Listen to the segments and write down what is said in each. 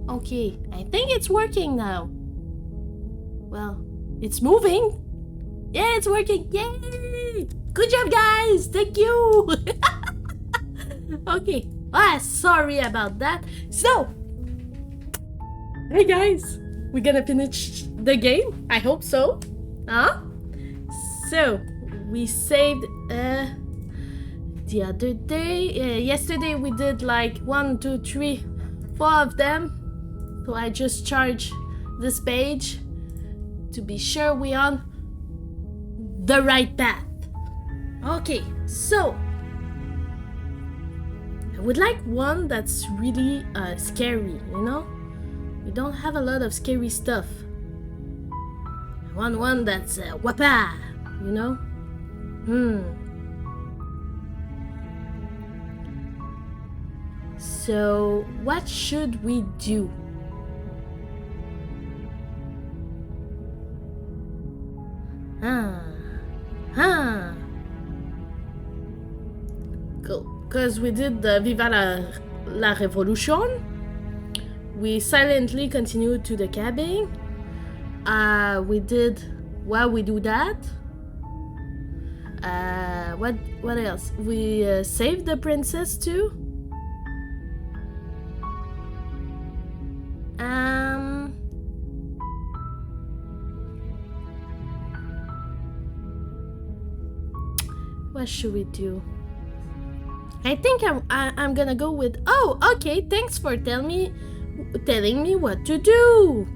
Okay, I think it's working now. Well, it's moving. Yeah, it's working. Yay! Good job, guys. Thank you. Okay. Sorry about that. So, hey guys, we're gonna finish the game. I hope so. Huh? So, we saved the other day. Yesterday we did like 1, 2, 3, 4 of them. So I just charged this page to be sure we're on the right path. Okay, so I would like one that's really scary, you know? We don't have a lot of scary stuff. I want one that's wapa, you know? So, what should we do? Cool. Because we did the Viva la Revolution. We silently continued to the cabin. We did... While we do that... What else? We saved the princess too. What should we do? I think I'm gonna go with... Oh, okay, thanks for telling me what to do.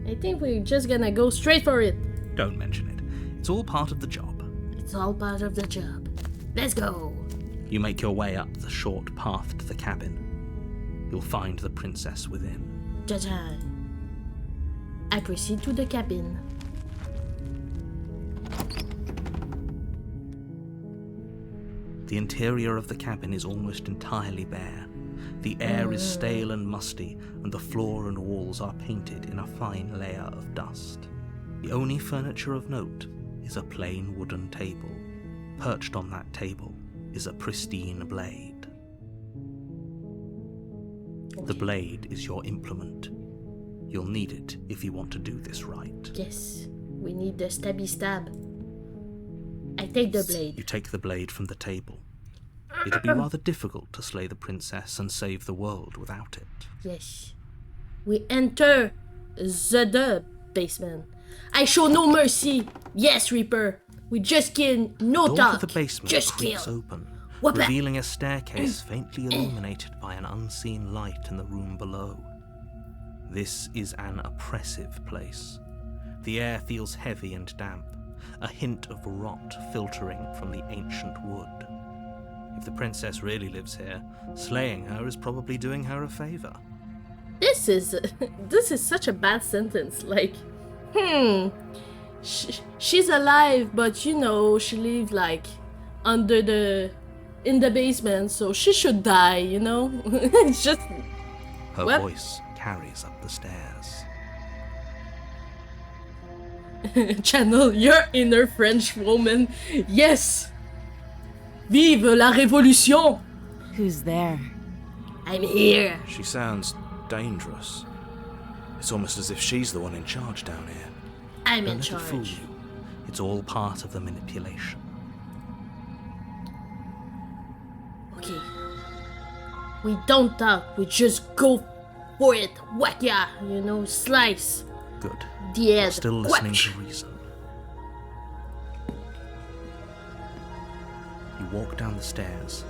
I think we're just gonna go straight for it. Don't mention it. It's all part of the job. It's all part of the job. Let's go. You make your way up the short path to the cabin. You'll find the princess within. Ta-da. I proceed to the cabin. The interior of the cabin is almost entirely bare. The air is stale and musty, and the floor and walls are painted in a fine layer of dust. The only furniture of note is a plain wooden table. Perched on that table is a pristine blade. The blade is your implement. You'll need it if you want to do this right. Yes, we need the stabby stab. I take the blade. You take the blade from the table. It'll be rather difficult to slay the princess and save the world without it. Yes. We enter the basement. I show no mercy. Yes, Reaper. We just kill, no The door talk. to the basement Just creaks kill. open, Whoop-a. revealing a staircase faintly illuminated by an unseen light in the room below. This is an oppressive place. The air feels heavy and damp, a hint of rot filtering from the ancient wood. If the princess really lives here, slaying her is probably doing her a favor. This is such a bad sentence. Like, she's alive, but you know she lives like in the basement, so she should die. You know, it's just Her what? voice carries up the stairs. Channel your inner French woman. Yes. Vive la révolution. Who's there? I'm here. She sounds dangerous. It's almost as if she's the one in charge down here. I'm Don't in let it fool charge. you. It's all part of the manipulation. Okay. We don't talk. We just go for it. Whack ya. You know, slice Good. the You're head. still listening Quack. to reason. You walk down the stairs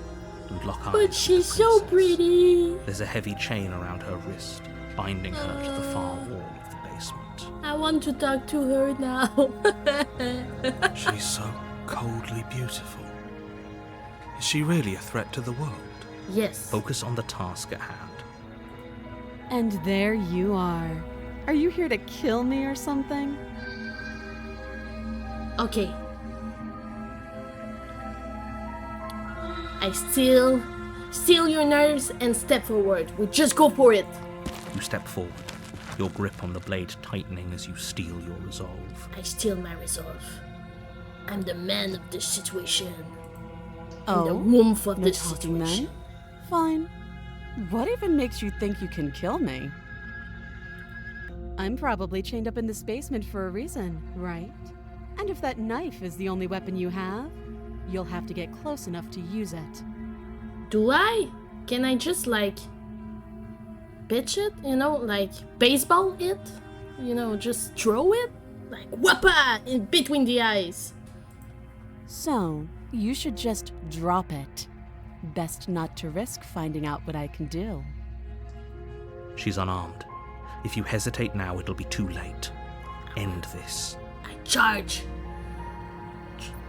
and lock eyes. But with she's the so princess. pretty. There's a heavy chain around her wrist, binding her to the far wall of the basement. I want to talk to her now. She's so coldly beautiful. Is she really a threat to the world? Yes. Focus on the task at hand. And there you are. Are you here to kill me or something? Okay. I steal your nerves and step forward. We just go for it. You step forward, your grip on the blade tightening as you steel your resolve. I steal my resolve. I'm the man of this situation. I'm the Oh, warmth of no this talking situation. then? Fine. What even makes you think you can kill me? I'm probably chained up in this basement for a reason, right? And if that knife is the only weapon you have, you'll have to get close enough to use it. Do I? Can I just like pitch it? You know, like baseball it? You know, just throw it? Like whoppa in between the eyes. So, you should just drop it. Best not to risk finding out what I can do. She's unarmed. If you hesitate now, it'll be too late. End this. I charge.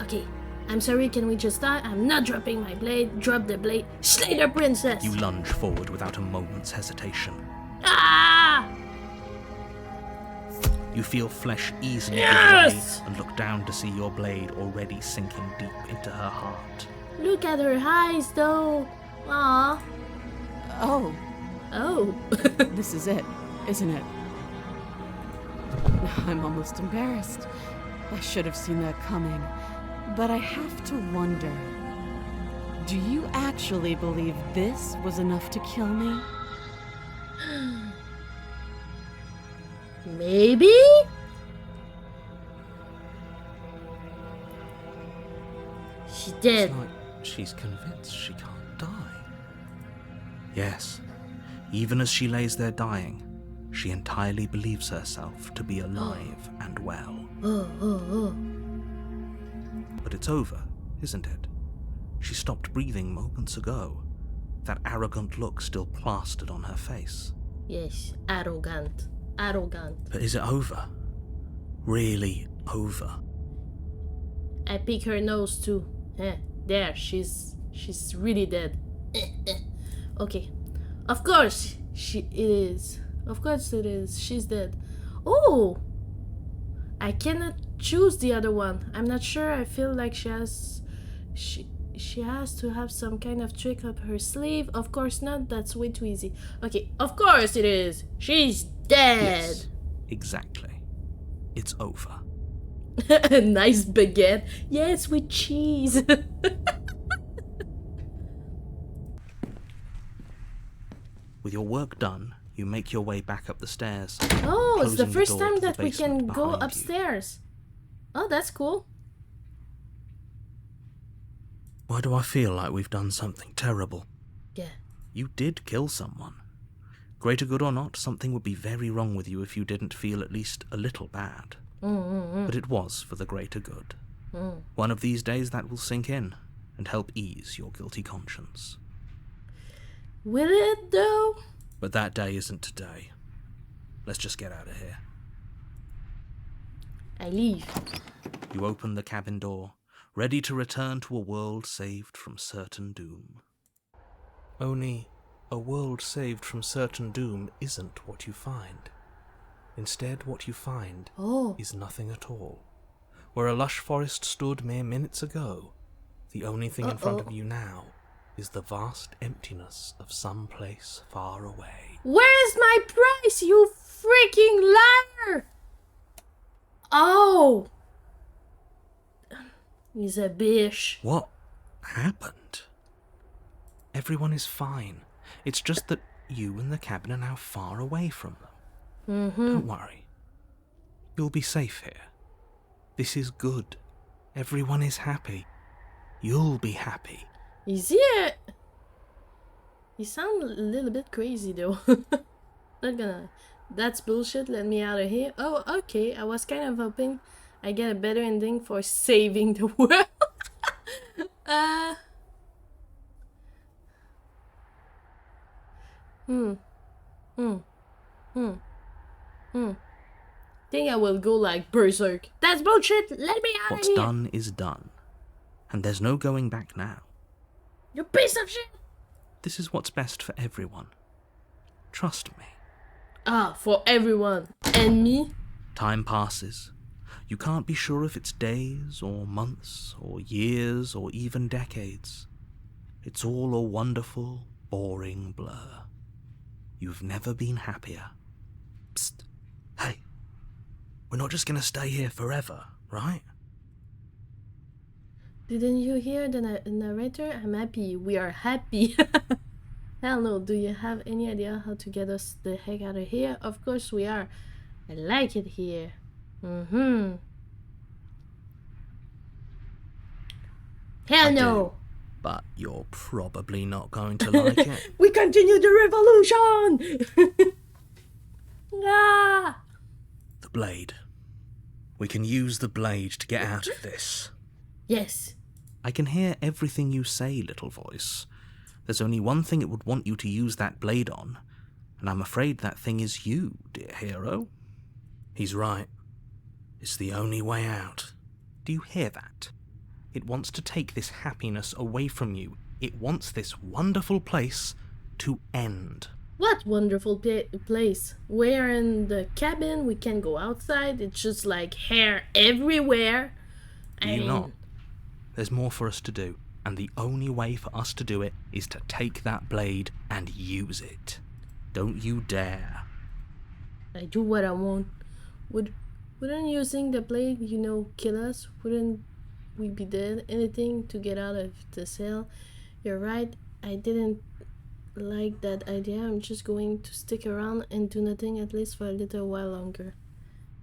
Okay, I'm sorry, can we just die? I'm not dropping my blade. Drop the blade. Slay the princess! You lunge forward without a moment's hesitation. Ah! You feel flesh easily Yes! give way and look down to see your blade already sinking deep into her heart. Look at her eyes, though. Aww. Oh, Oh. this is it, isn't it? I'm almost embarrassed. I should have seen that coming. But I have to wonder, do you actually believe this was enough to kill me? Maybe? She did. It's like she's convinced she can't die. Yes, even as she lays there dying, she entirely believes herself to be alive and well. Oh. But it's over, isn't it? She stopped breathing moments ago, that arrogant look still plastered on her face. Yes, arrogant. But is it over? Really over? I pick her nose too. There, she's really dead. Okay. Of course it is. Of course it is. She's dead. Oh! I cannot choose the other one. I'm not sure. I feel like she has to have some kind of trick up her sleeve. Of course not. That's way too easy. Okay, of course it is. She's dead. Yes, exactly. It's over. Nice baguette. Yes, with cheese. With your work done, you make your way back up the stairs. Oh, it's the closing first door time to the that we can basement go behind you. upstairs. Oh, that's cool. Why do I feel like we've done something terrible? Yeah. You did kill someone. Greater good or not, something would be very wrong with you if you didn't feel at least a little bad. But it was for the greater good. One of these days that will sink in and help ease your guilty conscience. Will it though? But that day isn't today. Let's just get out of here. I leave. You open the cabin door, ready to return to a world saved from certain doom. Only, a world saved from certain doom isn't what you find. Instead, what you find is nothing at all. Where a lush forest stood mere minutes ago, the only thing in front of you now is the vast emptiness of some place far away. Where's my prize, you freaking liar? Oh. He's a bitch. What happened? Everyone is fine. It's just that you and the cabin are now far away from them. Don't worry. You'll be safe here. This is good. Everyone is happy. You'll be happy. Is he a... He sounds a little bit crazy though. Not gonna... That's bullshit, let me out of here. Oh, okay, I was kind of hoping I get a better ending for saving the world. Think I will go like berserk. That's bullshit, let me out What's of here. done is done. And there's no going back now. You piece of shit. This is what's best for everyone. Trust me. Ah, for everyone. And me? Time passes. You can't be sure if it's days or months or years or even decades. It's all a wonderful, boring blur. You've never been happier. Psst. Hey. We're not just gonna stay here forever, right? Didn't you hear the narrator? I'm happy. We are happy. Hell no, do you have any idea how to get us the heck out of here? Of course we are. I like it here. Hell I no! do, but you're probably not going to like it. We continue the revolution! Ah! The blade. We can use the blade to get out of this. Yes. I can hear everything you say, little voice. There's only one thing it would want you to use that blade on, and I'm afraid that thing is you, dear hero. He's right. It's the only way out. Do you hear that? It wants to take this happiness away from you. It wants this wonderful place to end. What wonderful place. We're in the cabin, we can go outside, it's just like hair everywhere. Do you not? There's more for us to do, and the only way for us to do it is to take that blade and use it. Don't you dare. I do what I want. Wouldn't using the blade, kill us? Wouldn't we be dead? Anything to get out of the cell? You're right, I didn't like that idea. I'm just going to stick around and do nothing, at least for a little while longer.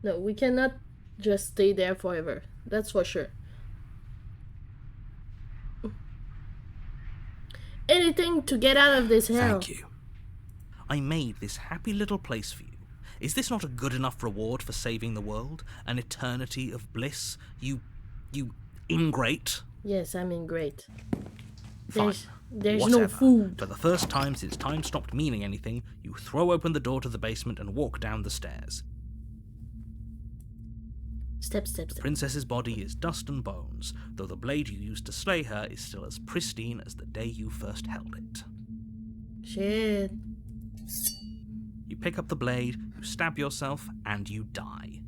No, we cannot just stay there forever. That's for sure. Anything to get out of this hell. Thank you. I made this happy little place for you. Is this not a good enough reward for saving the world? An eternity of bliss? You ingrate? Yes, I'm ingrate. Fine. There's Whatever. no food. For the first time since time stopped meaning anything, you throw open the door to the basement and walk down the stairs. Step. The princess's body is dust and bones, though the blade you used to slay her is still as pristine as the day you first held it. Shit. You pick up the blade, you stab yourself, and you die.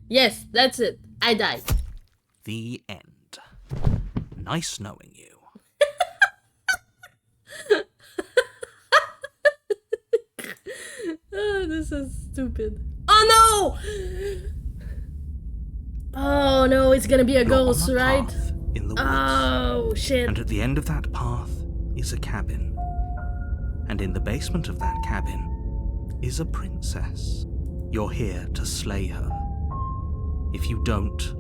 Yes, that's it. I died. The end. Nice knowing you. Oh, this is stupid. Oh no! Oh no, it's gonna be a You're ghost, on a right? path in the woods. Oh shit. And at the end of that path is a cabin. And in the basement of that cabin is a princess. You're here to slay her. If you don't,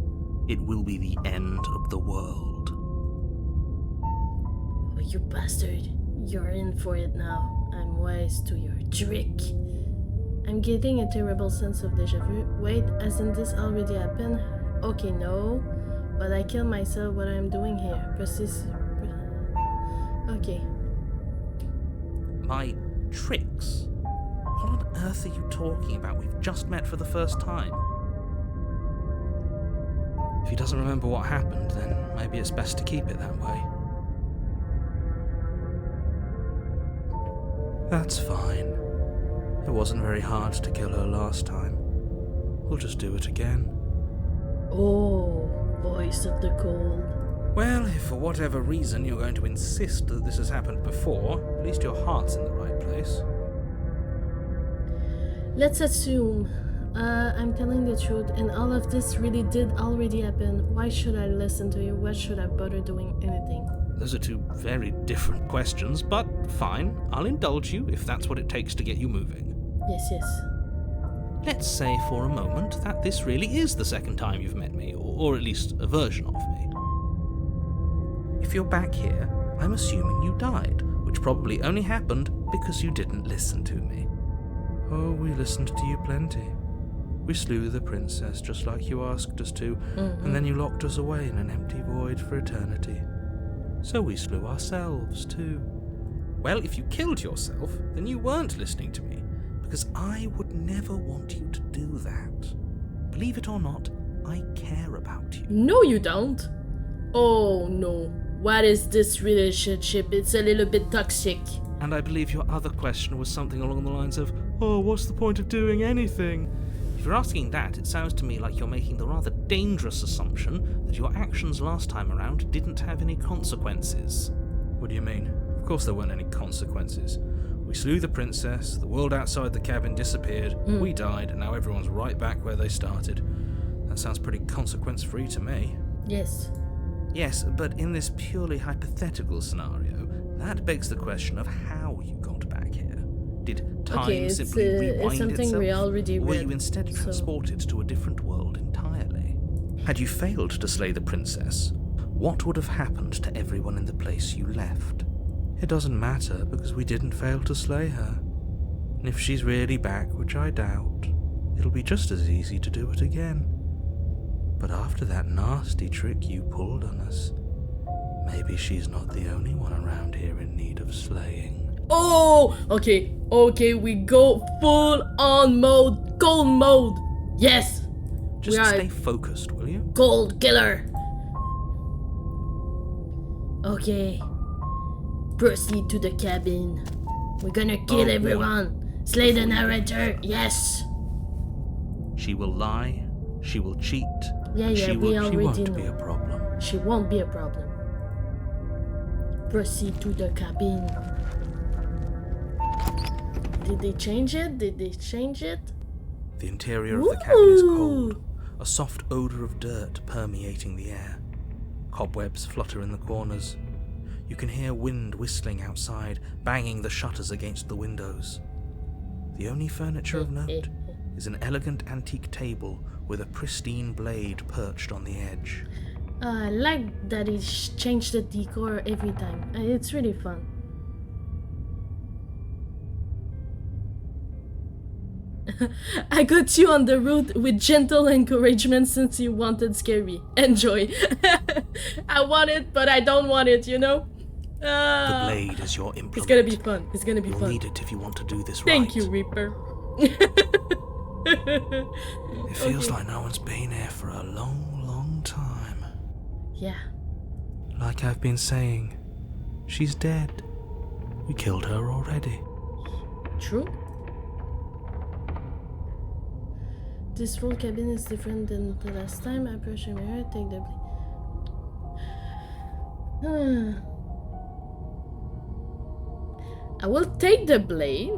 it will be the end of the world. Oh, you bastard. You're in for it now. I'm wise to your trick. I'm getting a terrible sense of deja vu. Wait, hasn't this already happened? Okay, no. But I killed myself. What I'm doing here. Okay. My tricks? What on earth are you talking about? We've just met for the first time. If he doesn't remember what happened, then maybe it's best to keep it that way. That's fine. It wasn't very hard to kill her last time. We'll just do it again. Oh, voice of the cold. Well, if for whatever reason you're going to insist that this has happened before, at least your heart's in the right place. Let's assume I'm telling the truth and all of this really did already happen. Why should I listen to you? Why should I bother doing anything? Those are two very different questions, but fine. I'll indulge you if that's what it takes to get you moving. Yes. Let's say for a moment that this really is the second time you've met me, or at least a version of me. If you're back here, I'm assuming you died, which probably only happened because you didn't listen to me. Oh, we listened to you plenty. We slew the princess just like you asked us to, and then you locked us away in an empty void for eternity. So we slew ourselves too. Well, if you killed yourself, then you weren't listening to me, because I would never want you to do that. Believe it or not, I care about you. No, you don't. Oh no. What is this relationship? It's a little bit toxic. And I believe your other question was something along the lines of, oh, what's the point of doing anything? If you're asking that, it sounds to me like you're making the rather dangerous assumption that your actions last time around didn't have any consequences. What do you mean? Of course there weren't any consequences. We slew the princess, the world outside the cabin disappeared, we died, and now everyone's right back where they started. That sounds pretty consequence-free to me. Yes. Yes, but in this purely hypothetical scenario, that begs the question of how you got back here. Did time Okay, simply it's rewind something itself? we already or were read, you instead so- transported to a different world entirely? Had you failed to slay the princess, what would have happened to everyone in the place you left? It doesn't matter, because we didn't fail to slay her. And if she's really back, which I doubt, it'll be just as easy to do it again. But after that nasty trick you pulled on us, maybe she's not the only one around here in need of slaying. Oh, okay, we go full on mode, gold mode. Yes, Just we are stay focused, will you? gold killer. Okay, proceed to the cabin. We're gonna kill Oh, everyone. Slay the Before you go. narrator. Yes. She will lie, she will cheat, Yeah, she we will. She already won't be a know. problem. She won't be a problem. Proceed to the cabin. Did they change it? The interior of the cabin is Ooh. cold, a soft odor of dirt permeating the air. Cobwebs flutter in the corners. You can hear wind whistling outside, banging the shutters against the windows. The only furniture of note is an elegant antique table with a pristine blade perched on the edge. I like that he changed the decor every time. It's really fun. I got you on the road with gentle encouragement since you wanted scary. Enjoy. I want it, but I don't want it, you know? The blade is your implement. It's gonna be fun. It's gonna be You'll fun. need it if you want to do this Thank right. you, Reaper. It feels Okay. like no one's been here for a long, long time. Yeah. Like I've been saying, she's dead. We killed her already. True. This full cabin is different than the last time. I brush your mirror, take the blade. I will take the blade.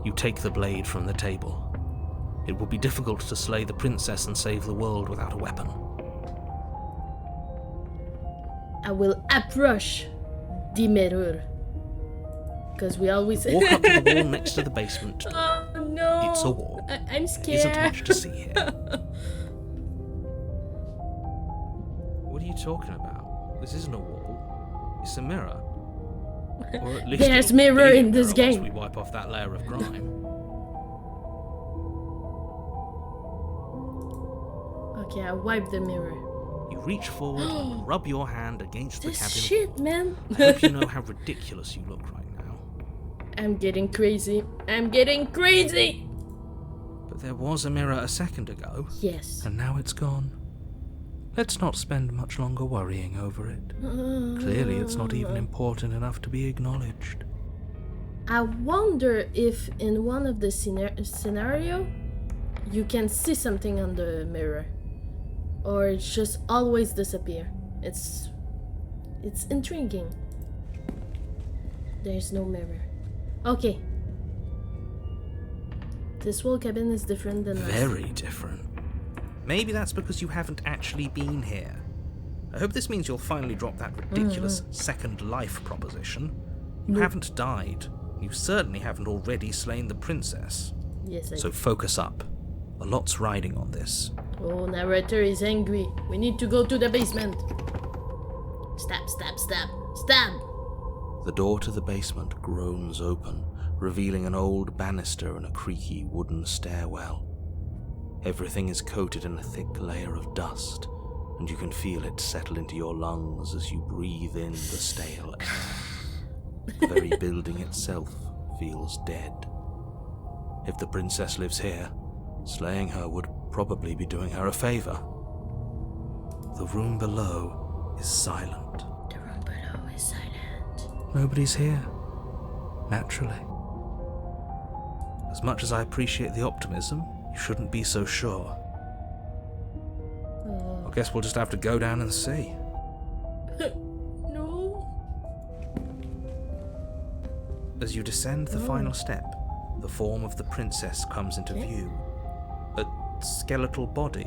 You take the blade from the table. It will be difficult to slay the princess and save the world without a weapon. I will approach the mirror. Because we always Walk up to the wall next to the basement. Oh no! It's a wall. I'm There scared. isn't much to see here. What are you talking about? This isn't a wall. It's a mirror. Or at least There's it'll mirror be a in this mirror once game. we wipe off that layer of grime. Okay, I wipe the mirror. You reach forward and rub your hand against the This cabin. shit, man. I hope you know how ridiculous you look right now. I'm getting crazy. I'm getting crazy. But there was a mirror a second ago, Yes. And now it's gone. Let's not spend much longer worrying over it. Clearly, it's not even important enough to be acknowledged. I wonder if in one of the scenario you can see something on the mirror, or it just always disappear. It's intriguing. There's no mirror. Okay. This whole cabin is different than last. Very different. Maybe that's because you haven't actually been here. I hope this means you'll finally drop that ridiculous second life proposition. You haven't died. You certainly haven't already slain the princess. Yes, I So do. focus up. A lot's riding on this. Oh, narrator is angry. We need to go to the basement. Stab, stab, stab, stab. The door to the basement groans open, revealing an old banister and a creaky wooden stairwell. Everything is coated in a thick layer of dust, and you can feel it settle into your lungs as you breathe in the stale air. The very building itself feels dead. If the princess lives here, slaying her would probably be doing her a favor. The room below is silent. The room below is silent. Nobody's here. Naturally. As much as I appreciate the optimism, you shouldn't be so sure. I guess we'll just have to go down and see. No. As you descend the final step, the form of the princess comes into view. A skeletal body,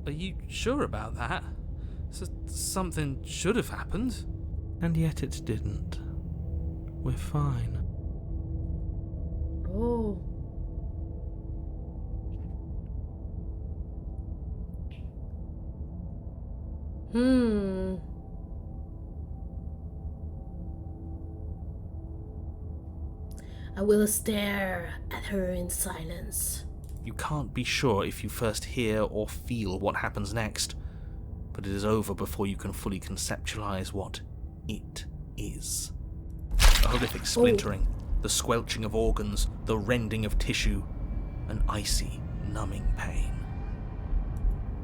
Are you sure about that? Something should have happened. And yet it didn't. We're fine. Oh. I will stare at her in silence. You can't be sure if you first hear or feel what happens next, but it is over before you can fully conceptualize what it is. A horrific splintering, the squelching of organs, the rending of tissue, an icy, numbing pain.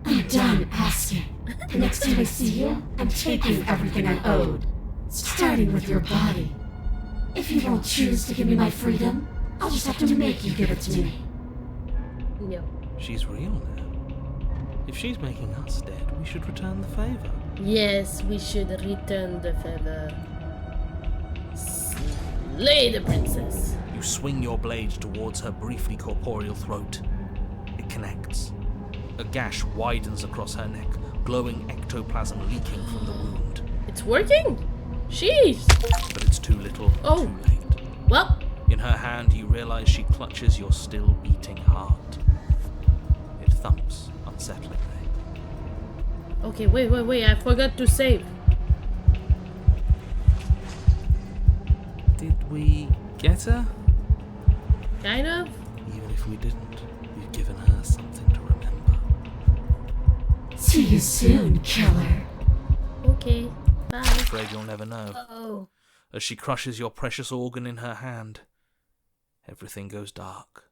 I'm done asking. The next time I see you, I'm taking everything I owed. Starting with your body. If you won't choose to give me my freedom, I'll just have to make you give it to me. No. She's real now. If she's making us dead, we should return the favor. Yes, we should return the favor. Slay the princess. You swing your blade towards her briefly corporeal throat. It connects. A gash widens across her neck, glowing ectoplasm leaking from the wound. It's working! Jeez! But it's too little, too late. Well, In her hand, you realize she clutches your still beating heart. It thumps unsettlingly. okay, wait, I forgot to save. Did we get her? Kind of? Even if we didn't, we've given her something to remember. See you soon, killer. Okay, bye. I'm afraid you'll never know. Oh. As she crushes your precious organ in her hand, everything goes dark,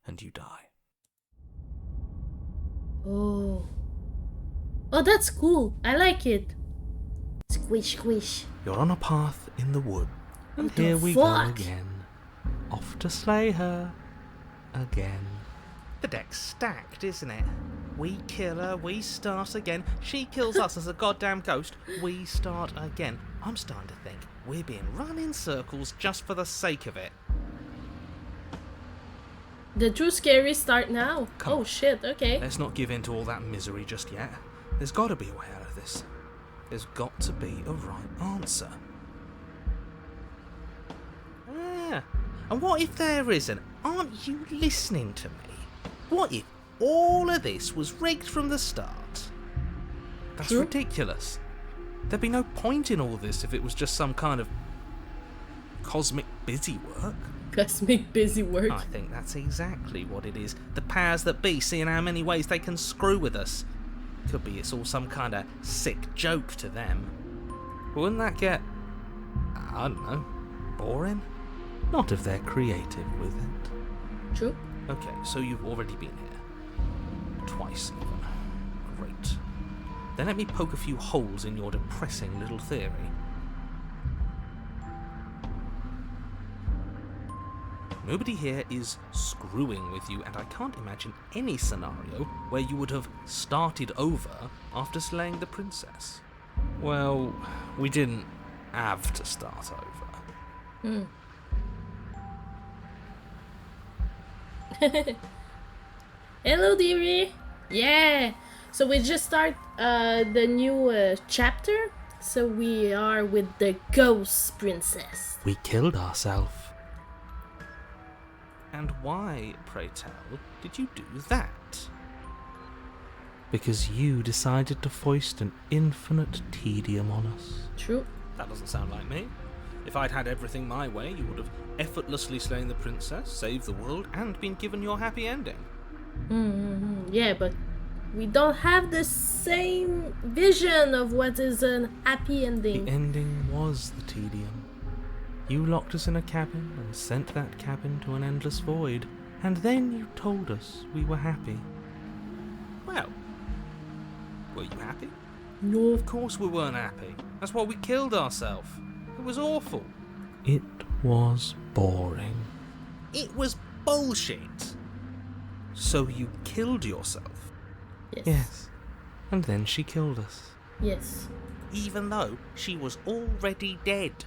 and you die. Oh. Oh, that's cool. I like it. Squish, squish. You're on a path in the wood, and What the here we go fuck? again. Off to slay her again. The deck's stacked, isn't it? We kill her, we start again. She kills us as a goddamn ghost, we start again. I'm starting to think we're being run in circles just for the sake of it. The true scary start now. Come Oh on. shit, okay. Let's not give in to all that misery just yet. There's got to be a way out of this. There's got to be a right answer. Ah, and what if there isn't? Aren't you listening to me? What if all of this was rigged from the start? That's True. ridiculous. There'd be no point in all this if it was just some kind of cosmic busy work. Cosmic busy work. I think that's exactly what it is. The powers that be seeing how many ways they can screw with us. Could be it's all some kind of sick joke to them. Wouldn't that get, I don't know, boring? Not if they're creative with it. True. Okay, so you've already been here. Twice even. Great. Then let me poke a few holes in your depressing little theory. Nobody here is screwing with you, and I can't imagine any scenario where you would have started over after slaying the princess. Well, we didn't have to start over. Hello, dearie. Yeah. So we just start the new chapter. So we are with the ghost princess. We killed ourselves. And why, pray tell, did you do that? Because you decided to foist an infinite tedium on us. True. That doesn't sound like me. If I'd had everything my way, you would have effortlessly slain the princess, saved the world, and been given your happy ending. Yeah, but we don't have the same vision of what is a happy ending. The ending was the tedium. You locked us in a cabin and sent that cabin to an endless void, and then you told us we were happy. Well, were you happy? No. Of course we weren't happy. That's why we killed ourselves. It was awful. It was boring. It was bullshit. So you killed yourself? Yes. Yes. And then she killed us. Yes. Even though she was already dead.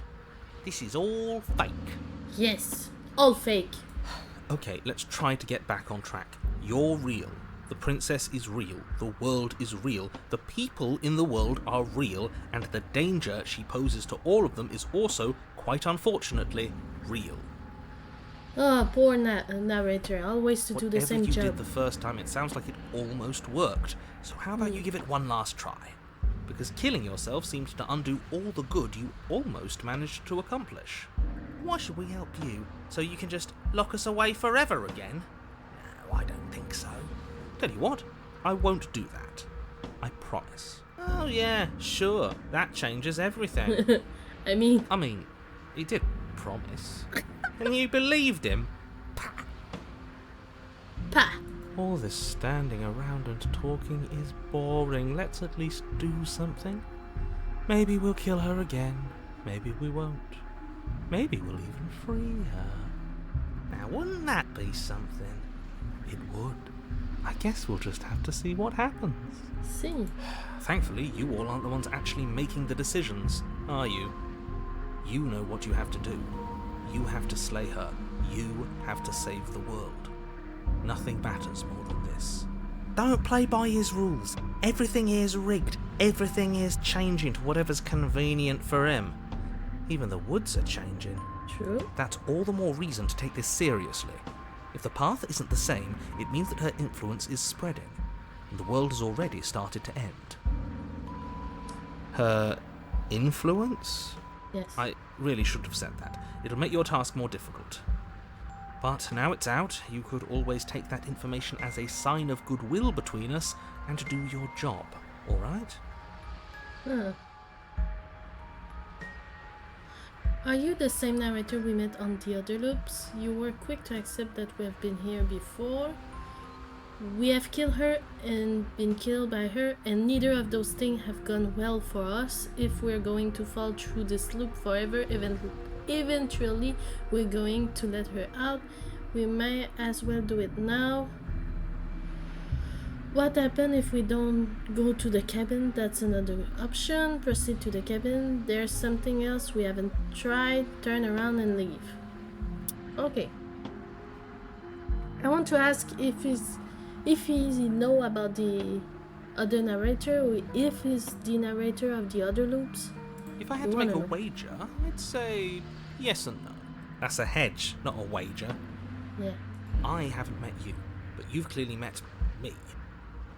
This is all fake. Yes. All fake. Okay, let's try to get back on track. You're real. The princess is real, the world is real, the people in the world are real, and the danger she poses to all of them is also, quite unfortunately, real. Oh, poor narrator, always to do the same Whatever you job. did the first time, it sounds like it almost worked. So how about you give it one last try? Because killing yourself seems to undo all the good you almost managed to accomplish. Why should we help you? So you can just lock us away forever again? No, I don't think so. Tell you what, I won't do that. I promise. Oh yeah, sure, that changes everything. I mean, He did promise. And you believed him? pa! All this standing around and talking is boring. Let's at least do something. Maybe we'll kill her again. Maybe we won't. Maybe we'll even free her. Now, wouldn't that be something? It would. I guess we'll just have to see what happens. See. Thankfully, you all aren't the ones actually making the decisions, are you? You know what you have to do. You have to slay her. You have to save the world. Nothing matters more than this. Don't play by his rules. Everything is rigged. Everything is changing to whatever's convenient for him. Even the woods are changing. True. That's all the more reason to take this seriously. If the path isn't the same, it means that her influence is spreading, and the world has already started to end. Her influence? Yes. I really should have said that. It'll make your task more difficult. But now it's out, you could always take that information as a sign of goodwill between us and do your job, alright? Huh. Are you the same narrator we met on the other loops? You were quick to accept that we have been here before. We have killed her and been killed by her, and neither of those things have gone well for us. If we're going to fall through this loop forever, eventually we're going to let her out. We may as well do it now. What happens if we don't go to the cabin? That's another option. Proceed to the cabin. There's something else we haven't tried. Turn around and leave. Okay. I want to ask if he know about the other narrator, or if he's the narrator of the other loops. If I had to make a wager, I'd say yes and no. That's a hedge, not a wager. Yeah. I haven't met you, but you've clearly met me.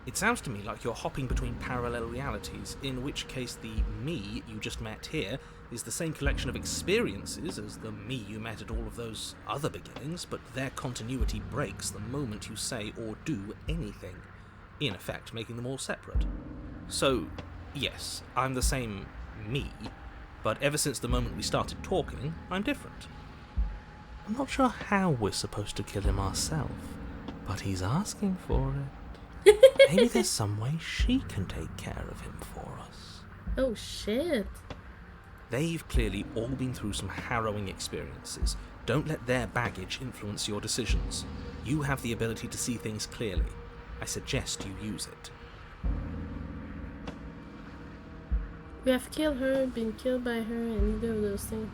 It sounds to me like you're hopping between parallel realities, in which case the me you just met here is the same collection of experiences as the me you met at all of those other beginnings, but their continuity breaks the moment you say or do anything, in effect making them all separate. So, yes, I'm the same me, but ever since the moment we started talking, I'm different. I'm not sure how we're supposed to kill him ourselves, but he's asking for it. Maybe there's some way she can take care of him for us. Oh shit. They've clearly all been through some harrowing experiences. Don't let their baggage influence your decisions. You have the ability to see things clearly. I suggest you use it. We have killed her, been killed by her, and neither of those things.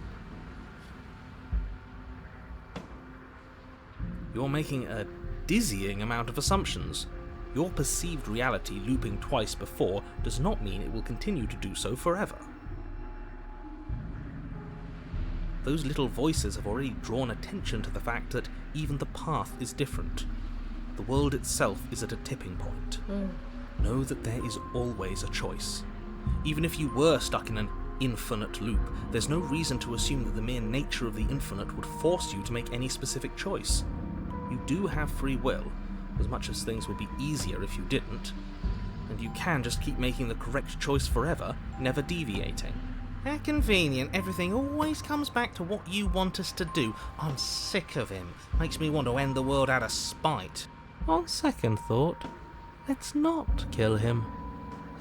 You're making a dizzying amount of assumptions. Your perceived reality looping twice before does not mean it will continue to do so forever. Those little voices have already drawn attention to the fact that even the path is different. The world itself is at a tipping point. Know that there is always a choice. Even if you were stuck in an infinite loop, there's no reason to assume that the mere nature of the infinite would force you to make any specific choice. You do have free will, as much as things would be easier if you didn't, and you can just keep making the correct choice forever, never deviating. How convenient, everything always comes back to what you want us to do. I'm sick of him. Makes me want to end the world out of spite. On second thought, let's not kill him.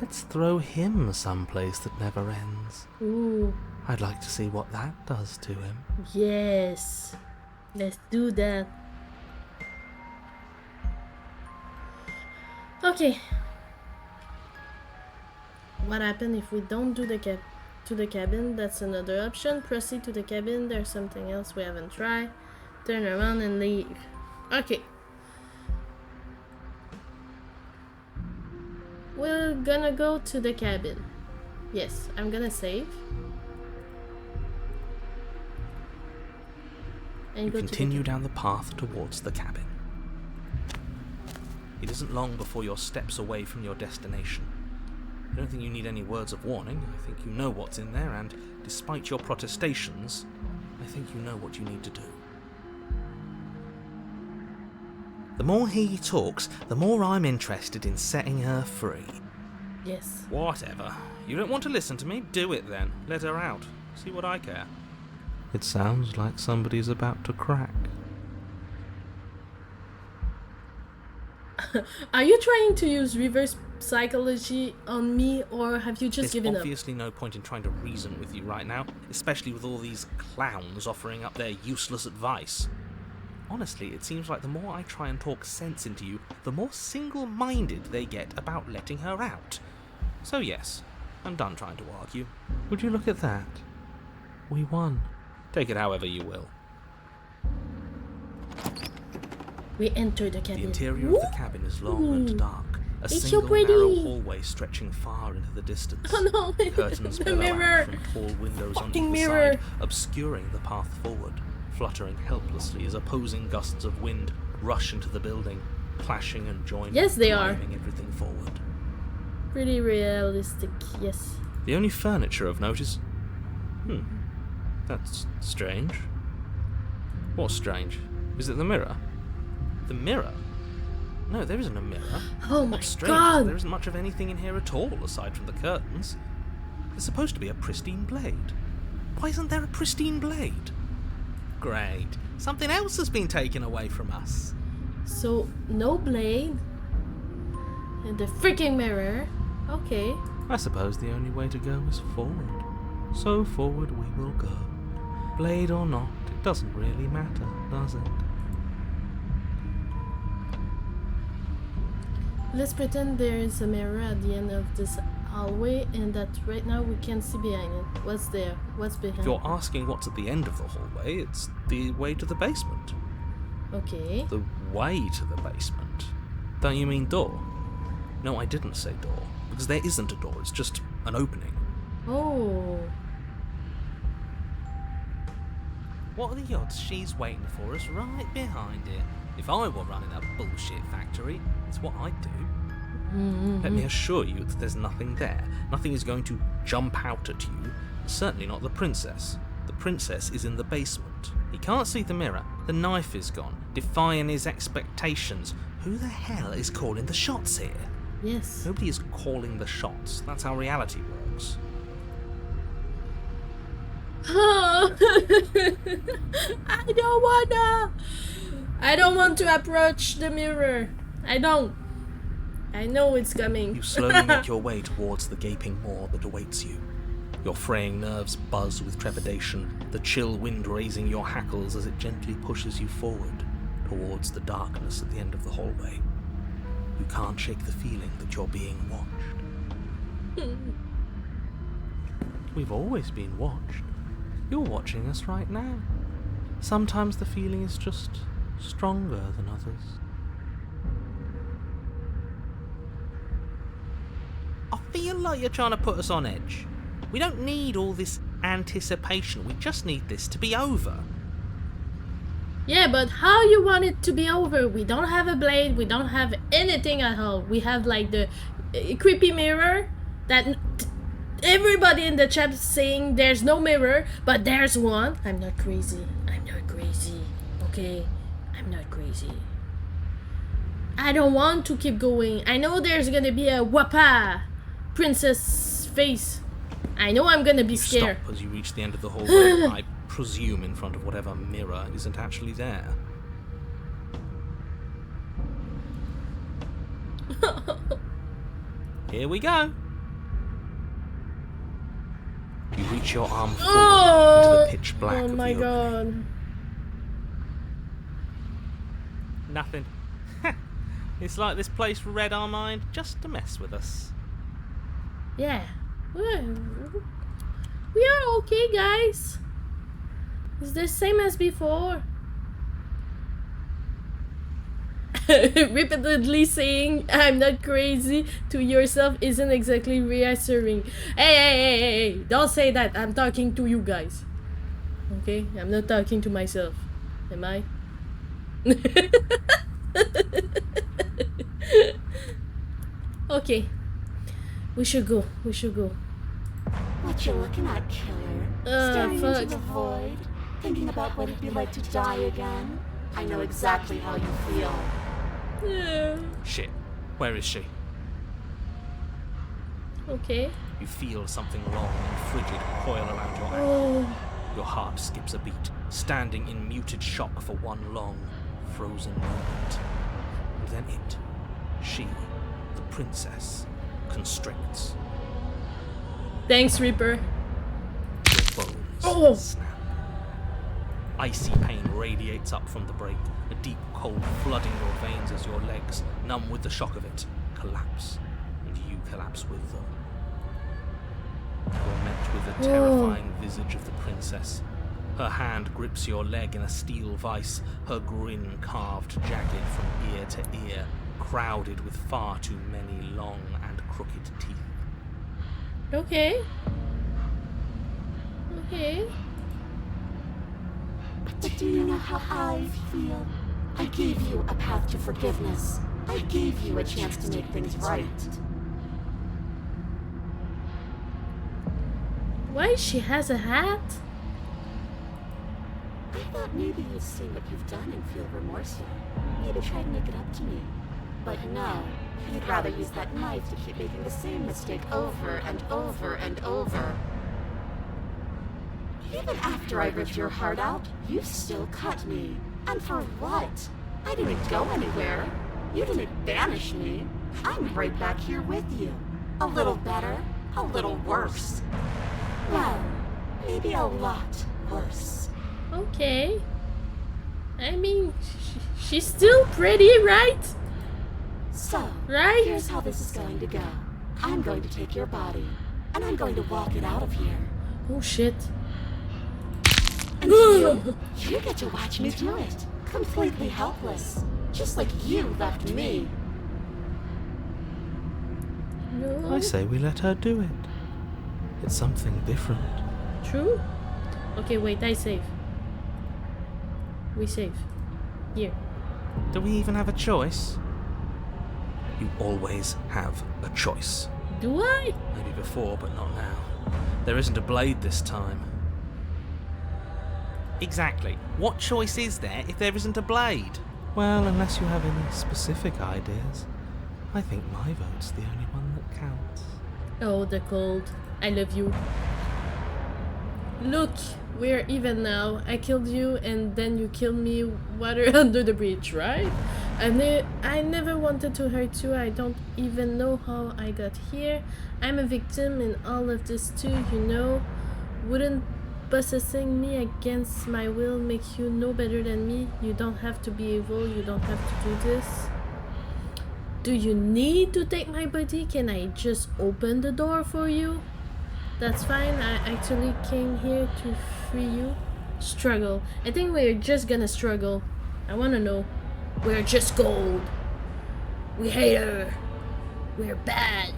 Let's throw him someplace that never ends. Ooh. I'd like to see what that does to him. Yes. Let's do that. Okay. What happens if we don't do the to the cabin? That's another option. Proceed to the cabin. There's something else we haven't tried. Turn around and leave. Okay. we're gonna go to the cabin. Yes, I'm gonna save. And You go continue to the down the path towards the cabin. It isn't long before you're steps away from your destination. I don't think you need any words of warning. I think you know what's in there, and despite your protestations, I think you know what you need to do. The more he talks, the more I'm interested in setting her free. Yes. Whatever. You don't want to listen to me? Do it then. Let her out. See what I care. It sounds like somebody's about to crack. Are you trying to use reverse psychology on me, or have you just given There's up? obviously no point in trying to reason with you right now, especially with all these clowns offering up their useless advice. Honestly, it seems like the more I try and talk sense into you, the more single-minded they get about letting her out. So yes, I'm done trying to argue. Would you look at that? We won. Take it however you will. We enter the cabin. The interior of the cabin is long and dark. A It's so single pretty. narrow hallway stretching far into the distance. Oh no, Curtains the billow mirror. out from tall windows on Fucking either mirror. side, obscuring the path forward, fluttering helplessly as opposing gusts of wind rush into the building, clashing and joining, Yes, they are. driving everything forward. Pretty realistic, yes. The only furniture of note is... that's strange. What's strange? Is it the mirror? The mirror? No, there isn't a mirror. Oh my What's strange? god! There isn't much of anything in here at all, aside from the curtains. There's supposed to be a pristine blade. Why isn't there a pristine blade? Great. Something else has been taken away from us. So, no blade. And the freaking mirror. Okay. I suppose the only way to go is forward. So forward we will go. Blade or not, it doesn't really matter, does it? Let's pretend there is a mirror at the end of this hallway and that right now we can't see behind it. What's there? What's behind? If you're asking what's at the end of the hallway, it's the way to the basement. Okay. The way to the basement? Don't you mean door? No, I didn't say door, because there isn't a door, it's just an opening. Oh. What are the odds she's waiting for us right behind it? If I were running a bullshit factory, it's what I'd do. Let me assure you that there's nothing there. Nothing is going to jump out at you. Certainly not the princess. The princess is in the basement. He can't see the mirror. The knife is gone, defying his expectations. Who the hell is calling the shots here? Yes. Nobody is calling the shots. That's how reality works. I don't want to approach the mirror. I don't. I know it's coming. You slowly make your way towards the gaping maw that awaits you. Your fraying nerves buzz with trepidation, the chill wind raising your hackles as it gently pushes you forward towards the darkness at the end of the hallway. You can't shake the feeling that you're being watched. We've always been watched. You're watching us right now. Sometimes the feeling is just stronger than others. I feel like you're trying to put us on edge. We don't need all this anticipation. We just need this to be over. Yeah, but how you want it to be over? We don't have a blade. We don't have anything at all. We have like the creepy mirror that everybody in the chat is saying there's no mirror, but there's one. I'm not crazy. I'm not crazy. Okay? I'm not crazy. I don't want to keep going. I know there's gonna be a wapa princess face. I know I'm gonna be scared. Stop as you reach the end of the hallway, I presume in front of whatever mirror isn't actually there. Here we go. You reach your arm forward into the pitch black Oh of my the opening. god. Nothing. It's like this place read our mind just to mess with us. Yeah. We are okay, guys. It's the same as before. Repeatedly saying I'm not crazy to yourself isn't exactly reassuring. Hey, don't say that. I'm talking to you guys. Okay? I'm not talking to myself. Am I? Okay. We should go. We should go. What you looking at, killer? Staring into the void? Thinking about what it'd be like to die again? I know exactly how you feel. Shit. Where is she? Okay. You feel something long and frigid coil around your ankle. Oh. Your heart skips a beat, standing in muted shock for one long, frozen moment. And then she, the princess, constricts. Thanks, Reaper. Your bones Oh. snap. Icy pain radiates up from the break, a deep cold flooding your veins as your legs, numb with the shock of it, collapse, and you collapse with them. You're met with the terrifying visage of the princess. Her hand grips your leg in a steel vice, her grin carved jagged from ear to ear, crowded with far too many long and crooked teeth. Okay. Okay. But do you know how I feel? I gave you a path to forgiveness. I gave you a chance to make things right. Why she has a hat? I thought maybe you'd see what you've done and feel remorseful. Maybe try to make it up to me. But no, you'd rather use that knife to keep making the same mistake over and over and over. Even after I ripped your heart out, you still cut me. And for what? I didn't go anywhere. You didn't banish me. I'm right back here with you. A little better, a little worse. Well, maybe a lot worse. Okay. I mean, she's still pretty, right? So, Right? here's how this is going to go. I'm going to take your body, and I'm going to walk it out of here. Oh shit. And you get to watch me do it. Completely helpless. Just like you left me. No. I say we let her do it. It's something different. True? Okay, wait, I save. We save. Here. Do we even have a choice? You always have a choice. Do I? Maybe before, but not now. There isn't a blade this time. Exactly. What choice is there if there isn't a blade? Well, unless you have any specific ideas, I think my vote's the only one that counts. Oh, the cold. I love you. Look, we're even now. I killed you and then you killed me water under the bridge, right? I never wanted to hurt you. I don't even know how I got here. I'm a victim in all of this too, you know. Wouldn't possessing me against my will make you no better than me? You don't have to be evil. You don't have to do this. Do you need to take my body? Can I just open the door for you? That's fine. I actually came here to free you. Struggle. I think we're just gonna struggle. I wanna know. We're just gold. We hate her. We're bad.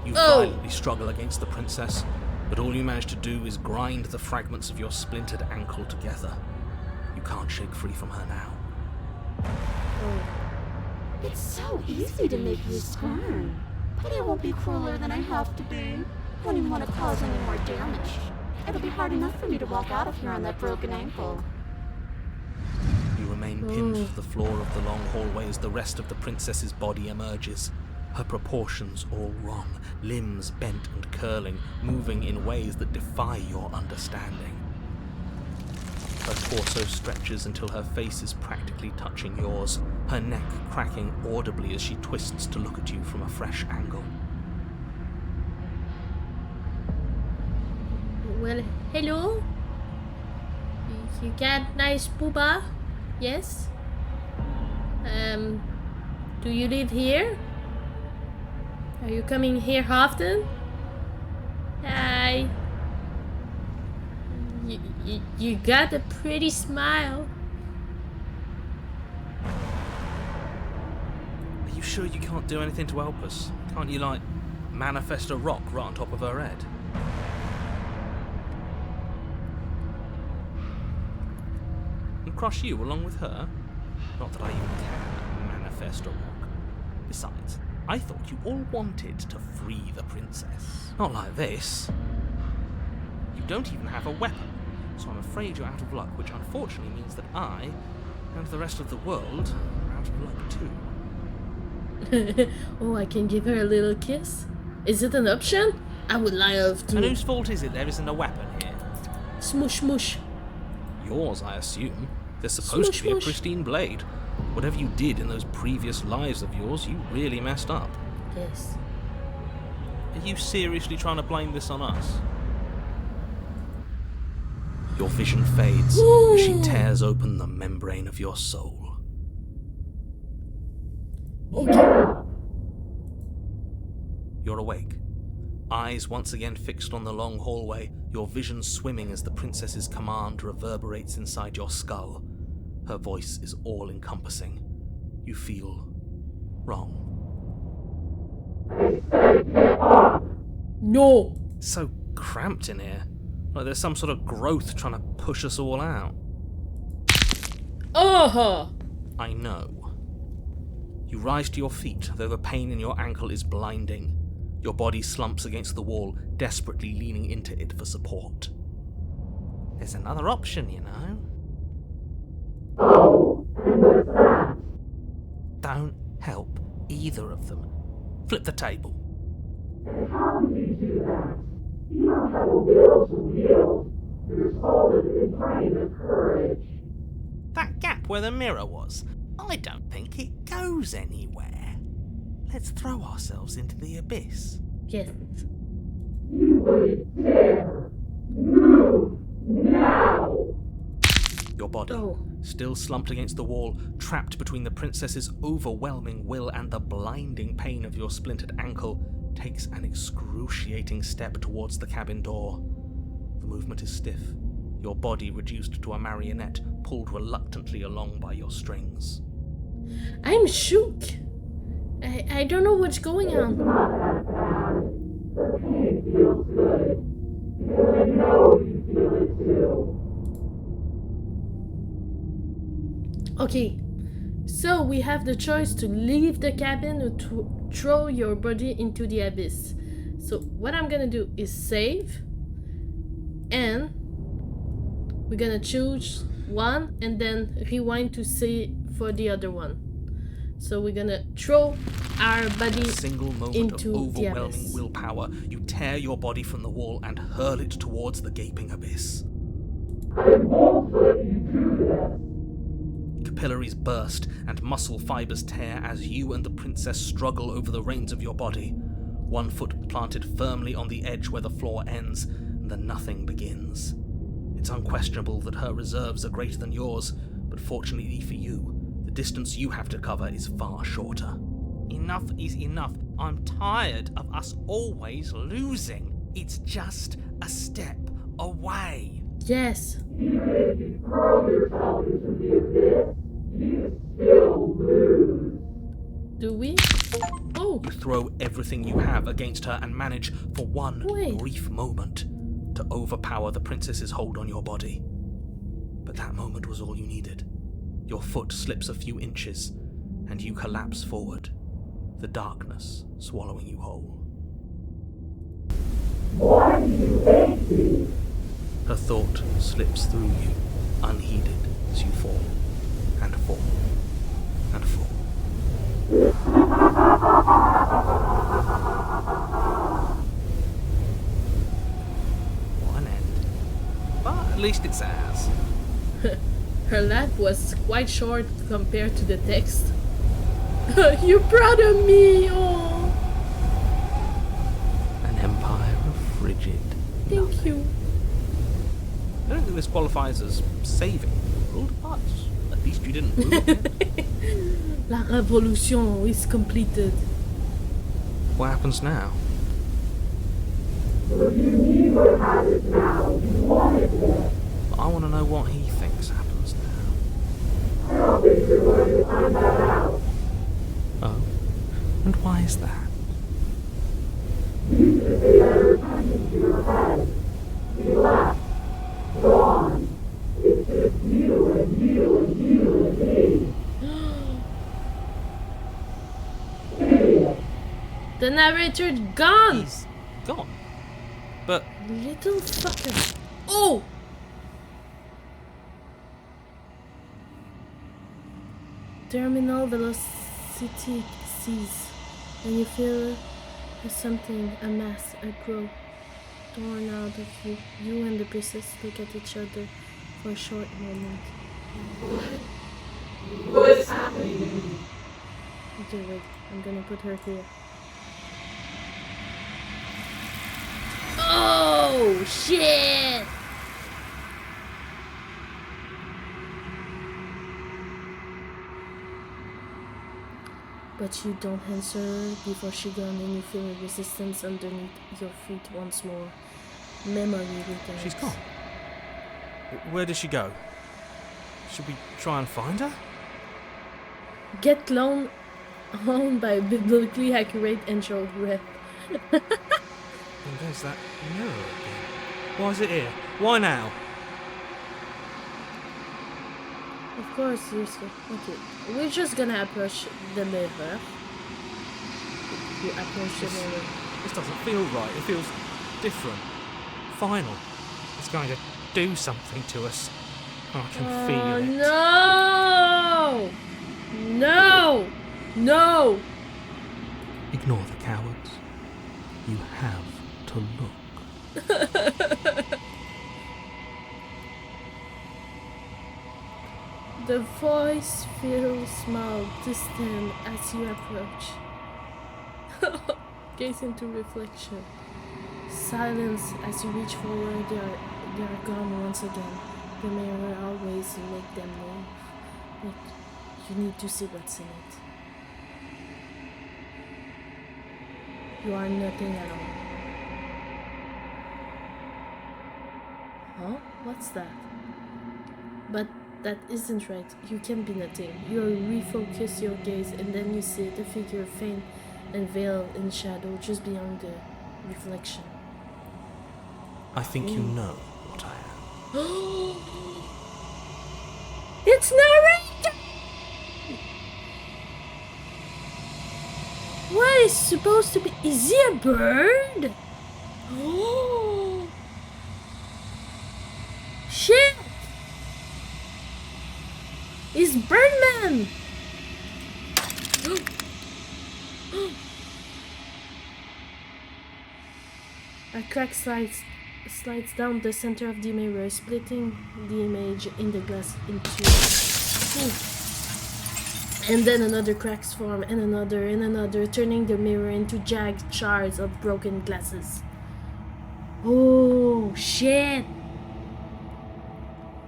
You Oh. violently struggle against the princess, but all you manage to do is grind the fragments of your splintered ankle together. You can't shake free from her now. It's so easy to make you squirm. But I won't be crueler than I have to be. I don't even want to cause any more damage. It'll be hard enough for me to walk out of here on that broken ankle. You remain pinned to the floor of the long hallway as the rest of the princess's body emerges. Her proportions all wrong, limbs bent and curling, moving in ways that defy your understanding. Her torso stretches until her face is practically touching yours, her neck cracking audibly as she twists to look at you from a fresh angle. Well, hello? You got nice booba? Yes? Do you live here? Are you coming here often? Hi. You got a pretty smile. sure you can't do anything to help us? Can't you, like, manifest a rock right on top of her head? And crush you along with her? Not that I even can manifest a rock. Besides, I thought you all wanted to free the princess. Not like this. You don't even have a weapon, so I'm afraid you're out of luck, which unfortunately means that I, and the rest of the world, are out of luck too. Oh, I can give her a little kiss? Is it an option? I would love to. And whose fault is it there isn't a weapon here? Smoosh, smoosh. Yours, I assume. There's supposed to be a pristine blade. Whatever you did in those previous lives of yours, you really messed up. Yes. Are you seriously trying to blame this on us? Your vision fades as she tears open the membrane of your soul. Okay. You're awake. Eyes once again fixed on the long hallway, your vision swimming as the princess's command reverberates inside your skull. Her voice is all-encompassing. You feel wrong. No. It's so cramped in here. Like there's some sort of growth trying to push us all out. I know. You rise to your feet, though the pain in your ankle is blinding. Your body slumps against the wall, desperately leaning into it for support. There's another option, you know. Oh, and what's that? Don't help either of them. Flip the table. And how do you do that? You don't have a will to wield. Your soul has been trained with courage. That gap where the mirror was, I don't think it goes anywhere. Let's throw ourselves into the abyss. Yes. You wouldn't dare. Move now. Your body, still slumped against the wall, trapped between the princess's overwhelming will and the blinding pain of your splintered ankle, takes an excruciating step towards the cabin door. The movement is stiff, your body reduced to a marionette, pulled reluctantly along by your strings. I'm shook. I don't know what's going on. Not that bad. The pain feels good. Because I know you feel it too. Okay, so we have the choice to leave the cabin or to throw your body into the abyss. So what I'm gonna do is save, and we're gonna choose one and then rewind to see for the other one. So we're gonna throw our body A single moment into of the overwhelming abyss. willpower, you tear your body from the wall and hurl it towards the gaping abyss. I won't let you do this. Capillaries burst and muscle fibers tear as you and the princess struggle over the reins of your body. One foot planted firmly on the edge where the floor ends, and the nothing begins. It's unquestionable that her reserves are greater than yours, but fortunately for you, the distance you have to cover is far shorter. Enough is enough. I'm tired of us always losing. It's just a step away. Yes. Even if you throw yourself into the abyss, you still lose. Do we? Oh, You throw everything you have against her and manage, for one brief moment, to overpower the princess's hold on your body. But that moment was all you needed. Your foot slips a few inches, and you collapse forward, the darkness swallowing you whole. Why do you hate me? Her thought slips through you, unheeded, as you fall, and fall, and fall. What an end. But at least it's ours. her laugh was quite short compared to the text. You're proud of me, oh. An empire of frigid. Thank you. I don't think this qualifies as saving the world, but at least you didn't move. La revolution is completed. What happens now? If you neither had it now, you wanted it. I want to know what he thinks happens now. I don't think you're going to find that out. Oh? Why is that? You should be ever coming to your head. Relax. Go on. It's just you and you and you and me. Idiot. The narrator gone! He's gone. But Little fucker. Oh! Terminal velocity cease. And you feel something, a mass, a growth torn out of you. You and the princess look at each other for a short moment. What's happening? Okay, wait. I'm gonna put her here. Oh, shit! But you don't answer before she gone and you feel a resistance underneath your feet once more. Memory returns. she's gone. Where did she go? Should we try and find her? Get blown on by a biblically accurate intro rep. And there's that mirror again. Why is it here? Why now? Of course, you're scared. Okay, we're just gonna approach the mirror. You approach the mirror. This doesn't feel right. It feels different. Final. It's going to do something to us. I can feel it. No! No! No! Ignore the cowards. You have to look. The voice feels small, distant as you approach. Gaze into reflection. Silence as you reach forward, they are gone once again. The mirror always make them move, but you need to see what's in it. You are nothing at all. Huh? What's that? But that isn't right. You can be nothing. You refocus your gaze and then you see the figure faint and veiled in shadow just beyond the reflection. I think you know what I am. It's narrator! What is supposed to be? Is he a bird? Oh! Shit! It's Birdman! A crack slides down the center of the mirror, splitting the image in the glass in two. And then another cracks form, and another, turning the mirror into jagged shards of broken glasses. Oh, shit!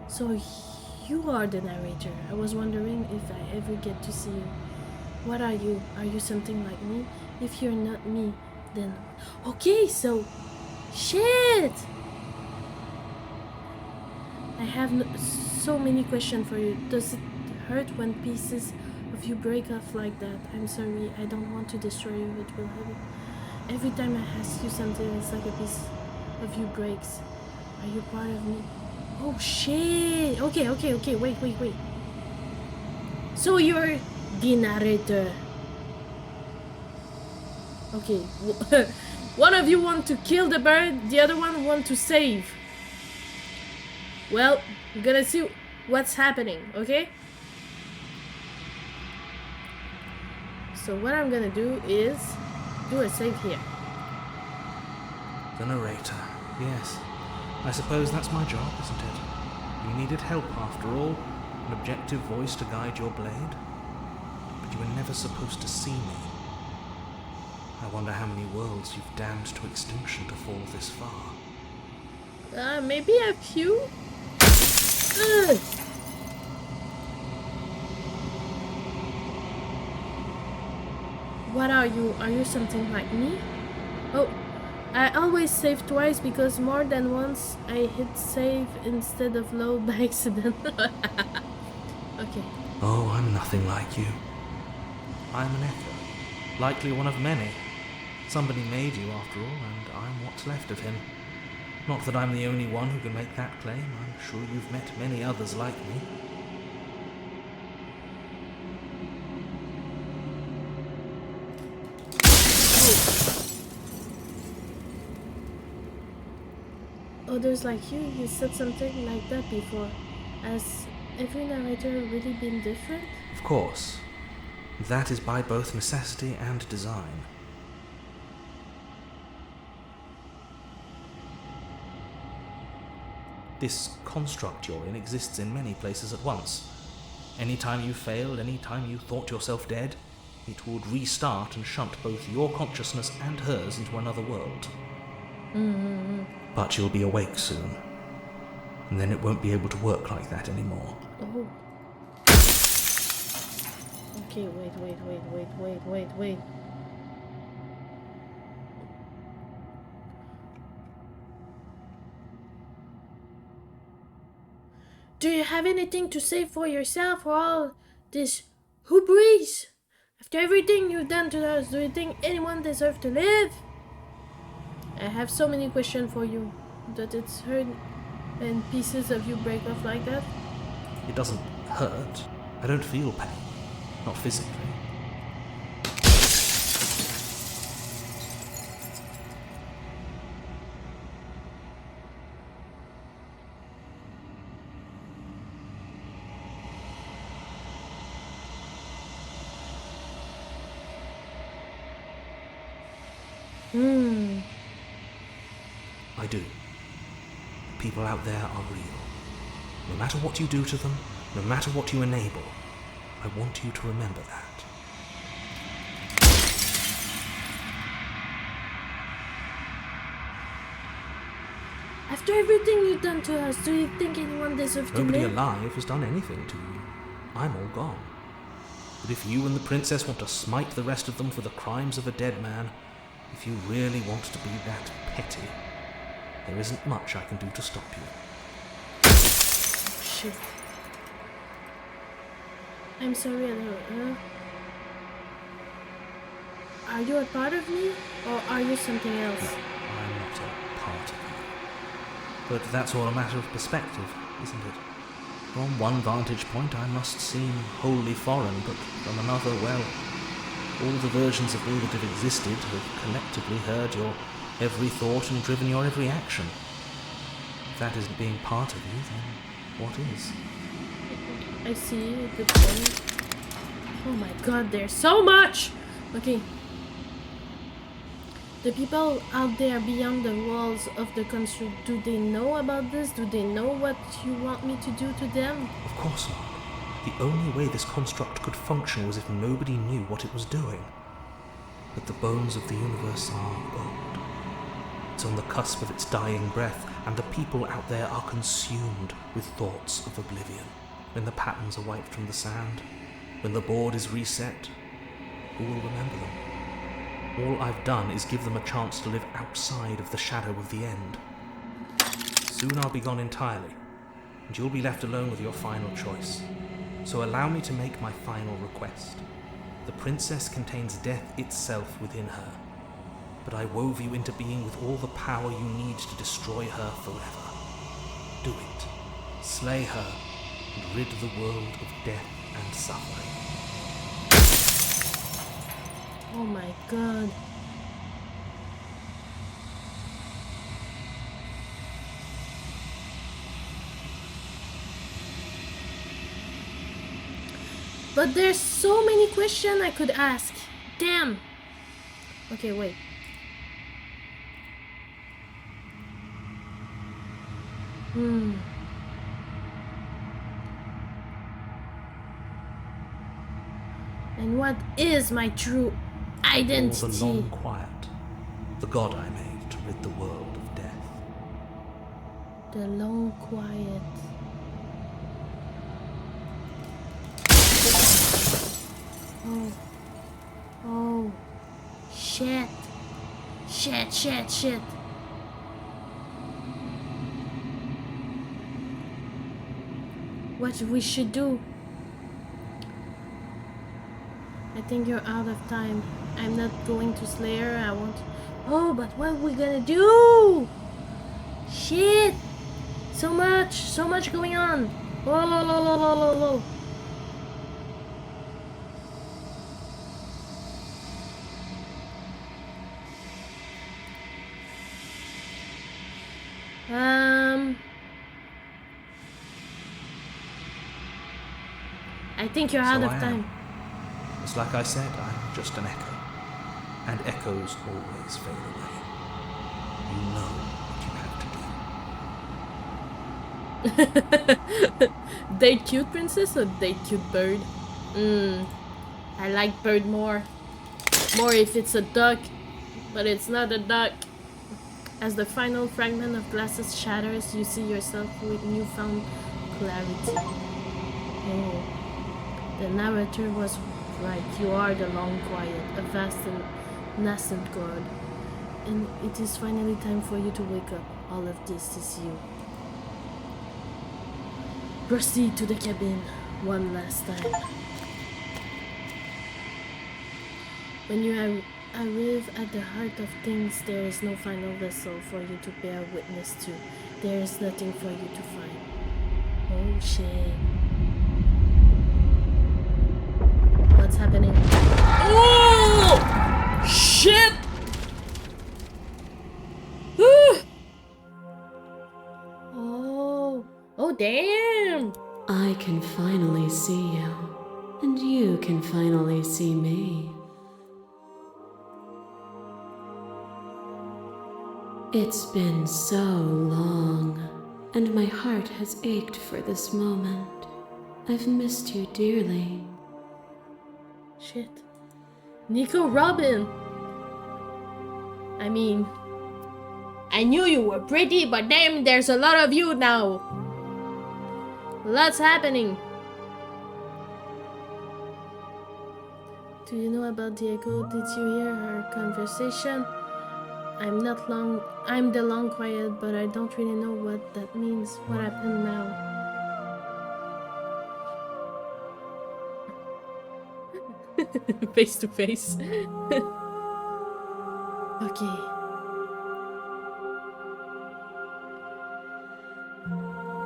So you are the narrator. I was wondering if I ever get to see you. What are you? Are you something like me? If you're not me, then... Okay, so... Shit! I have so many questions for you. Does it hurt when pieces of you break off like that? I'm sorry, I don't want to destroy you. It will hurt. Every time I ask you something, it's like a piece of you breaks. Are you part of me? Oh shit! Okay, wait. So you're the narrator. Okay, one of you want to kill the bird, the other one want to save. Well, we're gonna see what's happening, okay? So what I'm gonna do is do a save here. The narrator. Yes. I suppose that's my job, isn't it? You needed help after all. An objective voice to guide your blade. But you were never supposed to see me. I wonder how many worlds you've damned to extinction to fall this far. Maybe a few? Ugh. What are you? Are you something like me? Oh, I always save twice because more than once I hit save instead of load by accident. Okay. Oh, I'm nothing like you. I'm an echo. Likely one of many. Somebody made you after all, and I'm what's left of him. Not that I'm the only one who can make that claim. I'm sure you've met many others like me. Others like you said something like that before. Has every narrator really been different? Of course. That is by both necessity and design. This construct you're in exists in many places at once. Anytime you failed, anytime you thought yourself dead, it would restart and shunt both your consciousness and hers into another world. But you'll be awake soon, and then it won't be able to work like that anymore. Oh. Okay, wait. Do you have anything to say for yourself for all this hubris? After everything you've done to us, do you think anyone deserves to live? I have so many questions for you. Does it hurt when pieces of you break off like that? It doesn't hurt. I don't feel pain. Not physically. I do. People out there are real. No matter what you do to them, no matter what you enable, I want you to remember that. After everything you've done to us, do you think anyone deserves to live? Nobody alive has done anything to you. I'm all gone. But if you and the princess want to smite the rest of them for the crimes of a dead man, if you really want to be that petty, there isn't much I can do to stop you. Oh, shit. I'm sorry, Are you a part of me, or are you something else? No, I'm not a part of you. But that's all a matter of perspective, isn't it? From one vantage point I must seem wholly foreign, but from another, well, all the versions of me that have existed have collectively heard your every thought and driven your every action. If that isn't being part of you, then what is? I see the point. Oh my god, there's so much! Okay. The people out there beyond the walls of the construct, do they know about this? Do they know what you want me to do to them? Of course not. The only way this construct could function was if nobody knew what it was doing. But the bones of the universe are old. It's on the cusp of its dying breath, and the people out there are consumed with thoughts of oblivion. When the patterns are wiped from the sand, when the board is reset, who will remember them? All I've done is give them a chance to live outside of the shadow of the end. Soon I'll be gone entirely, and you'll be left alone with your final choice. So allow me to make my final request. The princess contains death itself within her, but I wove you into being with all the power you need to destroy her forever. Do it. Slay her, and rid the world of death and suffering. Oh my god. But there's so many questions I could ask. Damn. Okay, wait. And what is my true identity? Or the long quiet, the god I made to rid the world of death. The long quiet. Oh. Shit. Shit. What we should do? I I think you're out of time. I'm not going to Slayer. I want. Oh, but what are we gonna do? Shit! So much going on. Whoa, whoa, whoa, whoa, whoa, whoa. I think you're out So of I am. time. It's like I said, I'm just an echo. And echoes always fade away. You know what you have to do. Date cute princess or date cute bird? I like bird more. More if it's a duck, but it's not a duck. As the final fragment of glasses shatters, you see yourself with newfound clarity. Oh, the narrator was right. You are the long quiet, a vast and nascent god. And it is finally time for you to wake up. All of this is you. Proceed to the cabin one last time. When you arrive at the heart of things, there is no final vessel for you to bear witness to. There is nothing for you to find. Oh shit. What's happening? Oh! Shit! Oh. Oh damn! I can finally see you, and you can finally see me. It's been so long, and my heart has ached for this moment. I've missed you dearly. Shit. Nico Robin! I mean, I knew you were pretty, but damn, there's a lot of you now. Lots happening. Do you know about the echo? Did you hear her conversation? I'm the long quiet, but I don't really know what that means. What happened now? Face to face. Okay.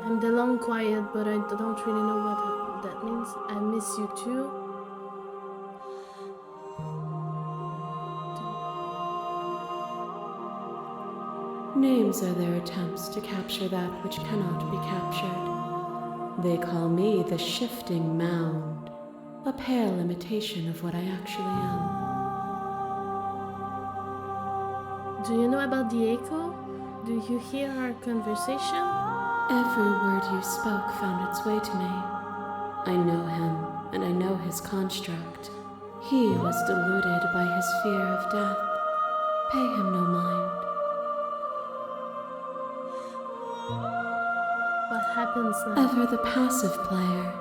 I'm the long quiet, but I don't really know what that means. I miss you too. Names are their attempts to capture that which cannot be captured. They call me the shifting mound, a pale imitation of what I actually am. Do you know about the echo? Do you hear our conversation? Every word you spoke found its way to me. I know him, and I know his construct. He was deluded by his fear of death. Pay him no mind. What happens now? Ever the passive player,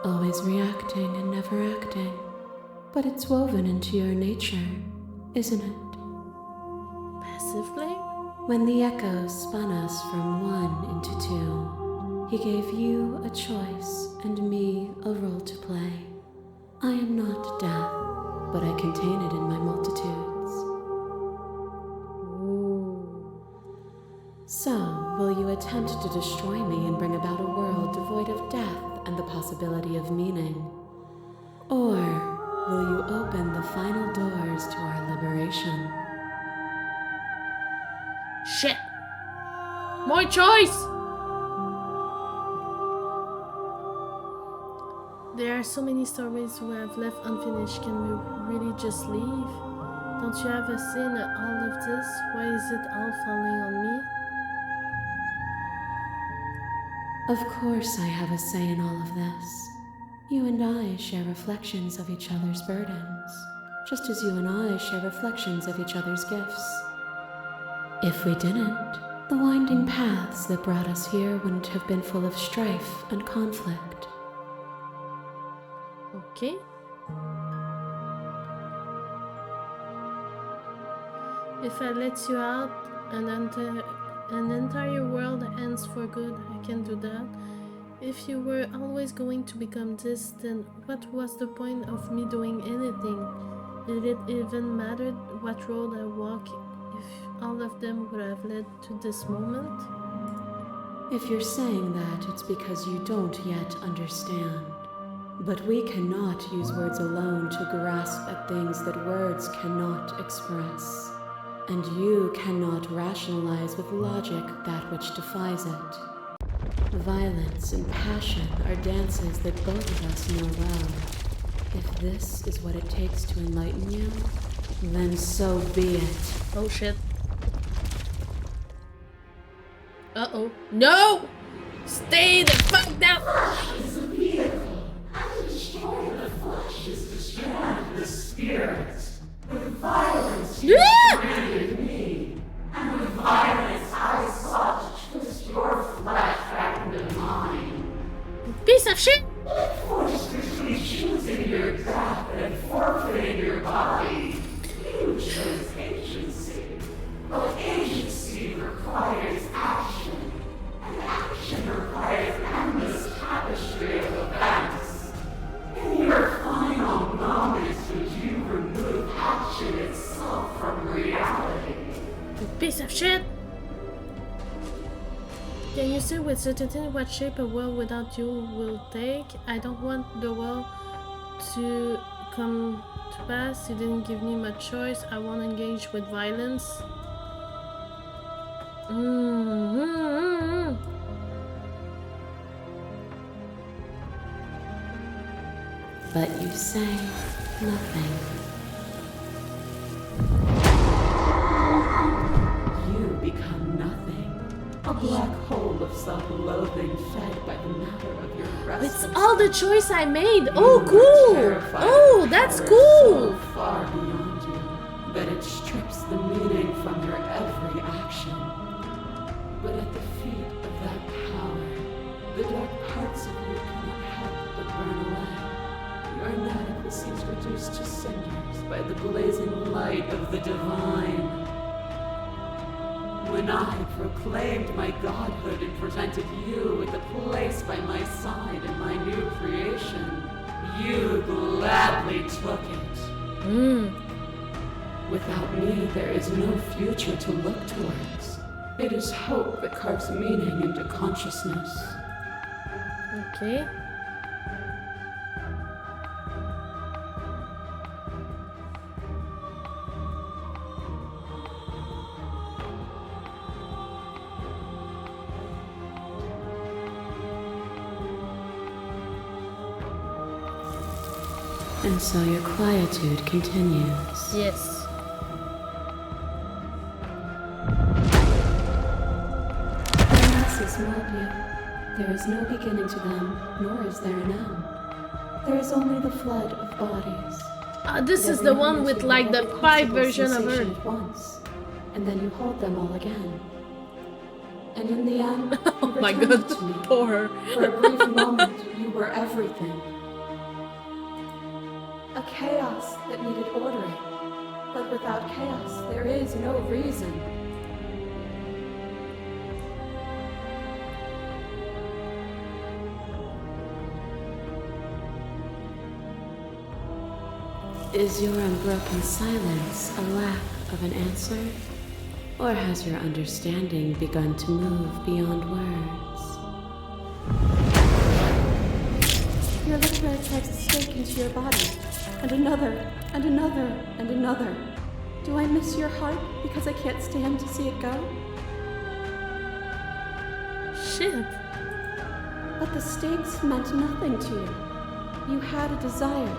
always reacting and never acting. But it's woven into your nature, isn't it? Passively? When the echoes spun us from one into two, he gave you a choice and me a role to play. I am not death, but I contain it in my multitudes. Ooh. So, will you attempt to destroy me and bring about a world devoid of death and the possibility of meaning? Or will you open the final doors to our liberation? Shit! More choice! There are so many stories we have left unfinished. Can we really just leave? Don't you have a say in all of this? Why is it all falling on me? Of course I have a say in all of this. You and I share reflections of each other's burdens, just as you and I share reflections of each other's gifts. If we didn't, the winding paths that brought us here wouldn't have been full of strife and conflict. Okay. If I let you out, an entire world ends for good. I can do that. If you were always going to become this, then what was the point of me doing anything? Did it even matter what road I walk if all of them would have led to this moment? If you're saying that, it's because you don't yet understand. But we cannot use words alone to grasp at things that words cannot express. And you cannot rationalize with logic that which defies it. Violence and passion are dances that both of us know well. If this is what it takes to enlighten you, then so be it. Oh shit. Uh-oh. No! Stay the fuck down! Is a vehicle, and to destroy the flesh is to strand the spirit. With violence you created me, and with violence I sought to twist your flesh back into mine. Piece of shit! Forced between choosing your death and forfeiting your body, you chose agency. But agency requires action, and action requires endless tapestry of events. In your final moments, would you remove action itself from reality? Piece of shit! Can you say with certainty what shape a world without you will take? I don't want the world to come to pass. You didn't give me much choice. I won't engage with violence. But you say nothing. You become nothing. A black hole of self-loathing fed by the matter of your It's restless. all the choice I made. Oh, cool! Oh, that's So cool! far beyond you that it strips the meaning from your every action. But at the feet of that power, the dark parts of you cannot help but burn away. Your inadequacy is reduced to cinders by the blazing light of the divine. When I proclaimed my godhood and presented you with a place by my side in my new creation, you gladly took it. Without me, there is no future to look towards. It is hope that carves meaning into consciousness. Okay. And so your quietude continues. Yes. The masses mold you. There is no beginning to them, nor is there an end. There is only the flood of bodies. This is Every the one moment with you like have the every 5 possible version of sensation Earth. at once, and then you hold them all again. And in the end, Oh you my return god, to me. poor her. For a brief moment, you were everything. A chaos that needed ordering. But without chaos, there is no reason. Is your unbroken silence a lack of an answer? Or has your understanding begun to move beyond words? Your literary drives a stake into your body, and another, and another, and another. Do I miss your heart because I can't stand to see it go? Shit. But the stakes meant nothing to you. You had a desire,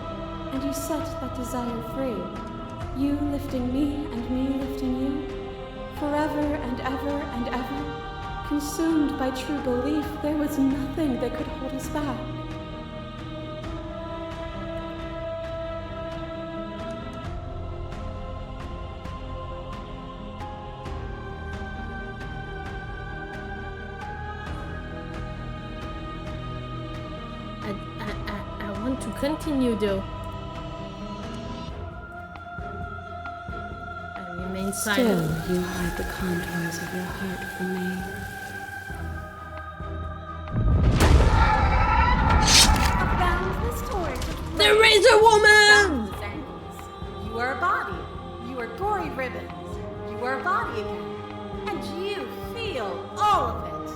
and you set that desire free. You lifting me and me lifting you. Forever and ever and ever. Consumed by true belief, there was nothing that could hold us back. I want to continue though. I remain Still, silent. you hide the contours of your heart from me. body again. And you feel all of it.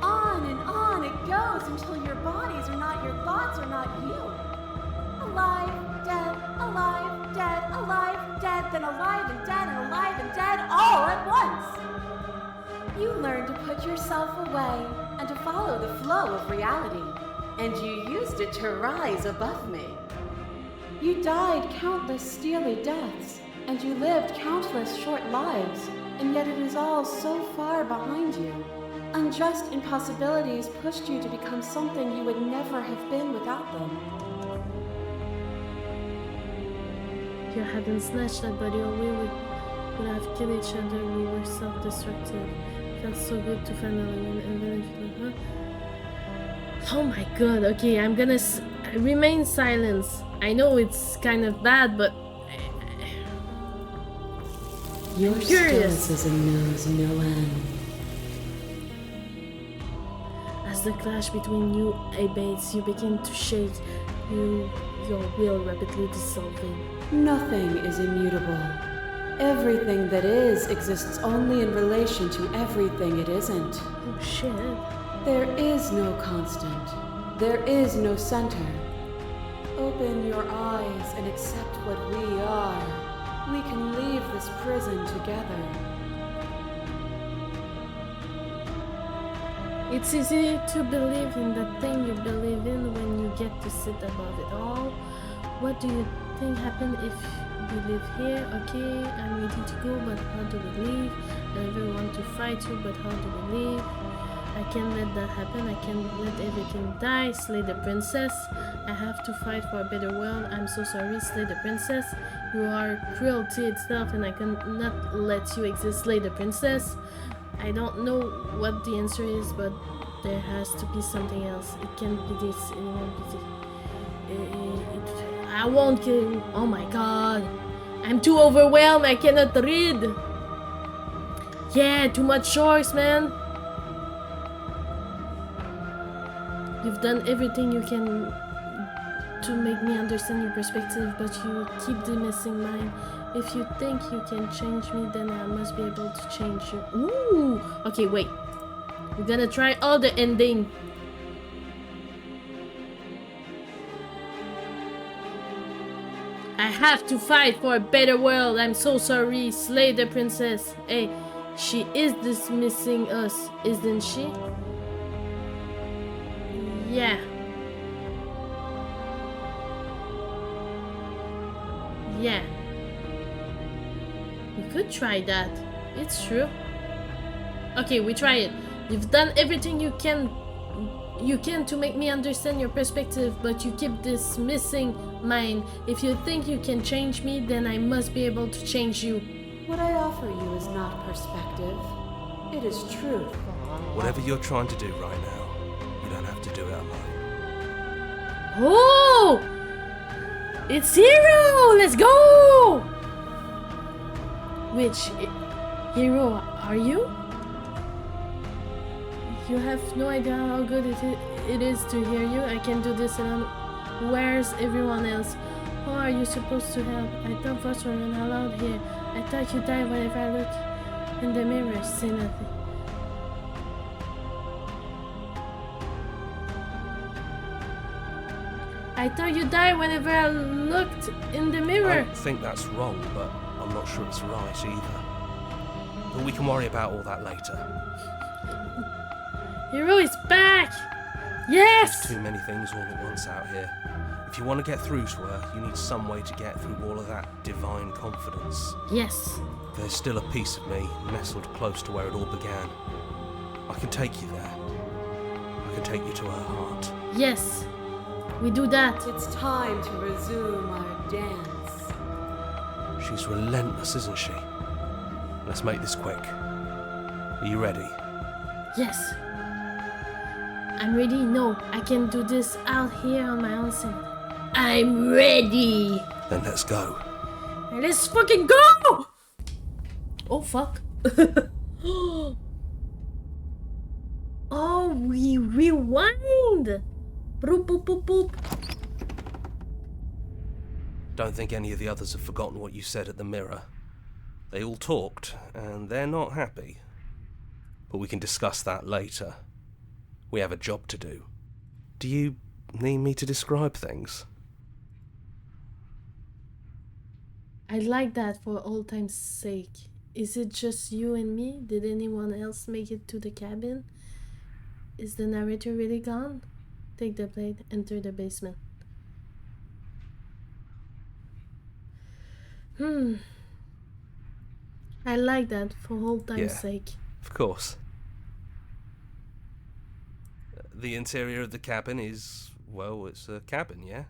On and on it goes until your bodies are not your thoughts, are not you. Alive, dead, alive, dead, alive, dead, then alive and dead, all at once. You learn to put yourself away and to follow the flow of reality. And you used it to rise above me. You died countless steely deaths, and you lived countless short lives, and yet it is all so far behind you. Unjust impossibilities pushed you to become something you would never have been without them. If you hadn't snatched that body away, we would have killed each other. We were self-destructive. Felt so good to finally win, and then huh? Oh my god, okay, I'm gonna remain silent. I know it's kind of bad, but Your curious. stoicism knows no end. As the clash between you abates, you begin to shake, your will rapidly dissolving. Nothing is immutable. Everything that is exists only in relation to everything it isn't. Oh shit. There is no constant. There is no center. Open your eyes and accept what we are. We can leave this prison together. It's easy to believe in the thing you believe in when you get to sit above it all. What do you think happened if we live here? Okay, I'm ready to go, but how do we leave? I never want to fight you, but how do we leave? I can't let that happen. I can't let everything die. Slay the princess. I have to fight for a better world. I'm so sorry. Slay the princess. You are cruelty itself, and I cannot let you exist. Slay the princess. I don't know what the answer is, but there has to be something else. It can't be this. It won't be this. I won't kill you. Oh my god. I'm too overwhelmed. I cannot read. Yeah, too much choice, man. You've done everything you can to make me understand your perspective, but you keep dismissing mine. If you think you can change me, then I must be able to change you. Ooh! Okay, wait. We're gonna try all the ending. I have to fight for a better world. I'm so sorry. Slay the princess. Hey, she is dismissing us, isn't she? Yeah. Yeah. We could try that. It's true. Okay, we try it. You've done everything you can to make me understand your perspective, but you keep dismissing mine. If you think you can change me, then I must be able to change you. What I offer you is not perspective. It is truth. Whatever you're trying to do right now, you don't have to do it alone. Oh! It's Hero! Let's go! Which hero are you? You have no idea how good it is to hear you. I can do this alone. Where's everyone else? Who are you supposed to help? I thought voices were not allowed here. I thought you died whenever I look in the mirror. Say nothing. I thought you died whenever I looked in the mirror. I think that's wrong, but I'm not sure it's right either. But we can worry about all that later. Hero is back! Yes! Too many things all at once out here. If you want to get through to her, you need some way to get through all of that divine confidence. Yes. There's still a piece of me nestled close to where it all began. I can take you there. I can take you to her heart. Yes. We do that. It's time to resume our dance. She's relentless, isn't she? Let's make this quick. Are you ready? Yes. I'm ready. No, I can do this out here on my own set. I'm ready. Then let's go. Let's fucking go! Oh, fuck. Oh, we rewind. Boop, boop, boop, boop. Don't think any of the others have forgotten what you said at the mirror. They all talked, and they're not happy. But we can discuss that later. We have a job to do. Do you need me to describe things? I like that for old time's sake. Is it just you and me? Did anyone else make it to the cabin? Is the narrator really gone? Take the blade, enter the basement. I like that for old time's Yeah. sake. Of course. The interior of the cabin is, well, it's a cabin, yeah?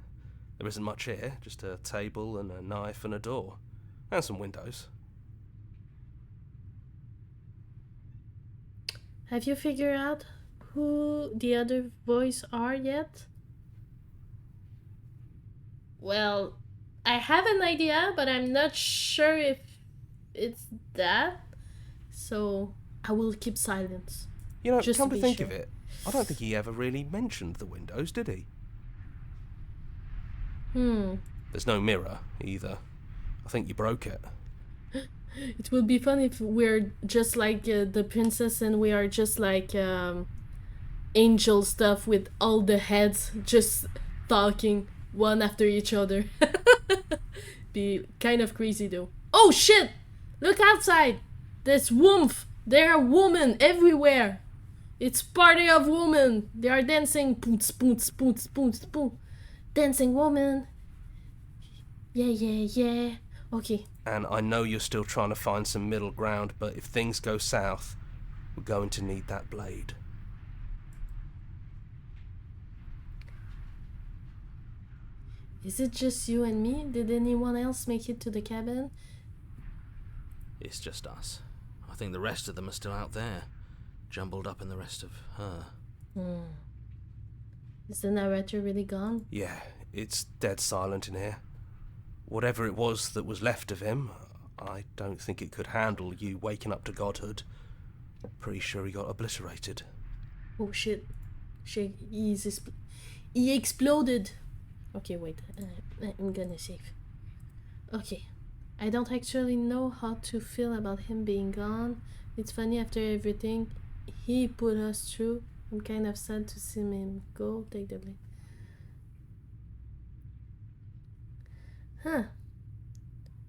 There isn't much here, just a table and a knife and a door. And some windows. Have you figured out who the other boys are yet? Well, I have an idea, but I'm not sure if it's that. So I will keep silence. You know, Just come to to be think sure. of it, I don't think he ever really mentioned the windows, did he? There's no mirror, either. I think you broke it. It would be fun if we're just like the princess and we are just like angel stuff with all the heads just talking one after each other. Be kind of crazy though. Oh shit! Look outside! There's woomph! There are women everywhere! It's party of women! They are dancing. Poons, poons, poons, poons, poons. Dancing woman. Yeah, yeah, yeah. Okay. And I know you're still trying to find some middle ground, but if things go south, we're going to need that blade. Is it just you and me? Did anyone else make it to the cabin? It's just us. I think the rest of them are still out there, jumbled up in the rest of her. Is the narrator really gone? Yeah, it's dead silent in here. Whatever it was that was left of him, I don't think it could handle you waking up to godhood. Pretty sure he got obliterated. Oh shit. He exploded. Okay, wait. I'm gonna save. Okay. I don't actually know how to feel about him being gone. It's funny, after everything he put us through, I'm kind of sad to see him go. Take the blame. Huh.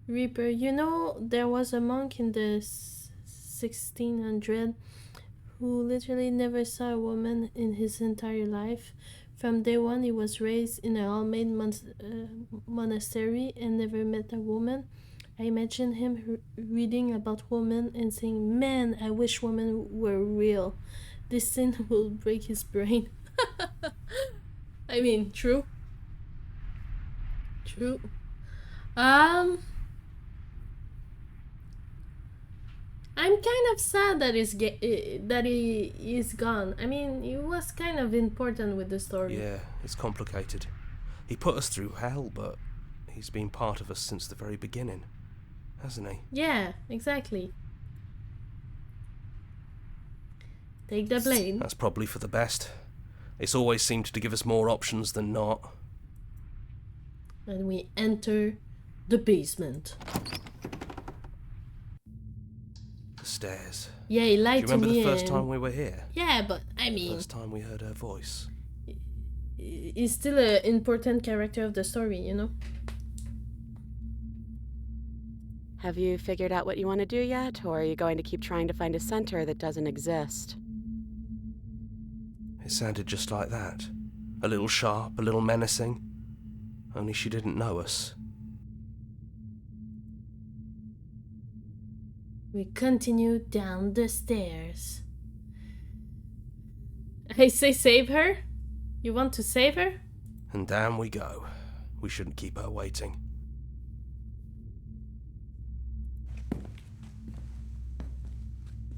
Reaper, you know, there was a monk in the 1600 who literally never saw a woman in his entire life. From day one, he was raised in a all-male monastery and never met a woman. I imagine him reading about women and saying, "Man, I wish women were real." This scene will break his brain. I mean, true. True. I'm kind of sad that he is gone. I mean, he was kind of important with the story. Yeah, it's complicated. He put us through hell, but he's been part of us since the very beginning, hasn't he? Yeah, exactly. Take the blade. That's probably for the best. It's always seemed to give us more options than not. And we enter the basement. The stairs. Yeah, he Do lied you to remember me. the first and- time we were here? Yeah, but I mean, First time we heard her voice. he's still an important character of the story, you know? Have you figured out what you want to do yet, or are you going to keep trying to find a center that doesn't exist? It sounded just like that. A little sharp, a little menacing. Only she didn't know us. We continue down the stairs. I say save her? You want to save her? And down we go. We shouldn't keep her waiting.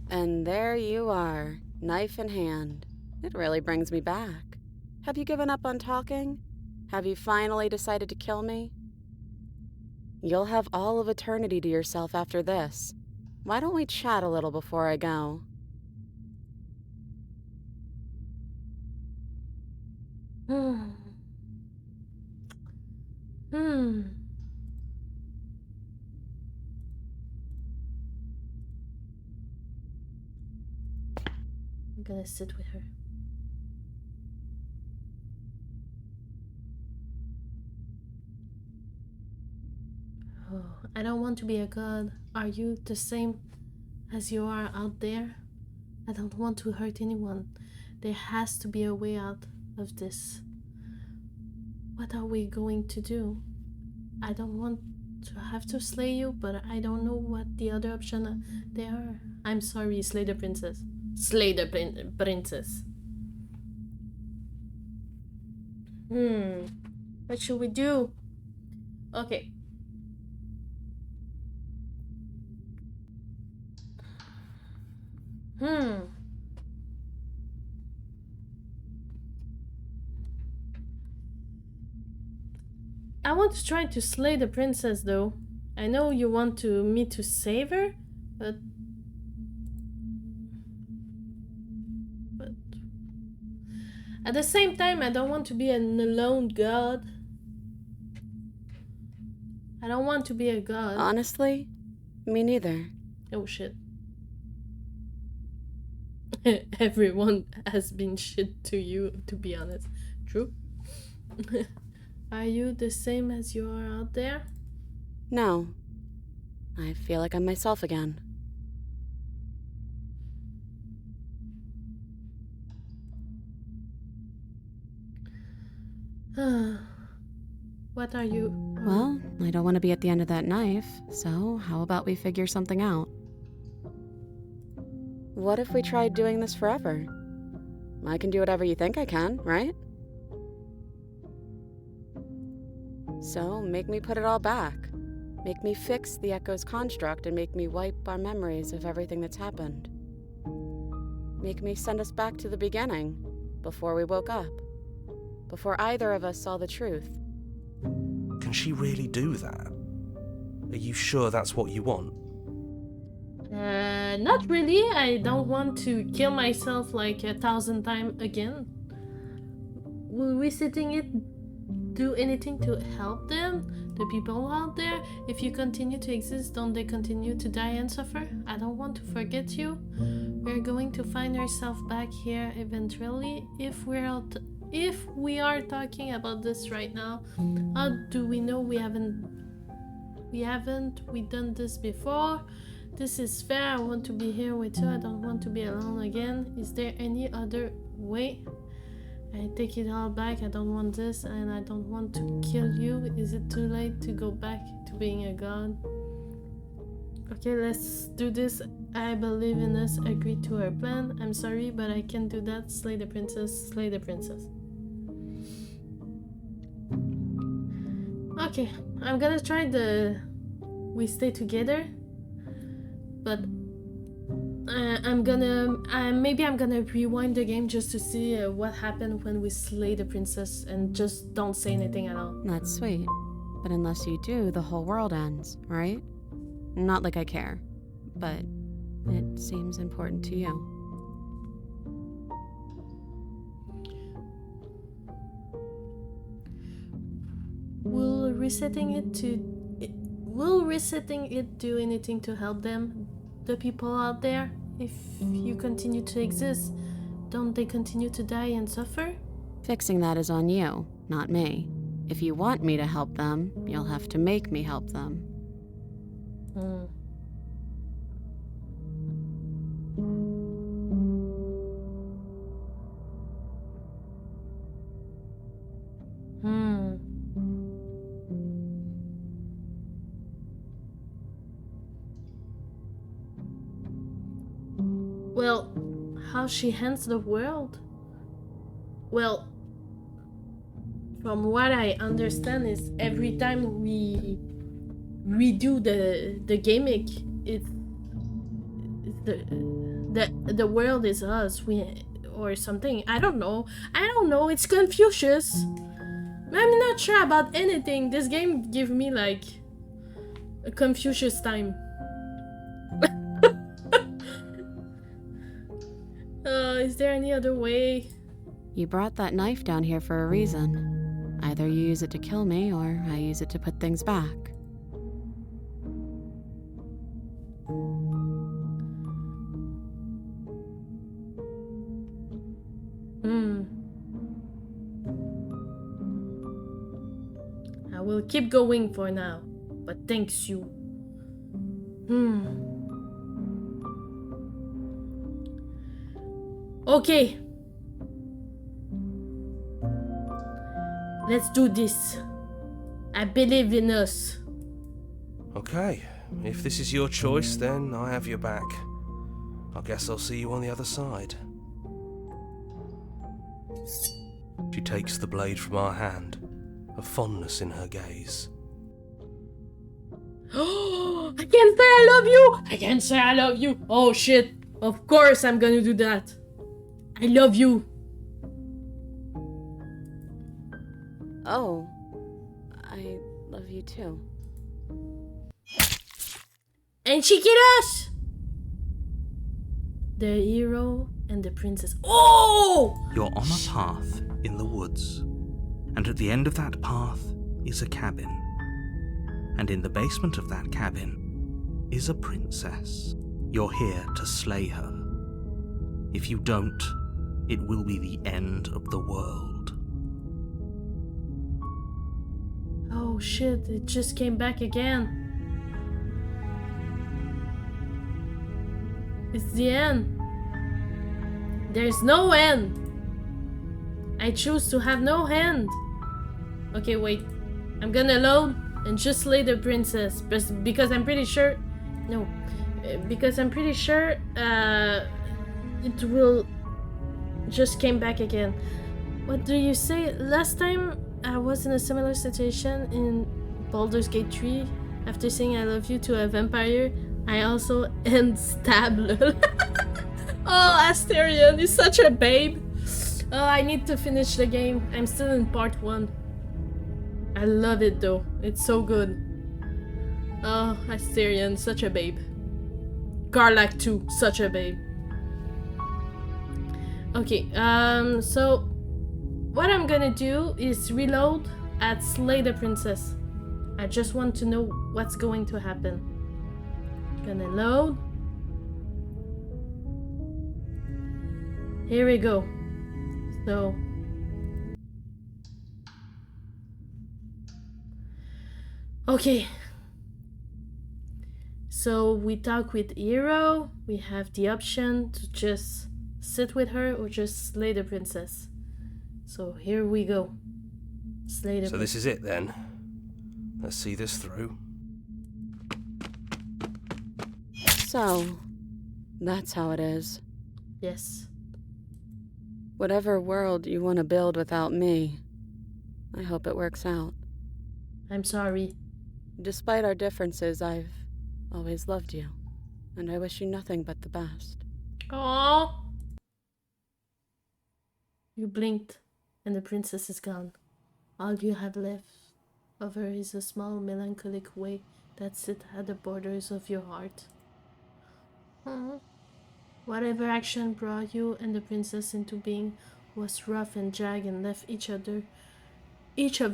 And there you are, knife in hand. It really brings me back. Have you given up on talking? Have you finally decided to kill me? You'll have all of eternity to yourself after this. Why don't we chat a little before I go? gonna sit with her. Oh, I don't want to be a god. Are you the same as you are out there? I don't want to hurt anyone. There has to be a way out of this. What are we going to do? I don't want to have to slay you, but I don't know what the other option they are. I'm sorry, slay the princess. Slay the princess. What should we do? Okay. I want to try to slay the princess, though. I know you want me to save her, but at the same time, I don't want to be an alone god. I don't want to be a god. Honestly, me neither. Oh shit. Everyone has been shit to you, to be honest. True? Are you the same as you are out there? No. I feel like I'm myself again. What are you? Well, I don't want to be at the end of that knife, so how about we figure something out? What if we tried doing this forever? I can do whatever you think I can, right? So, make me put it all back. Make me fix the Echo's construct and make me wipe our memories of everything that's happened. Make me send us back to the beginning, before we woke up. Before either of us saw the truth. Can she really do that? Are you sure that's what you want? Not really. I don't want to kill myself like 1,000 times again. Will resetting it do anything to help them? The people out there? If you continue to exist, don't they continue to die and suffer? I don't want to forget you. We're going to find ourselves back here eventually. If we are talking about this right now, how do we know we haven't done this before? This is fair. I want to be here with you. I don't want to be alone again. Is there any other way? I take it all back. I don't want this, and I don't want to kill you. Is it too late to go back to being a god? Okay, let's do this. I believe in us. Agree to our plan. I'm sorry, but I can't do that. Slay the princess. Slay the princess. Okay, I'm gonna try we stay together, but maybe I'm gonna rewind the game just to see what happened when we slay the princess and just don't say anything at all. That's sweet. But unless you do, the whole world ends, right? Not like I care, but it seems important to you. Will resetting it do anything to help them, the people out there? If you continue to exist, don't they continue to die and suffer? Fixing that is on you, not me. If you want me to help them, you'll have to make me help them. Well, how she hands the world? Well, from what I understand is every time we redo the gimmick, the world is us, or something. I don't know. It's Confucius. I'm not sure about anything. This game give me like a Confucius time. Is there any other way? You brought that knife down here for a reason. Either you use it to kill me, or I use it to put things back. will keep going for now. But thanks you. Okay. Let's do this. I believe in us. Okay, if this is your choice, then I have your back. I guess I'll see you on the other side. She takes the blade from our hand, a fondness in her gaze. I can't say I love you! I can't say I love you! Oh shit! Of course I'm gonna do that! I love you! Oh, I love you too. And she killed us! The hero and the princess. Oh! You're on a path in the woods, and at the end of that path is a cabin. And in the basement of that cabin is a princess. You're here to slay her. If you don't, it will be the end of the world. Oh shit, it just came back again. It's the end. There's no end. I choose to have no end. Okay, wait. I'm gonna load and just slay the princess. Because I'm pretty sure... No. Because I'm pretty sure it will just came back again. What do you say? Last time I was in a similar situation in Baldur's Gate 3. After saying I love you to a vampire, I also end stab. Oh, Asterion is such a babe. Oh, I need to finish the game. I'm still in part 1. I love it though. It's so good. Oh, Asterion, such a babe. Garlac too, such a babe. Okay, so what I'm gonna do is reload at Slay the Princess. I just want to know what's going to happen. Gonna load. Here we go. So okay. So we talk with Hero. We have the option to just sit with her or just slay the princess. So here we go. Slay the princess. So this is it then. Let's see this through. So, that's how it is. Yes. Whatever world you want to build without me, I hope it works out. I'm sorry. Despite our differences, I've always loved you, and I wish you nothing but the best. Aww. You blinked, and the princess is gone. All you have left of her is a small melancholic way that sits at the borders of your heart. Whatever action brought you and the princess into being was rough and jagged and left each of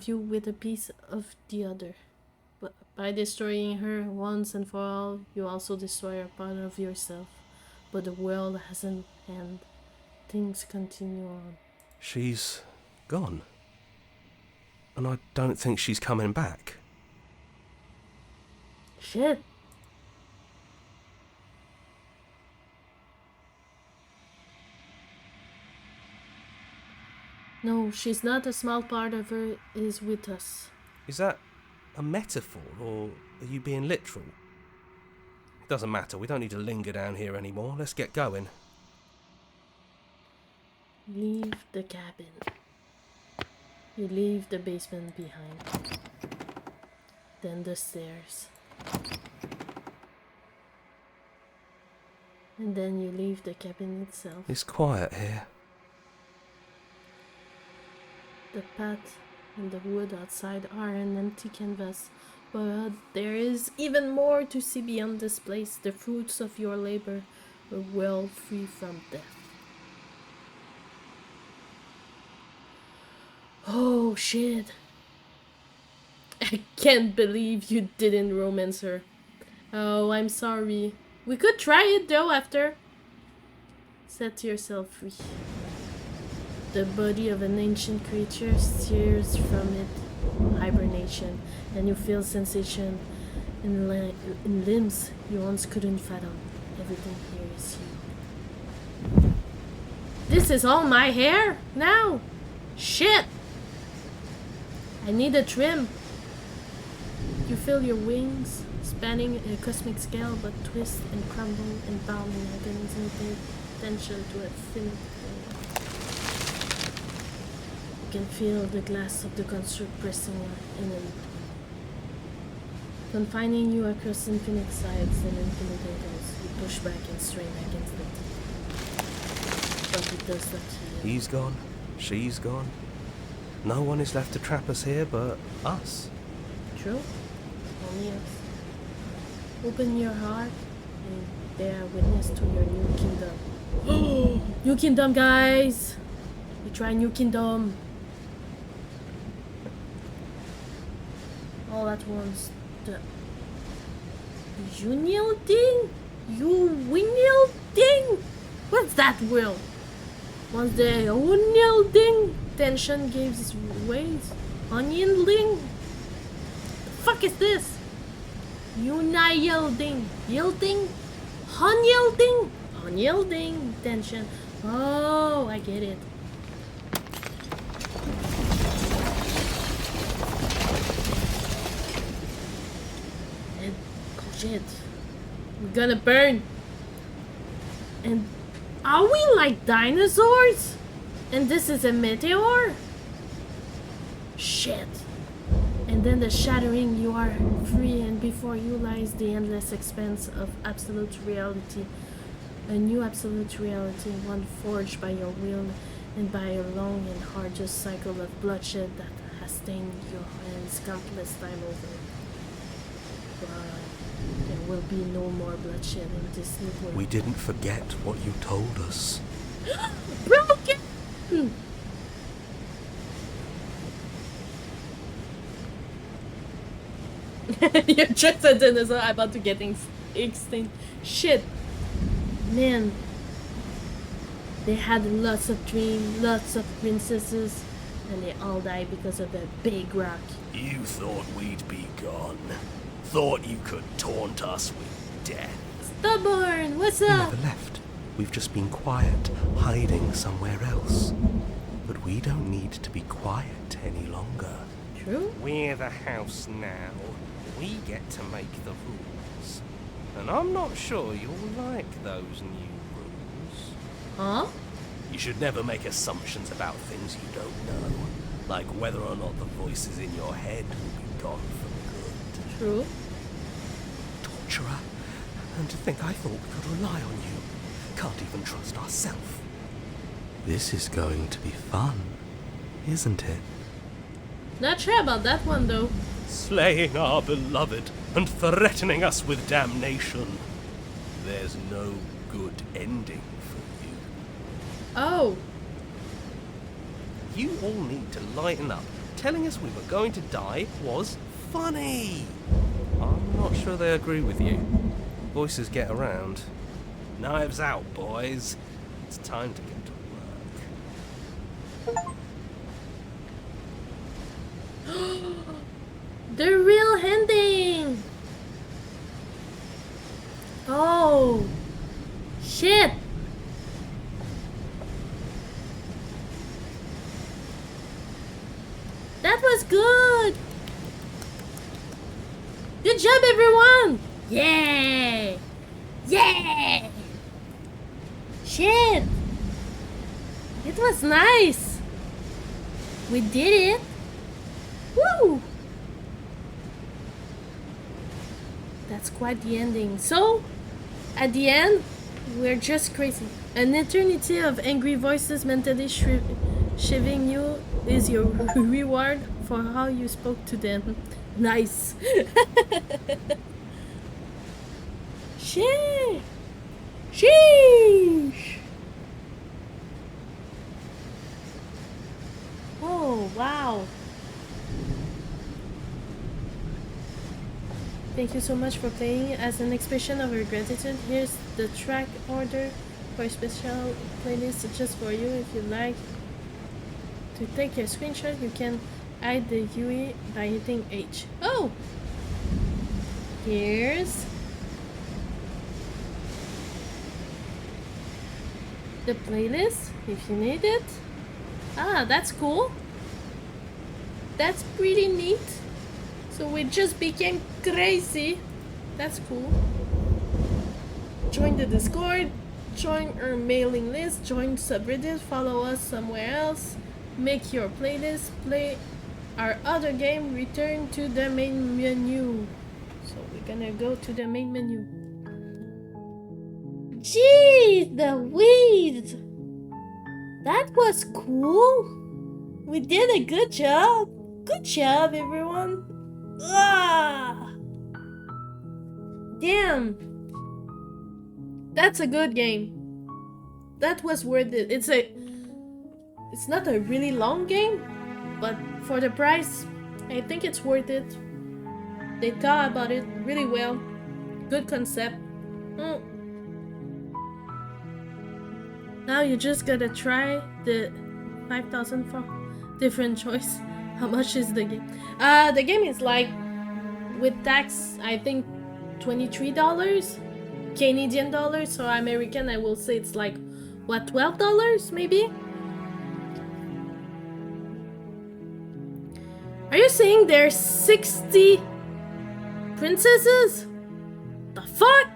you with a piece of the other. But by destroying her once and for all, you also destroy a part of yourself. But the world has an end. Things continue on. She's gone. And I don't think she's coming back. Shit. No, she's not. A small part of her is with us. Is that a metaphor, or are you being literal? It doesn't matter, we don't need to linger down here anymore. Let's get going. Leave the cabin. You leave the basement behind. Then the stairs. And then you leave the cabin itself. It's quiet here. The path and the wood outside are an empty canvas, but there is even more to see beyond this place. The fruits of your labor are well free from death. Oh shit. I can't believe you didn't romance her. Oh, I'm sorry. We could try it though after. Set yourself free. The body of an ancient creature steers from it hibernation, and you feel sensation in limbs you once couldn't fathom. Everything here is you. This is all my hair now? Shit! I need a trim. You feel your wings spanning a cosmic scale, but twist and crumble and bound in agony's tension to a thin thing. You can feel the glass of the construct pressing in and confining you across infinite sides and infinite angles. You push back and strain against it. But it does not heal. He's gone. She's gone. No one is left to trap us here but us. True? Only us. Open your heart and bear witness to your new kingdom. New kingdom, guys! We try new kingdom. All at once, the unyielding? Unyielding? What's that will? Once the unyielding tension gives way, unyielding? The fuck is this? Unyielding, yielding, unyielding, unyielding tension. Oh, I get it. And oh shit, we're gonna burn. And are we like dinosaurs? And this is a meteor? Shit. And then the shattering, you are free, and before you lies the endless expanse of absolute reality. A new absolute reality, one forged by your will and by a long and arduous cycle of bloodshed that has stained your hands countless time over. But there will be no more bloodshed in this new world. We didn't forget what you told us. Broken! You're just a dinosaur about to get extinct. Shit. Man. They had lots of dreams, lots of princesses, and they all died because of that big rock. You thought we'd be gone. Thought you could taunt us with death. Stubborn, what's We up? never left. We've just been quiet, hiding somewhere else. But we don't need to be quiet any longer. True? We're the house now. We get to make the rules. And I'm not sure you'll like those new rules. Huh? You should never make assumptions about things you don't know. Like whether or not the voices in your head will be gone for good. True. Torturer. And to think I thought we could rely on you. Can't even trust ourselves. This is going to be fun, isn't it? Not sure about that one though. Slaying our beloved and threatening us with damnation. There's no good ending for you. Oh. You all need to lighten up. Telling us we were going to die was funny. I'm not sure they agree with you. Voices get around. Knives out, boys. It's time to get to work. The real ending! Oh! Shit! That was good! Good job, everyone! Yay! Yay! Shit! It was nice! We did it! Woo! That's quite the ending. So, at the end, we're just crazy. An eternity of angry voices mentally shiving you is your reward for how you spoke to them. Nice. Sheesh. Sheesh. Oh, wow. Thank you so much for playing. As an expression of our gratitude, here's the track order for a special playlist just for you. If you'd like to take a screenshot, you can Hide the UE by hitting H. Oh! Here's the playlist if you need it. Ah, that's cool. That's pretty neat. So we just became crazy. That's cool. Join the Discord, join our mailing list, join subreddit, follow us somewhere else, make your playlist, play our other game, return to the main menu. So we're gonna go to the main menu. Jeez, the weed! That was cool! We did a good job! Good job, everyone! Ah! Damn! That's a good game. That was worth it. It's not a really long game, but for the price, I think it's worth it. They thought about it really well. Good concept. Now you just gotta try the 5,000 for different choice. How much is the game? The game is like, with tax, I think $23 Canadian dollars. So American, I will say it's like, what, $12 maybe? Are you saying there's 60 princesses? The fuck?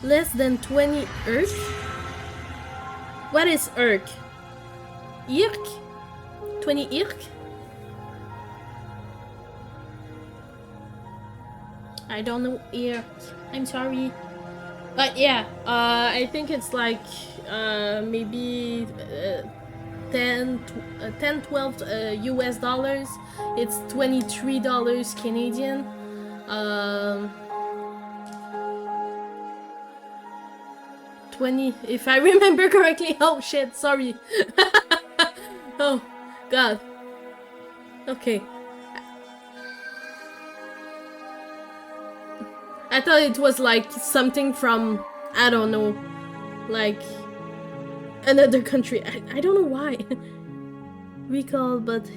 Less than 20 Earth? What is Irk? Irk? 20 Irk? I don't know Irk. I'm sorry. But yeah, I think it's like maybe 12 US dollars. It's $23 Canadian. 20 if I remember correctly. Oh shit, sorry. Oh god. Okay. I thought it was like something from, I don't know, like another country. I don't know why. Recall, but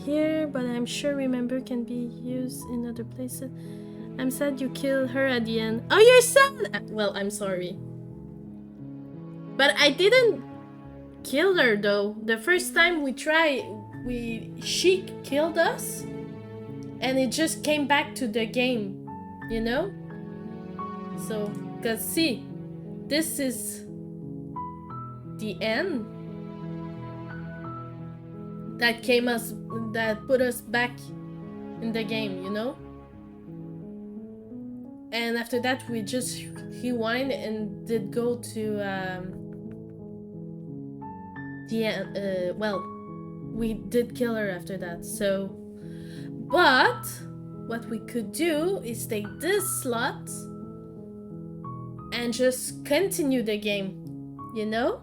here, but I'm sure remember can be used in other places. I'm sad you killed her at the end. Oh, you're sad? Well, I'm sorry. But I didn't kill her though. The first time we tried, she killed us. And it just came back to the game, you know? So, cause see, this is the end that put us back in the game, you know? And after that, we just rewind and did go to well, we did kill her after that. So, but what we could do is take this slot and just continue the game, you know?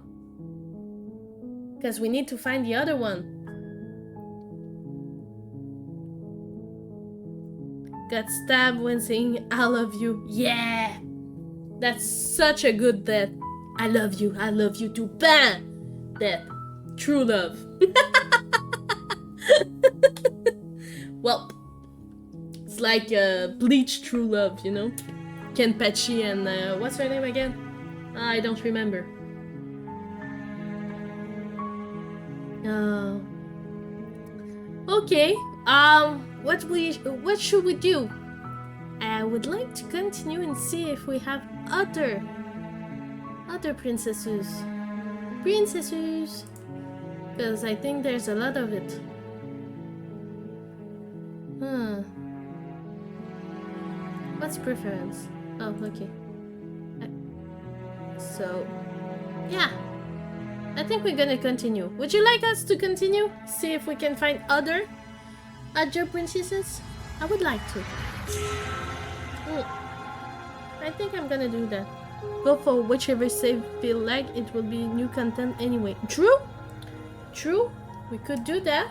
Because we need to find the other one. Got stabbed when saying I love you. Yeah! That's such a good death. I love you too. Bam! Death. True love. Well, it's like Bleach True Love, you know? Kenpachi and what's her name again? I don't remember. Okay. What should we do? I would like to continue and see if we have other princesses. Because I think there's a lot of it. What's preference? Oh, okay. So, yeah. I think we're gonna continue. Would you like us to continue? See if we can find other princesses? I would like to. I think I'm gonna do that. Go for whichever save feel like. It will be new content anyway. True? True? We could do that.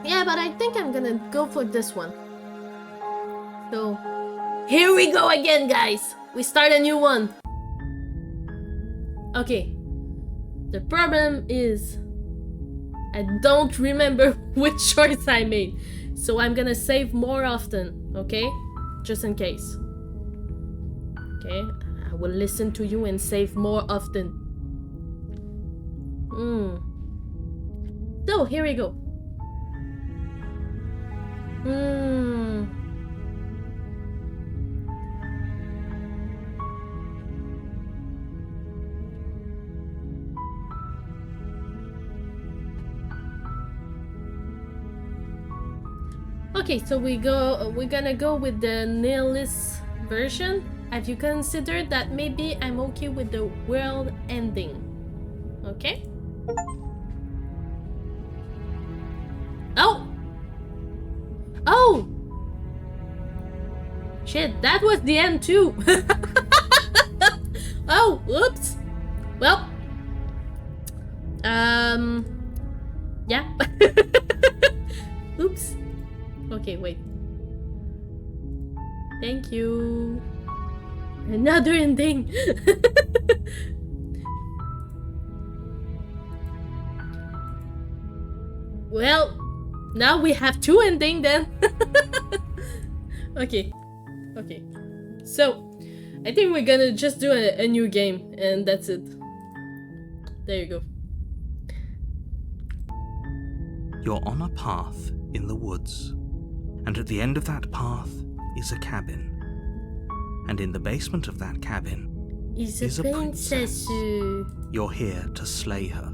Yeah, but I think I'm gonna go for this one. So, here we go again, guys. We start a new one. Okay. The problem is I don't remember which choice I made. So I'm gonna save more often, okay? Just in case. Okay? I will listen to you and save more often. So, here we go. Okay, so we're gonna go with the nihilist version. Have you considered that maybe I'm okay with the world ending? Okay? Oh! Oh! Shit, that was the end too! Oh, oops! Well... Yeah. Oops. Okay, wait. Thank you. Another ending. Well, now we have two endings then. Okay. Okay. So, I think we're gonna just do a new game and that's it. There you go. You're on a path in the woods, and at the end of that path is a cabin. And in the basement of that cabin is a princess. You're here to slay her.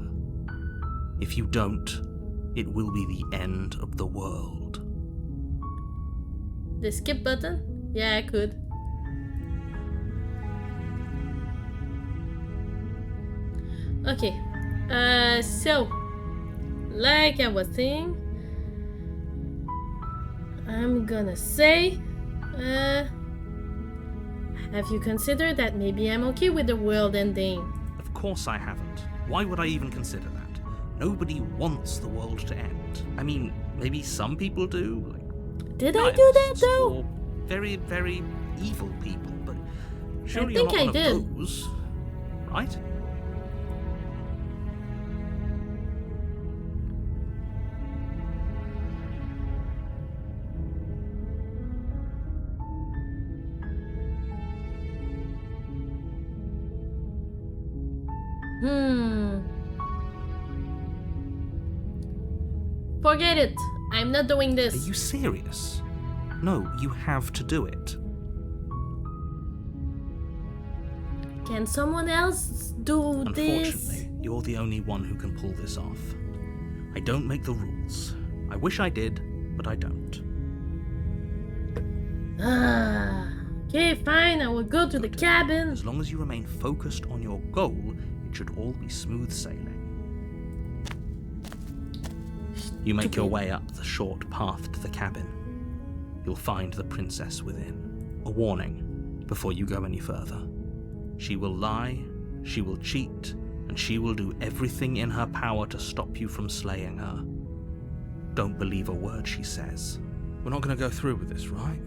If you don't, it will be the end of the world. The skip button? Yeah, I could. Okay. So, like I was saying, I'm gonna say, have you considered that maybe I'm okay with the world ending? Of course I haven't. Why would I even consider that? Nobody wants the world to end. I mean, maybe some people do, like... Did I do that though? Or very, very evil people, but surely I you're think not I one did. of those, right? Forget it. I'm not doing this. Are you serious? No, you have to do it. Can someone else do this? Unfortunately, you're the only one who can pull this off. I don't make the rules. I wish I did, but I don't. Okay, fine. I will go to the cabin. As long as you remain focused on your goal, it should all be smooth sailing. You make your way up the short path to the cabin. You'll find the princess within. A warning before you go any further. She will lie, she will cheat, and she will do everything in her power to stop you from slaying her. Don't believe a word she says. We're not going to go through with this, right?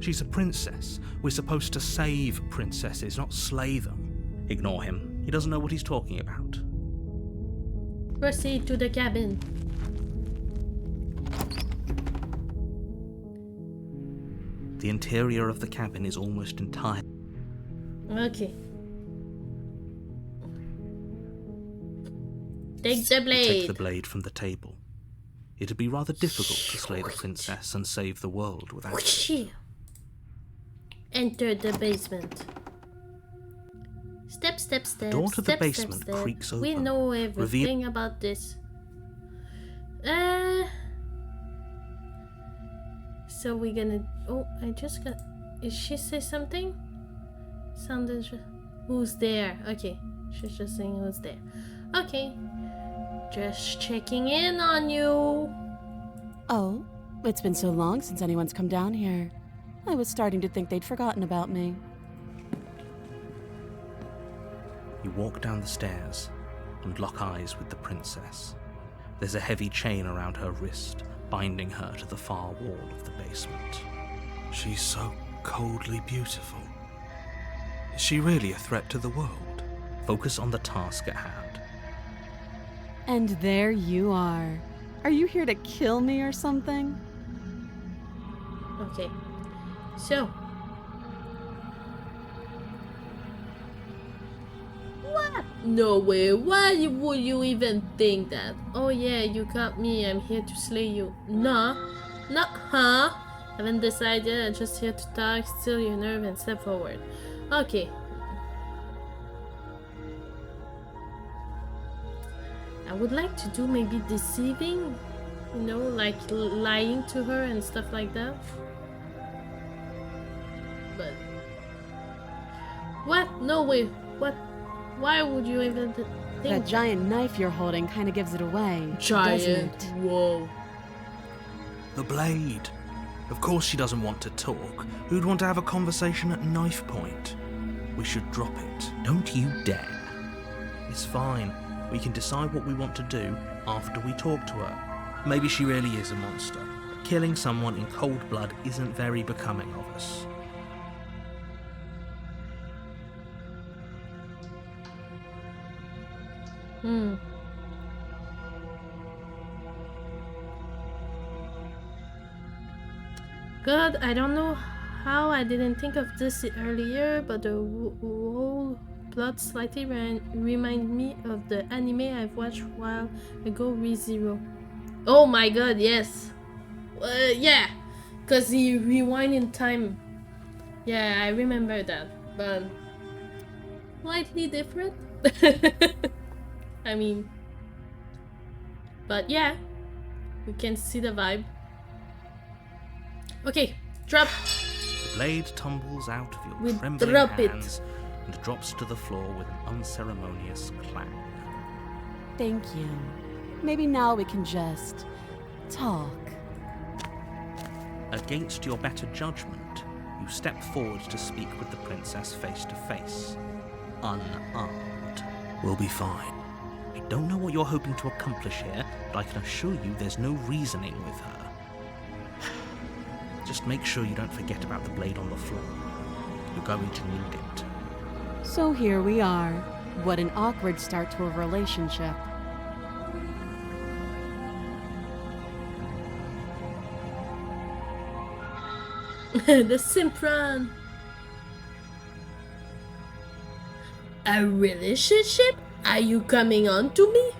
She's a princess. We're supposed to save princesses, not slay them. Ignore him. He doesn't know what he's talking about. Proceed to the cabin. The interior of the cabin is almost entire. Okay. Take the blade. Take the blade from the table. It'd be rather difficult to slay the princess and save the world without it. Enter the basement. Step, step, step. The door to the step, basement step, step. creaks open. We know everything about this. So we're gonna... Oh, I just got... Did she say something? Sounded... Who's there? Okay. She's just saying who's there. Okay. Just checking in on you. Oh, it's been so long since anyone's come down here. I was starting to think they'd forgotten about me. You walk down the stairs and lock eyes with the princess. There's a heavy chain around her wrist, binding her to the far wall of the basement. She's so coldly beautiful. Is she really a threat to the world? Focus on the task at hand. And there you are. Are you here to kill me or something? Okay. So. What? No way. Why would you even think that? Oh yeah, you got me. I'm here to slay you. Nah. Nah, huh? Haven't decided. I'm just here to talk, still your nerve and step forward. Okay. I would like to do maybe deceiving, you know, like lying to her and stuff like that. But what? No way. What? Why would you even think That giant knife you're holding kind of gives it away, giant? doesn't it? Whoa. The blade. Of course she doesn't want to talk. Who'd want to have a conversation at knife point? We should drop it. Don't you dare. It's fine. We can decide what we want to do after we talk to her. Maybe she really is a monster. Killing someone in cold blood isn't very becoming of us. God, I don't know how I didn't think of this earlier, but the whole plot slightly remind me of the anime I've watched a while ago, ReZero. Oh my god, yes. Yeah, because he rewind in time. Yeah, I remember that, but slightly different. I mean, but yeah, we can see the vibe. Okay, drop. The blade tumbles out of your We trembling drop hands and drops to the floor with an unceremonious clang. Thank you. Maybe now we can just talk. Against your better judgment, you step forward to speak with the princess face to face. Unarmed. We'll be fine. I don't know what you're hoping to accomplish here, but I can assure you there's no reasoning with her. Just make sure you don't forget about the blade on the floor. You're going to need it. So here we are. What an awkward start to a relationship. The Simpron. A relationship? Are you coming on to me?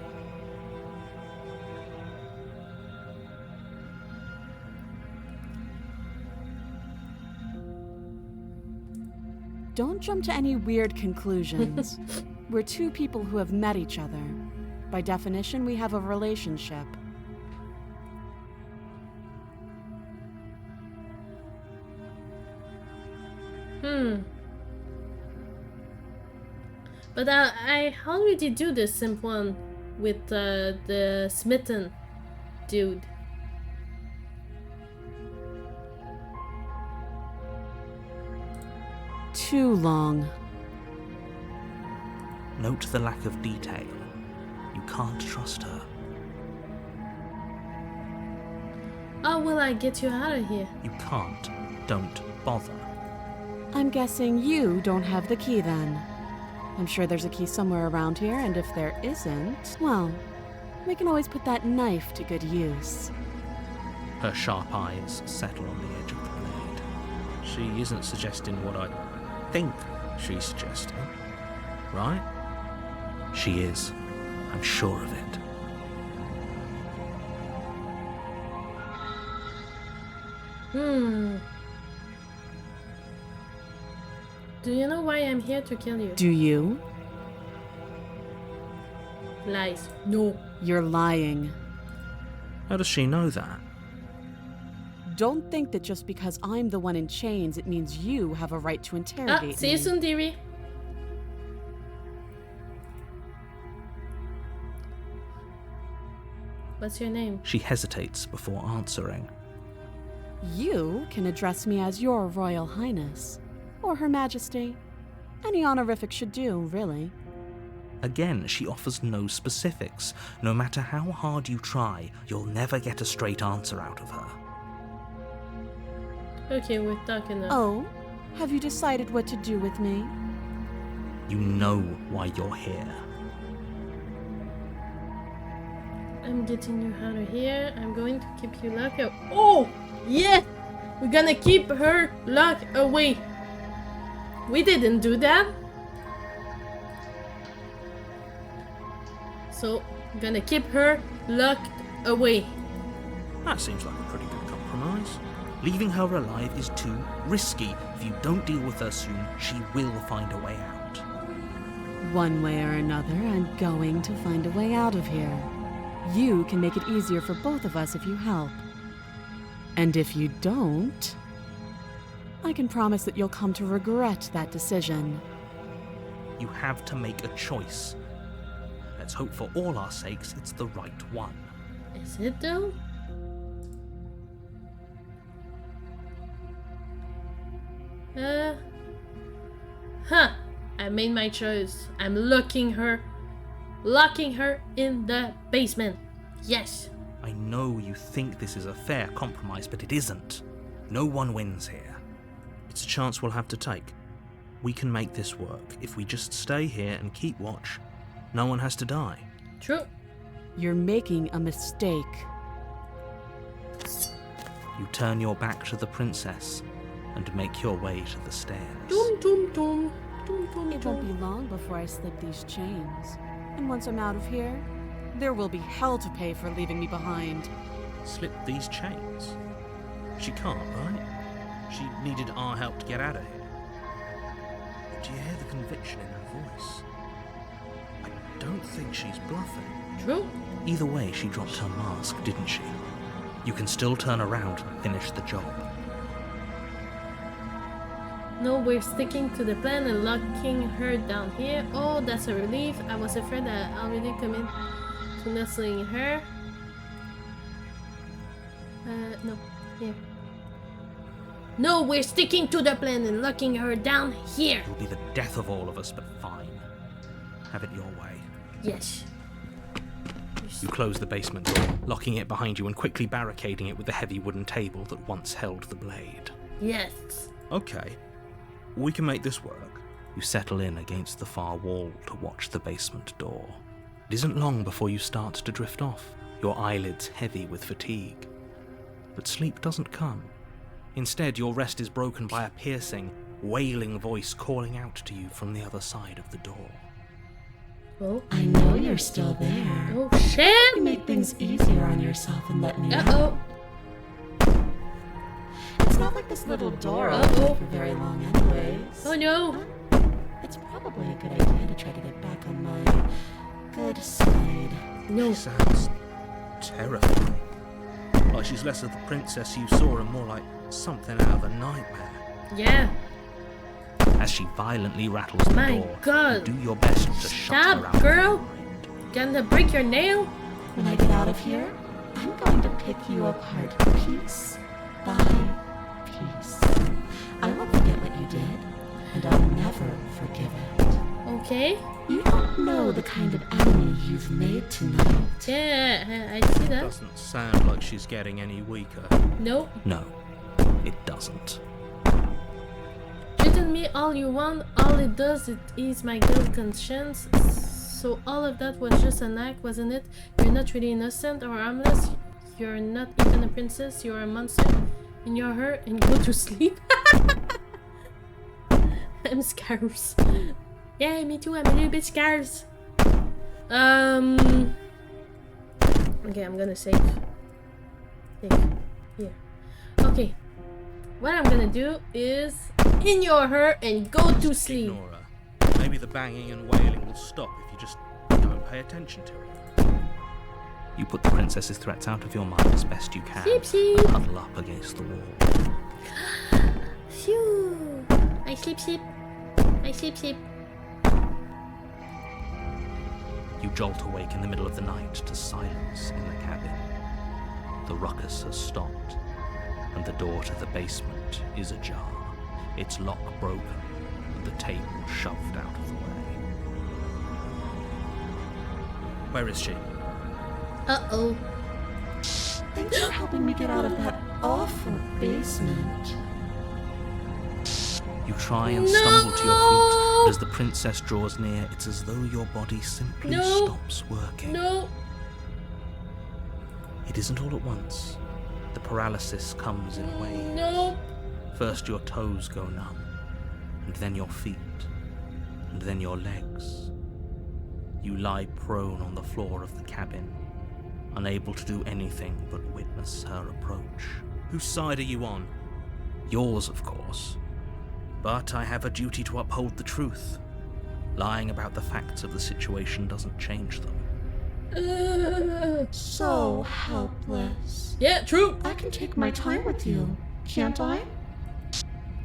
Don't jump to any weird conclusions. We're two people who have met each other. By definition, we have a relationship. But I already do the simp one with the smitten dude. Too long. Note the lack of detail. You can't trust her. How will I get you out of here? You can't. Don't bother. I'm guessing you don't have the key then. I'm sure there's a key somewhere around here, and if there isn't, well, we can always put that knife to good use. Her sharp eyes settle on the edge of the blade. She isn't suggesting what I think she's suggesting, right? She is. I'm sure of it. Do you know why I'm here to kill you? Do you? Lies. No. You're lying. How does she know that? Don't think that just because I'm the one in chains, it means you have a right to interrogate See you me. soon, dearie. What's your name? She hesitates before answering. You can address me as Your Royal Highness, or Her Majesty. Any honorific should do, really. Again, she offers no specifics. No matter how hard you try, you'll never get a straight answer out of her. Okay, we're talking now. Oh, have you decided what to do with me? You know why you're here. I'm getting you out of here. I'm going to keep you locked up. Oh, yeah! We're gonna keep her locked away. We didn't do that. So, I'm gonna keep her locked away. That seems like a pretty good compromise. Leaving her alive is too risky. If you don't deal with her soon, she will find a way out. One way or another, I'm going to find a way out of here. You can make it easier for both of us if you help. And if you don't, I can promise that you'll come to regret that decision. You have to make a choice. Let's hope for all our sakes it's the right one. Is it though? I made my choice. I'm locking her in the basement. Yes. I know you think this is a fair compromise, but it isn't. No one wins here. It's a chance we'll have to take. We can make this work. If we just stay here and keep watch, no one has to die. True. You're making a mistake. You turn your back to the princess and make your way to the stairs. Dum dum dum. Dum dum It won't be dum. long before I slip these chains. And once I'm out of here, there will be hell to pay for leaving me behind. Slip these chains? She can't, right? She needed our help to get out of here. But do you hear the conviction in her voice? I don't think she's bluffing. True. Either way, she dropped her mask, didn't she? You can still turn around and finish the job. No, we're sticking to the plan and locking her down here. Oh, that's a relief. I was afraid that I already committed to nuzzling her. No. Here. No, we're sticking to the plan and locking her down here. It'll be the death of all of us, but fine. Have it your way. Yes. You close the basement door, locking it behind you and quickly barricading it with the heavy wooden table that once held the blade. Yes. Okay. We can make this work. You settle in against the far wall to watch the basement door. It isn't long before you start to drift off, your eyelids heavy with fatigue. But sleep doesn't come. Instead, your rest is broken by a piercing, wailing voice calling out to you from the other side of the door. Oh. I know you're still there. Oh, You shit! make things easier on yourself and let me out. Uh-oh. It's not like this little door will Uh-oh. open for very long anyways. Oh, no. It's probably a good idea to try to get back on my good side. No. She sounds terrifying. Like she's less of the princess you saw and more like something out of a nightmare. Yeah. As she violently rattles the My door, God. you do your best to shut Stop, her out. girl. Of her mind. Gonna break your nail? When I get out of here, I'm going to pick you apart piece by piece. I won't forget what you did, and I'll never forgive it. Okay. You don't know the kind of enemy you've made tonight. Yeah, I see that. Doesn't sound like she's getting any weaker. Nope. No, it doesn't. Threaten me all you want. All it does is ease my guilt conscience. So all of that was just an act, wasn't it? You're not really innocent or harmless. You're not even a princess. You're a monster. And you're her and go to sleep. I'm scared. Yeah, me too. I'm a little bit scared. Okay, I'm gonna save. Here. Okay. What I'm gonna do is ignore her and go to Just sleep. ignore her. Maybe the banging and wailing will stop if you just don't pay attention to it. You put the princess's threats out of your mind as best you can. Sleep, sleep. Huddle up against the wall. Phew. I sleep, sleep. I sleep, sleep. You jolt awake in the middle of the night to silence in the cabin. The ruckus has stopped, and the door to the basement is ajar, its lock broken, and the table shoved out of the way. Where is she? Uh-oh. Thanks for helping me get out of that awful basement. You try and stumble to your feet, but as the princess draws near, it's as though your body simply stops working. No. It isn't all at once. The paralysis comes in waves. No. First your toes go numb, and then your feet, and then your legs. You lie prone on the floor of the cabin, unable to do anything but witness her approach. Whose side are you on? Yours, of course. But I have a duty to uphold the truth. Lying about the facts of the situation doesn't change them. So helpless. Yeah, true. I can take my time with you, can't I?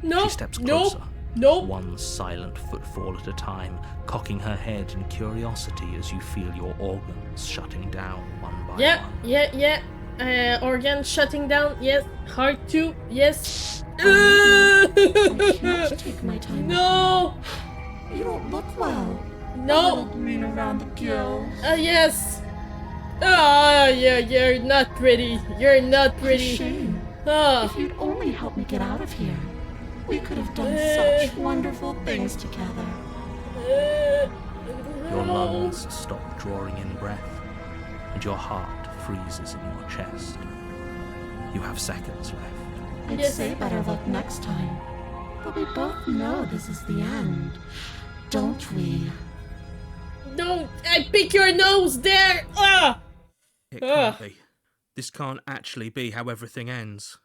No. She steps closer, Nope. one silent footfall at a time, cocking her head in curiosity as you feel your organs shutting down one by one. Yeah. Organ shutting down. Yes. Heart too. Yes. I can't take my time. No. You don't look well. No. Green around the gills. Yes. Ah, yeah. You're not pretty. You're not pretty. Shame. Ah. If you'd only help me get out of here, we could have done such wonderful things together. Your lungs stop drawing in breath, and your heart freezes in your chest. You have seconds left. I'd Yes. say better luck next time. But we both know this is the end, don't we? No. I pick your nose there. Ah. It can't be. This can't actually be how everything ends.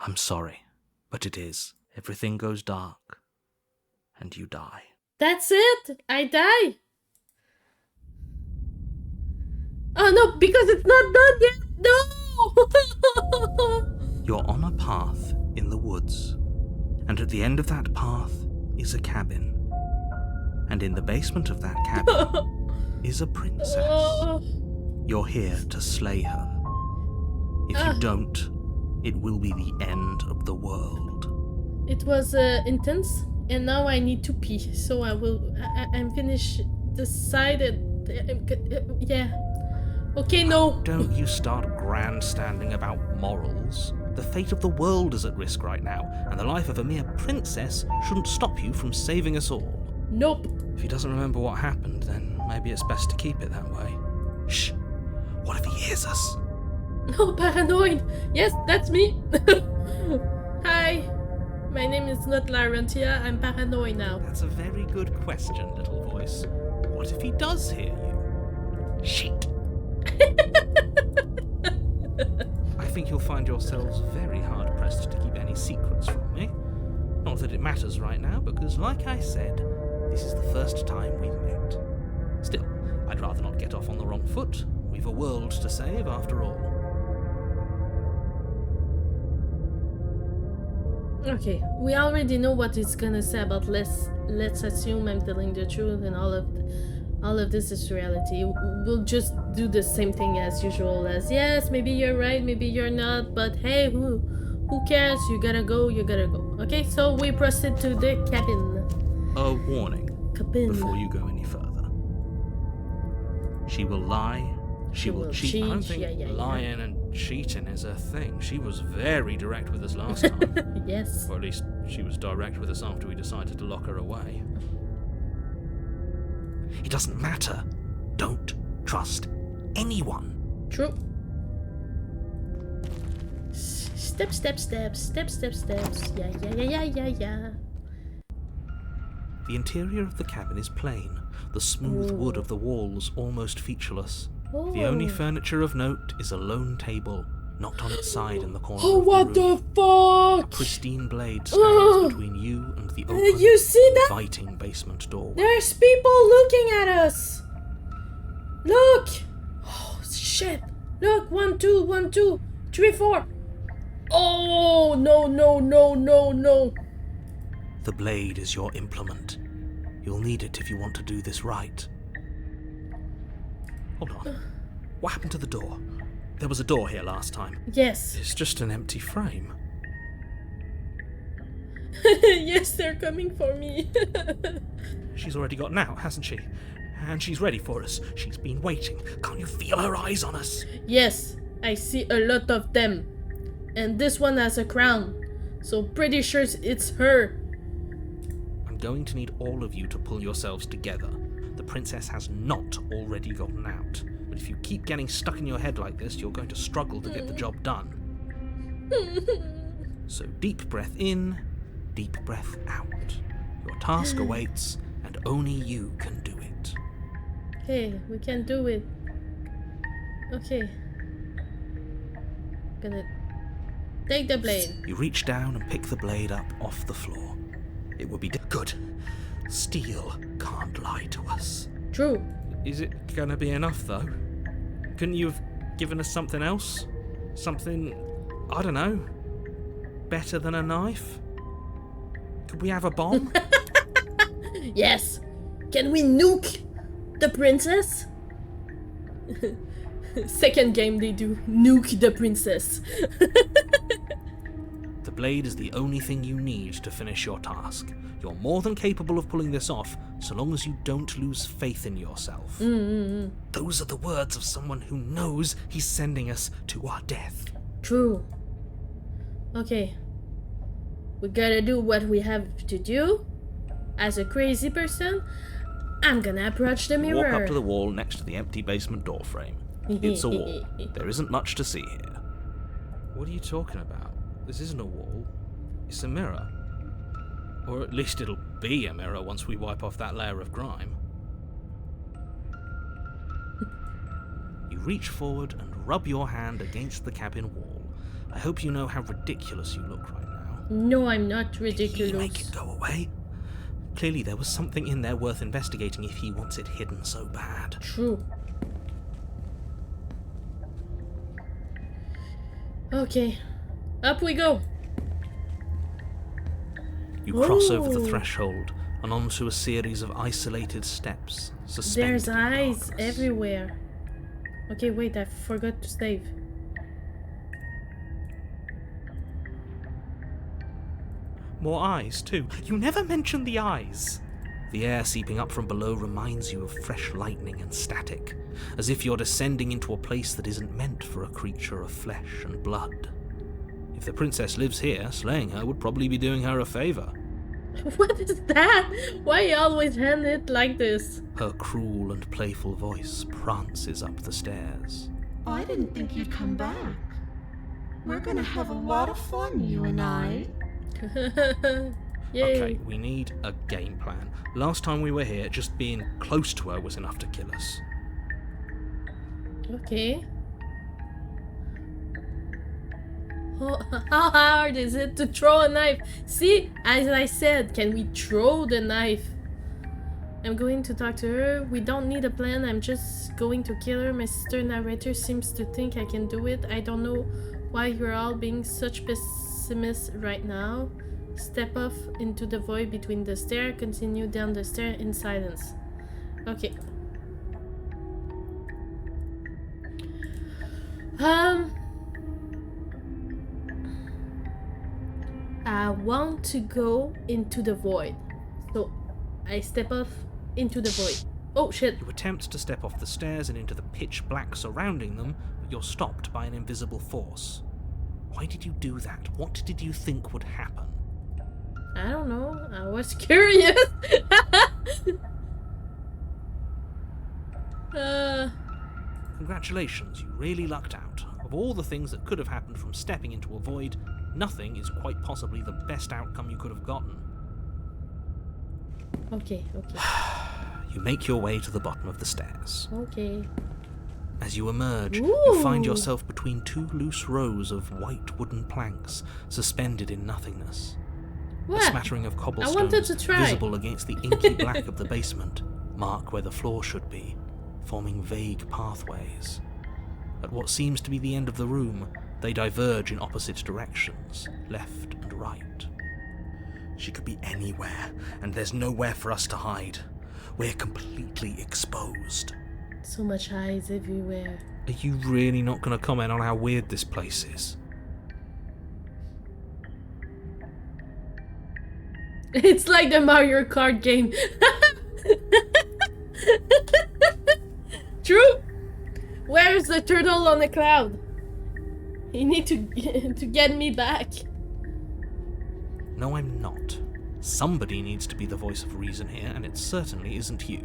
I'm sorry, but it is. Everything goes dark, and you die. That's it. I die. Oh no, because it's not done yet. No. You're on a path in the woods, and at the end of that path is a cabin. And in the basement of that cabin is a princess. You're here to slay her. If you don't, it will be the end of the world. It was intense, and now I need to pee. So I'm finished. Decided. Yeah. Okay, no. Don't you start grandstanding about morals. The fate of the world is at risk right now, and the life of a mere princess shouldn't stop you from saving us all. Nope. If he doesn't remember what happened, then maybe it's best to keep it that way. Shh. What if he hears us? No, paranoid. Yes, that's me. Hi. My name is not Lyranthia. I'm paranoid now. That's a very good question, little voice. What if he does hear you? Shit. I think you'll find yourselves very hard-pressed to keep any secrets from me. Not that it matters right now, because like I said, this is the first time we've met. Still, I'd rather not get off on the wrong foot. We've a world to save, after all. Okay, we already know what it's gonna say about let's assume I'm telling the truth and all of this is reality. We'll just do the same thing as usual as yes, maybe you're right, maybe you're not, but hey, who cares? You gotta go. Okay, so we proceed to the cabin. A warning Cabin. before you go any further. She will lie. She will cheat. I don't think lying and cheating is a thing. She was very direct with us last time. Yes. Or at least she was direct with us after we decided to lock her away. It doesn't matter. Don't trust anyone. True. Steps. Yeah. The interior of the cabin is plain, the smooth wood of the walls almost featureless. The only furniture of note is a lone table, knocked on its side in the corner Oh, of the what room. the fuck? A pristine blade stands between you and the open, You see that? inviting basement doorway. There's people looking at us. Look. Oh, shit. Look, 1, 2, 1, 2, 3, 4. Oh, no. The blade is your implement. You'll need it if you want to do this right. Hold on. What happened to the door? There was a door here last time. Yes. It's just an empty frame. Yes, they're coming for me. She's already gotten out, hasn't she? And she's ready for us. She's been waiting. Can't you feel her eyes on us? Yes, I see a lot of them. And this one has a crown. So pretty sure it's her. I'm going to need all of you to pull yourselves together. The princess has not already gotten out. But if you keep getting stuck in your head like this, you're going to struggle to get the job done. So deep breath in, deep breath out. Your task awaits, and only you can do it. Okay, we can do it. Okay. Gonna take the blade. You reach down and pick the blade up off the floor. It would be good. Steel can't lie to us. True. Is it gonna be enough, though? Couldn't you have given us something else? Something, I don't know, better than a knife? Could we have a bomb? Yes. Can we nuke the princess? Second game they do. Nuke the princess. The blade is the only thing you need to finish your task. You're more than capable of pulling this off, so long as you don't lose faith in yourself. Those are the words of someone who knows he's sending us to our death. True. Okay. We gotta do what we have to do. As a crazy person, I'm gonna approach the mirror. Walk up to the wall next to the empty basement door frame. It's a wall. There isn't much to see here. What are you talking about? This isn't a wall. It's a mirror. Or at least it'll be a mirror once we wipe off that layer of grime. You reach forward and rub your hand against the cabin wall. I hope you know how ridiculous you look right now. No, I'm not Did ridiculous. he make it go away? Clearly there was something in there worth investigating if he wants it hidden so bad. True. Okay. Up we go. You cross over the Ooh. threshold and onto a series of isolated steps, suspended There's in eyes darkness. everywhere. Okay, wait, I forgot to save. More eyes, too. You never mentioned the eyes. The air seeping up from below reminds you of fresh lightning and static, as if you're descending into a place that isn't meant for a creature of flesh and blood. If the princess lives here, slaying her would probably be doing her a favour. What is that? Why you always hand it like this? Her cruel and playful voice prances up the stairs. I didn't think you'd come back. We're gonna have a lot of fun, you and I. Yay. Okay, we need a game plan. Last time we were here, just being close to her was enough to kill us. Okay. How hard is it to throw a knife? See, as I said, can we throw the knife? I'm going to talk to her. We don't need a plan. I'm just going to kill her. My sister narrator seems to think I can do it. I don't know why you're all being such pessimists right now. Step off into the void between the stair. Continue down the stair in silence. Okay. I want to go into the void. So I step off into the void. Oh shit. You attempt to step off the stairs and into the pitch black surrounding them, but you're stopped by an invisible force. Why did you do that? What did you think would happen? I don't know. I was curious. Congratulations, you really lucked out. Of all the things that could have happened from stepping into a void, nothing is quite possibly the best outcome you could have gotten. Okay, okay. You make your way to the bottom of the stairs. Okay. As you emerge, you find Ooh. yourself between two loose rows of white wooden planks, suspended in nothingness. A What? smattering of I wanted cobblestones to try. visible against the inky black of the basement mark where the floor should be, forming vague pathways. At what seems to be the end of the room, they diverge in opposite directions, left and right. She could be anywhere, and there's nowhere for us to hide. We're completely exposed. So much eyes everywhere. Are you really not going to comment on how weird this place is? It's like the Mario Kart game. Where's the turtle on the cloud? You need to get me back. No, I'm not. Somebody needs to be the voice of reason here, and it certainly isn't you.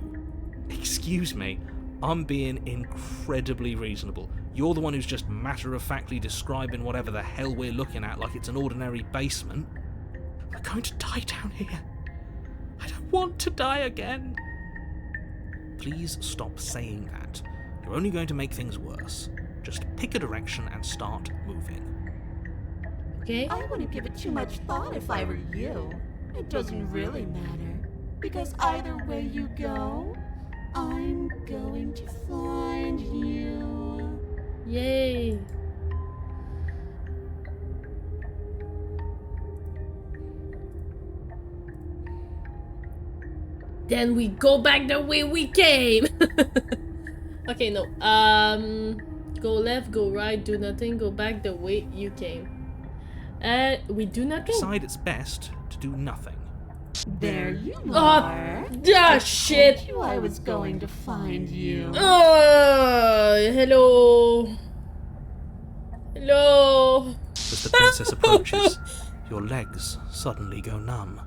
Excuse me, I'm being incredibly reasonable. You're the one who's just matter-of-factly describing whatever the hell we're looking at like it's an ordinary basement. We're going to die down here. I don't want to die again. Please stop saying that. You're only going to make things worse. Just pick a direction and start moving. Okay. I wouldn't give it too much thought if I were you. It doesn't really matter. Because either way you go, I'm going to find you. Yay. Then we go back the way we came. Okay, no. Go left, go right, do nothing, go back the way you came. We do nothing. Decide it's best to do nothing. There you Oh, are. ah, shit. Told you I was going to find you. Hello. Hello. As the princess approaches, your legs suddenly go numb.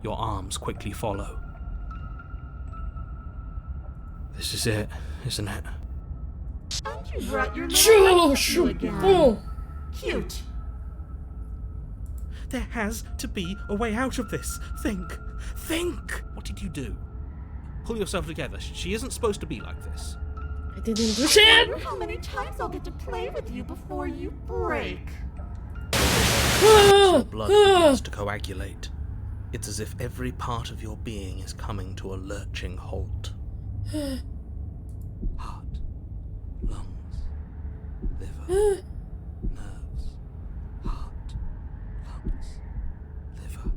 Your arms quickly follow. This is it, isn't it? And you brought your Shoo, little shoo, again. boom. Cute. There has to be a way out of this. Think! Think! What did you do? Pull yourself together. She isn't supposed to be like this. I didn't do I shit. wonder how many times I'll get to play with you before you break. Your blood begins to coagulate. It's as if every part of your being is coming to a lurching halt. Heart, lungs, liver, nerves. Heart, lungs, liver,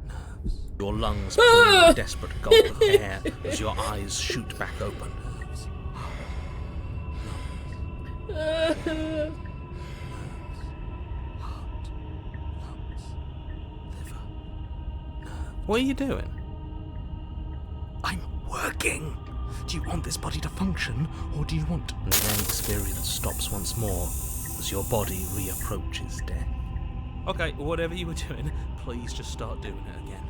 nerves. Your lungs pull a desperate gulp of air as your eyes shoot back open. What are you doing? I'm working! Do you want this body to function, or do you want... And then experience stops once more, as your body reapproaches death. Okay, whatever you were doing, please just start doing it again.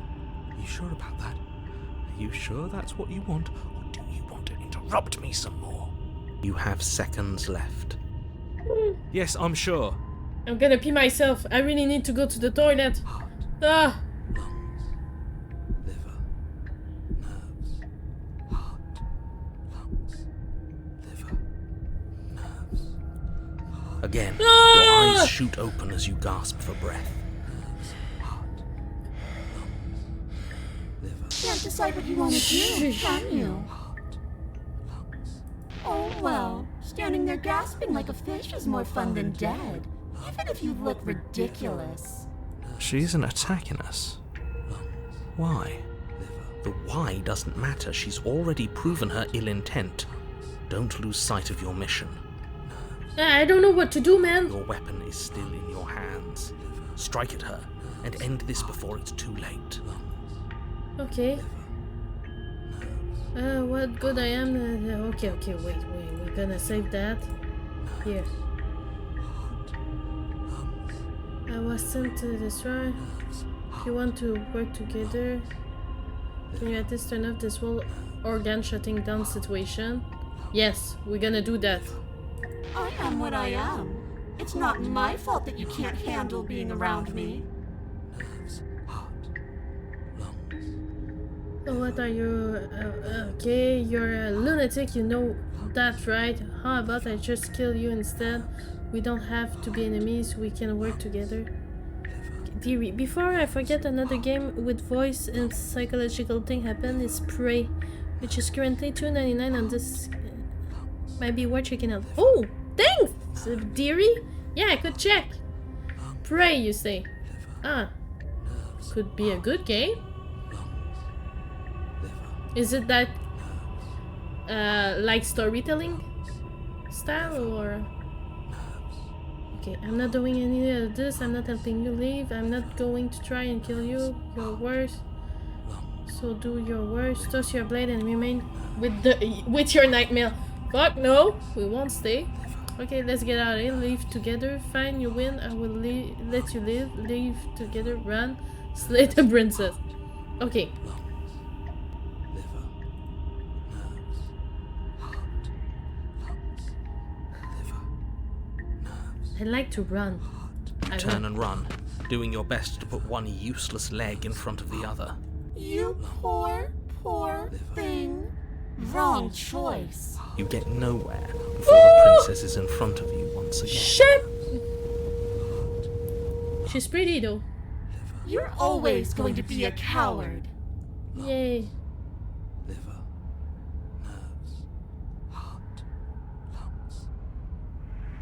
Are you sure about that? Are you sure that's what you want, or do you want to interrupt me some more? You have seconds left. Yes, I'm sure. I'm gonna pee myself. I really need to go to the toilet. Ah. Lungs, liver, nerves, heart, lungs, liver, nerves. Again, your eyes shoot open as you gasp for breath. Nerves, heart, lungs, liver, Can't decide what you want to do, can you? heart, lungs. Oh well, standing there gasping like a fish is more fun than dead. Even if you look ridiculous. She isn't attacking us. Why? The why doesn't matter. She's already proven her ill intent. Don't lose sight of your mission. I don't know what to do, man. Your weapon is still in your hands. Strike at her and end this before it's too late. Okay. What good I am. Okay, wait. We're gonna save that. Here. I was sent to destroy. If you want to work together, can you at least turn off this whole organ shutting down situation? Yes, we're gonna do that. I am what I am. It's not my fault that you can't handle being around me. What are you? Okay, you're a lunatic, you know that, right? How about I just kill you instead? We don't have to be enemies, we can work together. Theory. Before I forget, another game with voice and psychological thing happened is Prey, which is currently $2.99 on this. Might be worth checking out. Oh, thanks, Theory. Yeah, I could check. Prey, you say? Ah, could be a good game. Is it that like storytelling style or? Okay, I'm not doing any of this. I'm not helping you leave. I'm not going to try and kill you. You're worse. So do your worst, toss your blade and remain with your nightmare. Fuck no, we won't stay. Okay, let's get out of here. Leave together. Fine, you win. I will let you live. Leave together. Run. Slay the princess. Okay. Liver, nerves, heart, lungs, liver, nerves. I like to run. Turn and run, doing your best to put one useless leg in front of the other. You poor, poor thing. Wrong choice. You get nowhere before the princess is in front of you once again. Shit! She's pretty though. You're always going to be a coward. Yay. Liver, nerves, heart, lungs.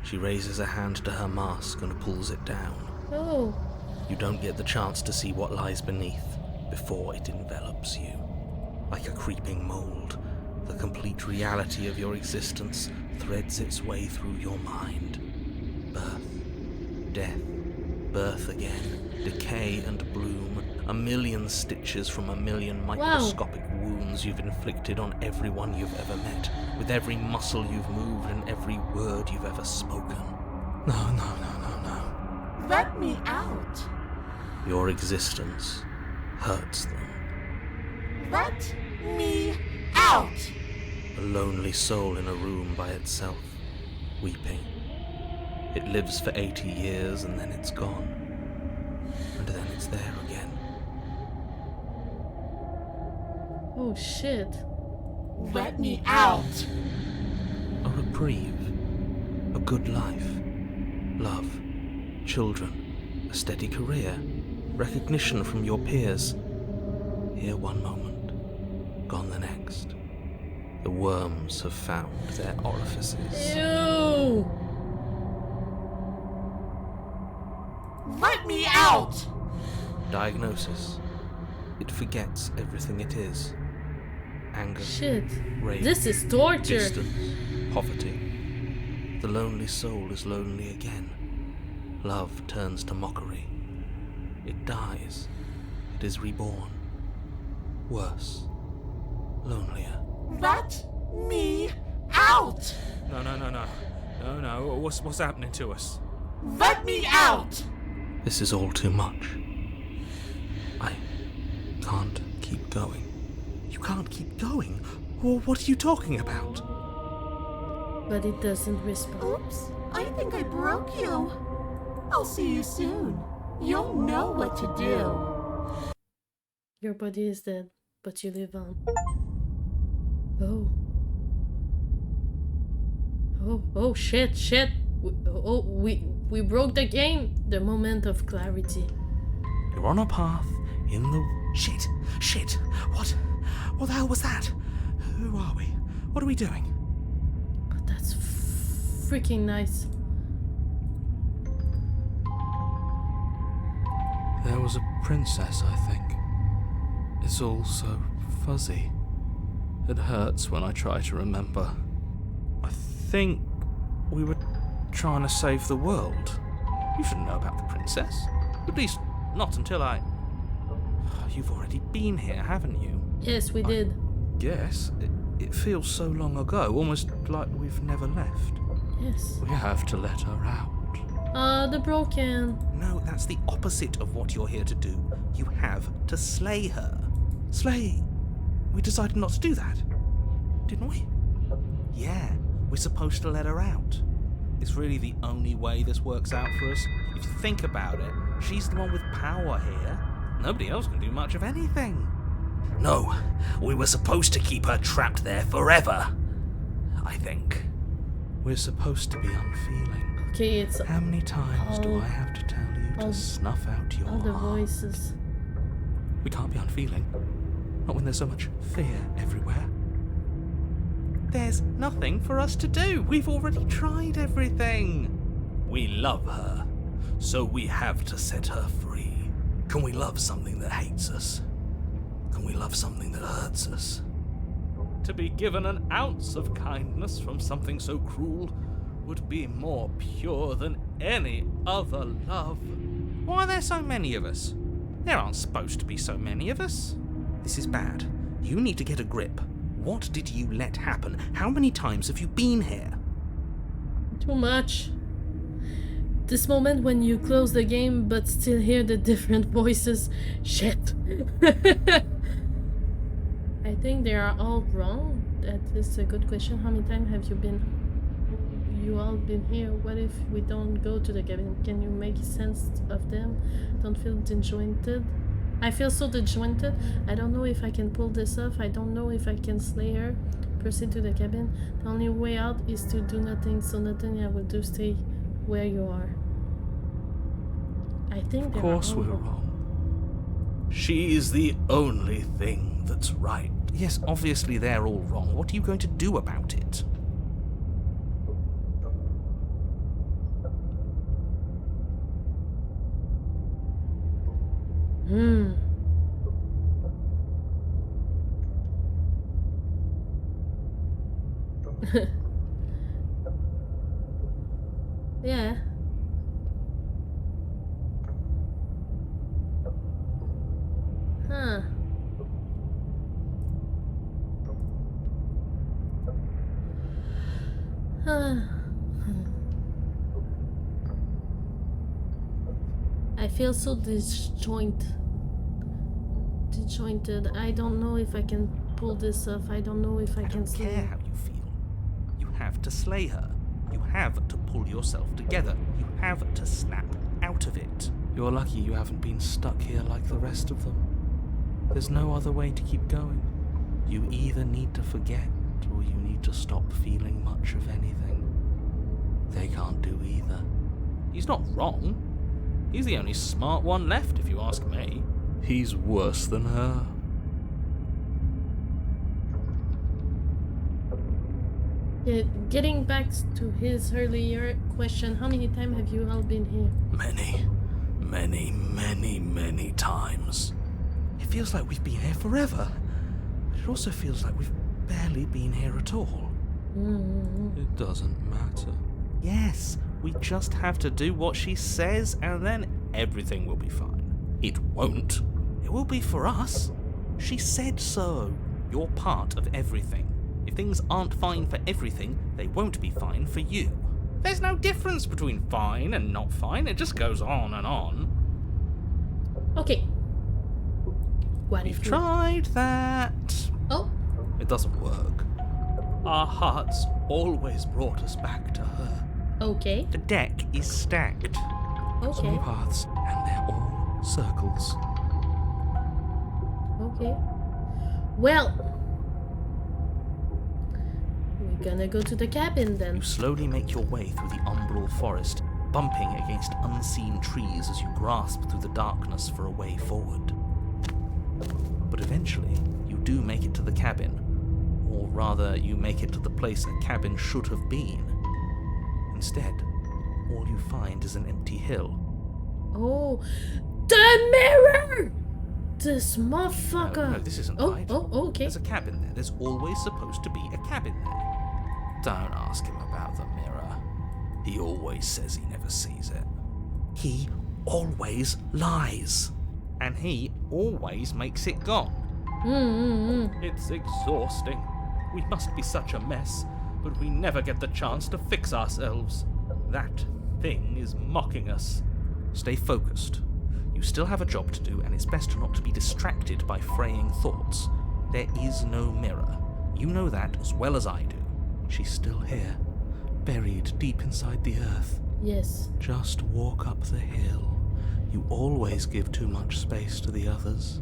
She raises a hand to her mask and pulls it down. Oh. You don't get the chance to see what lies beneath before it envelops you. Like a creeping mold, the complete reality of your existence threads its way through your mind. Birth, death, birth again, decay and bloom, a million stitches from a million microscopic wounds you've inflicted on everyone you've ever met, with every muscle you've moved and every word you've ever spoken. No. Let me out. Your existence hurts them. Let me out. A lonely soul in a room by itself, weeping. It lives for 80 years and then it's gone. And then it's there again. Oh shit. Let me out. A reprieve. A good life. Love. Children. A steady career. Recognition from your peers. Here one moment. Gone the next. The worms have found their orifices. Ew. Let me out. Diagnosis. It forgets everything it is. Anger. Shit. Rage. This is torture. Distance. Poverty. The lonely soul is lonely again. Love turns to mockery. It dies. It is reborn. Worse. Lonelier. Let me out. No. What's happening to us? Let me out. This is all too much. I can't keep going. You can't keep going? Well, what are you talking about? But it doesn't respond. Oops, I think I broke you. I'll see you soon. You'll know what to do. Your body is dead, but you live on. Oh. Oh, shit. We broke the game. The moment of clarity. You're on a path in the... Shit! What the hell was that? Who are we? What are we doing? But that's freaking nice. There was a princess, I think. It's all so fuzzy. It hurts when I try to remember. I think we were trying to save the world. You shouldn't know about the princess. At least, not until I... You've already been here, haven't you? Yes, we did. Guess. It feels so long ago, almost like we've never left. Yes. We have to let her out. The broken. No, that's the opposite of what you're here to do. You have to slay her. Slay? We decided not to do that, didn't we? Yeah, we're supposed to let her out. It's really the only way this works out for us. If you think about it, she's the one with power here. Nobody else can do much of anything. No, we were supposed to keep her trapped there forever. I think. We're supposed to be unfeeling. Okay, it's How many times do all- I have to tell you all- to snuff out your all the heart? voices. We can't be unfeeling. Not when there's so much fear everywhere. There's nothing for us to do. We've already tried everything. We love her, so we have to set her free. Can we love something that hates us? Can we love something that hurts us? To be given an ounce of kindness from something so cruel would be more pure than any other love. Why are there so many of us? There aren't supposed to be so many of us. This is bad. You need to get a grip. What did you let happen? How many times have you been here? Too much. This moment when you close the game but still hear the different voices. Shit. I think they are all wrong. That is a good question. How many times have you all been here? What if we don't go to the cabin? Can you make sense of them? Don't feel disjointed. I feel so disjointed. I don't know if I can pull this off. I don't know if I can slay her. Proceed to the cabin. The only way out is to do nothing. So nothing I will do. Stay where you are. I think Of course we're wrong. She is the only thing that's right. Yes, obviously they're all wrong. What are you going to do about it? Yeah. Huh. I feel so disjointed. I don't know if I can pull this off. I don't know if I can slay I don't care her. how you feel. You have to slay her. You have to pull yourself together. You have to snap out of it. You're lucky you haven't been stuck here like the rest of them. There's no other way to keep going. You either need to forget, or you need to stop feeling much of anything. They can't do either. He's not wrong. He's the only smart one left, if you ask me. He's worse than her. Yeah, getting back to his earlier question, how many times have you all been here? Many times. It feels like we've been here forever. But it also feels like we've barely been here at all. It doesn't matter. Yes, we just have to do what she says and then everything will be fine. It won't. It will be for us. She said so. You're part of everything. If things aren't fine for everything, they won't be fine for you. There's no difference between fine and not fine. It just goes on and on. Okay. What We've if you... tried that. Oh, It doesn't work. Our hearts always brought us back to her. okay. The deck is stacked. So Okay. many paths, and they're all circles. Okay. Well, we're gonna go to the cabin then. You slowly make your way through the umbral forest, bumping against unseen trees as you grasp through the darkness for a way forward. But eventually, you do make it to the cabin. Or rather, you make it to the place a cabin should have been. Instead, all you find is an empty hill. Oh, the mirror! This motherfucker. No, this isn't oh, right. oh, okay. There's a cabin there. There's always supposed to be a cabin there. Don't ask him about the mirror. He always says he never sees it. He always lies. And he always makes it gone. It's exhausting. We must be such a mess, but we never get the chance to fix ourselves. That thing is mocking us. Stay focused. You still have a job to do, and it's best not to be distracted by fraying thoughts. There is no mirror. You know that as well as I do. She's still here, buried deep inside the earth. Yes. Just walk up the hill. You always give too much space to the others.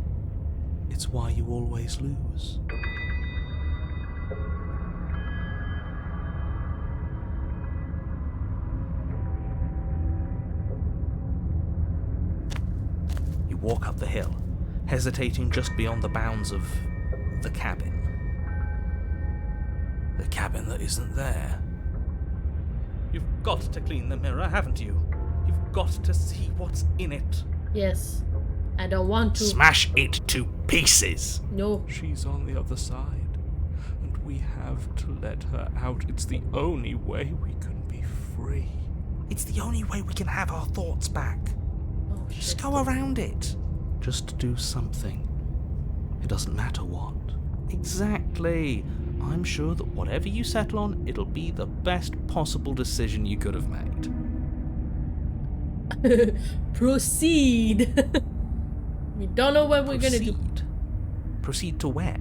It's why you always lose. You walk up the hill, hesitating just beyond the bounds of the cabin. The cabin that isn't there. You've got to clean the mirror, haven't you? You've got to see what's in it. Yes. I don't want to. Smash it to pieces! No. She's on the other side, and we have to let her out. It's the only way we can be free. It's the only way we can have our thoughts back. Oh, Just shit. go around it. Just do something. It doesn't matter what. Exactly. I'm sure that whatever you settle on, it'll be the best possible decision you could have made. Proceed. We don't know what we're gonna do. Proceed? Proceed to where?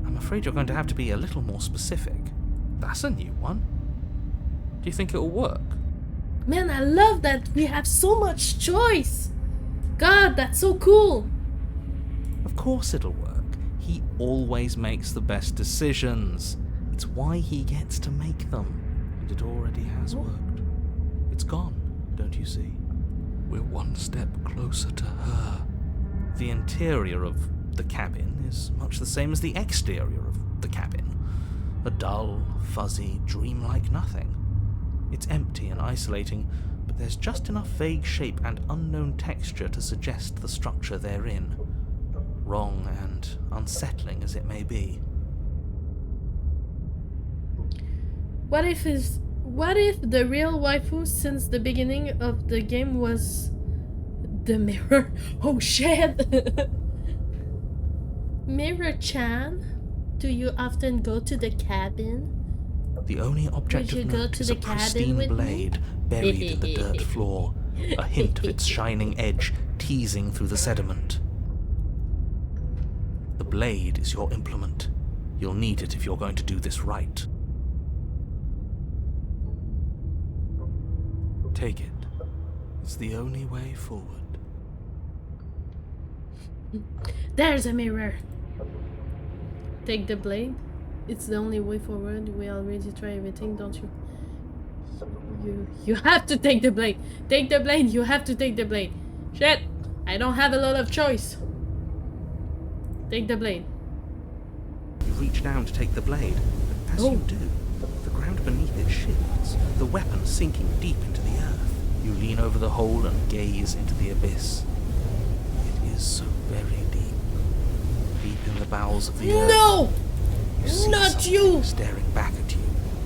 I'm afraid you're going to have to be a little more specific. That's a new one. Do you think it'll work? Man, I love that we have so much choice. God, that's so cool. Of course it'll work. He always makes the best decisions. It's why he gets to make them. And it already has worked. It's gone, don't you see? We're one step closer to her. The interior of the cabin is much the same as the exterior of the cabin. A dull, fuzzy, dreamlike nothing. It's empty and isolating, but there's just enough vague shape and unknown texture to suggest the structure they're in. Wrong and unsettling as it may be. What if the real waifu since the beginning of the game was the mirror? Oh shit! Mirror-chan, do you often go to the cabin? The only object Would you of go note to is the a cabin pristine with me? blade buried in the dirt floor, a hint of its shining edge teasing through the sediment. The blade is your implement. You'll need it if you're going to do this right. Take it. It's the only way forward. There's a mirror. Take the blade. It's the only way forward. We already try everything, don't you? You have to take the blade. Take the blade. You have to take the blade. Shit! I don't have a lot of choice. Take the blade. You reach down to take the blade, but as you do, the ground beneath it shifts, the weapon sinking deep into the earth. You lean over the hole and gaze into the abyss. It is so very deep. Deep in the bowels of the earth. No! You see Not something you! staring back at you.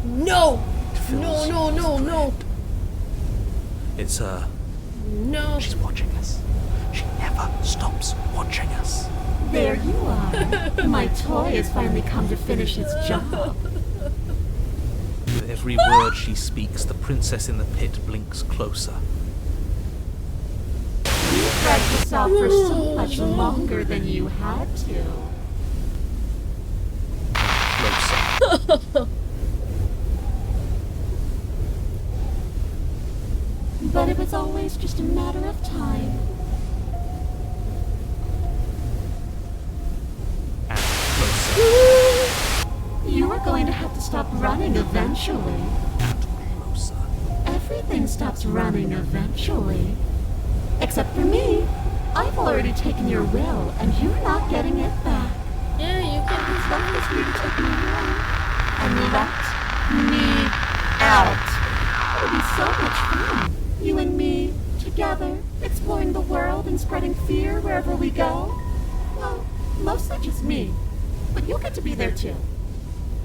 No! It fills No, you no, with no, no! dread. It's her. No! She's watching us. She never stops watching us. There you are. My toy has finally come to finish its job. With every word she speaks, the princess in the pit blinks closer. You dragged yourself for so much longer than you had to. Closer. But it was always just a matter of time. And closer. You are going to have to stop running eventually. And closer. Everything stops running eventually. Except for me. I've already taken your will, and you're not getting it back. Yeah, you can As long as you take me away and let me out. It'll be so much fun. You and me, together, exploring the world and spreading fear wherever we go. Well, mostly just me. But you'll get to be there too.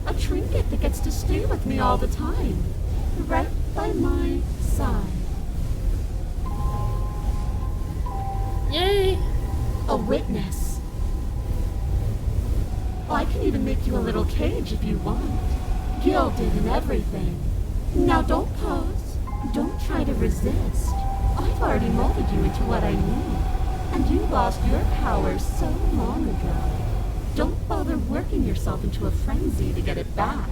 A trinket that gets to stay with me all the time. Right by my side. Yay! A witness. Oh, I can even make you a little cage if you want. Gilded and everything. Now don't pose. Don't try to resist. I've already molded you into what I need. And you lost your power so long ago. Don't bother working yourself into a frenzy to get it back.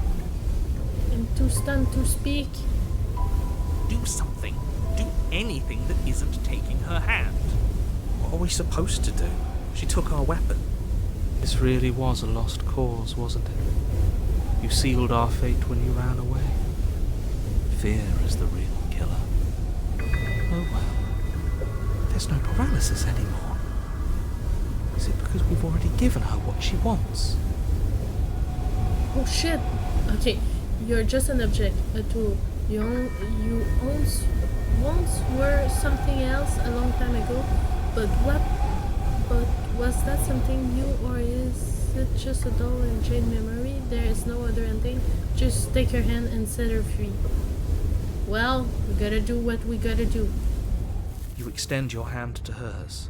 I'm too stunned to speak. Do something. Do anything that isn't taking her hand. What are we supposed to do? She took our weapon. This really was a lost cause, wasn't it? You sealed our fate when you ran away. Fear is the real killer. Oh well. There's no paralysis anymore. Is it because we've already given her what she wants? Oh shit! Okay, you're just an object, a tool. You once were something else a long time ago, but what? But was that something new, or is it just a dull and jade memory? There is no other ending. Just take her hand and set her free. Well, we gotta do what we gotta do. You extend your hand to hers.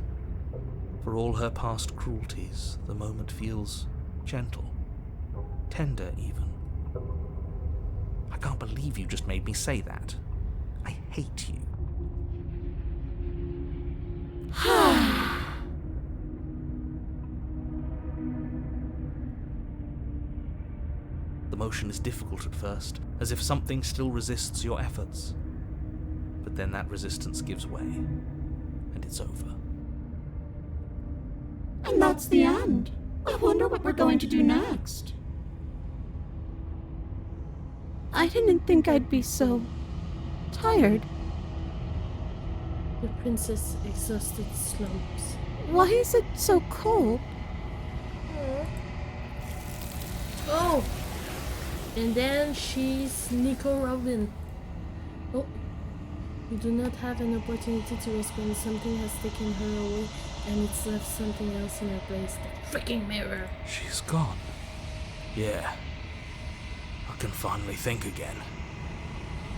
For all her past cruelties, the moment feels gentle, tender even. I can't believe you just made me say that. I hate you. The motion is difficult at first, as if something still resists your efforts. But then that resistance gives way, and it's over. And that's the end. I wonder what we're going to do next. I didn't think I'd be so tired. The princess exhausted slumps. Why is it so cold? Oh! And then she's Nico Robin. Oh. You do not have an opportunity to respond. Something has taken her away, and it's left something else in her place. The freaking mirror. She's gone. Yeah. I can finally think again.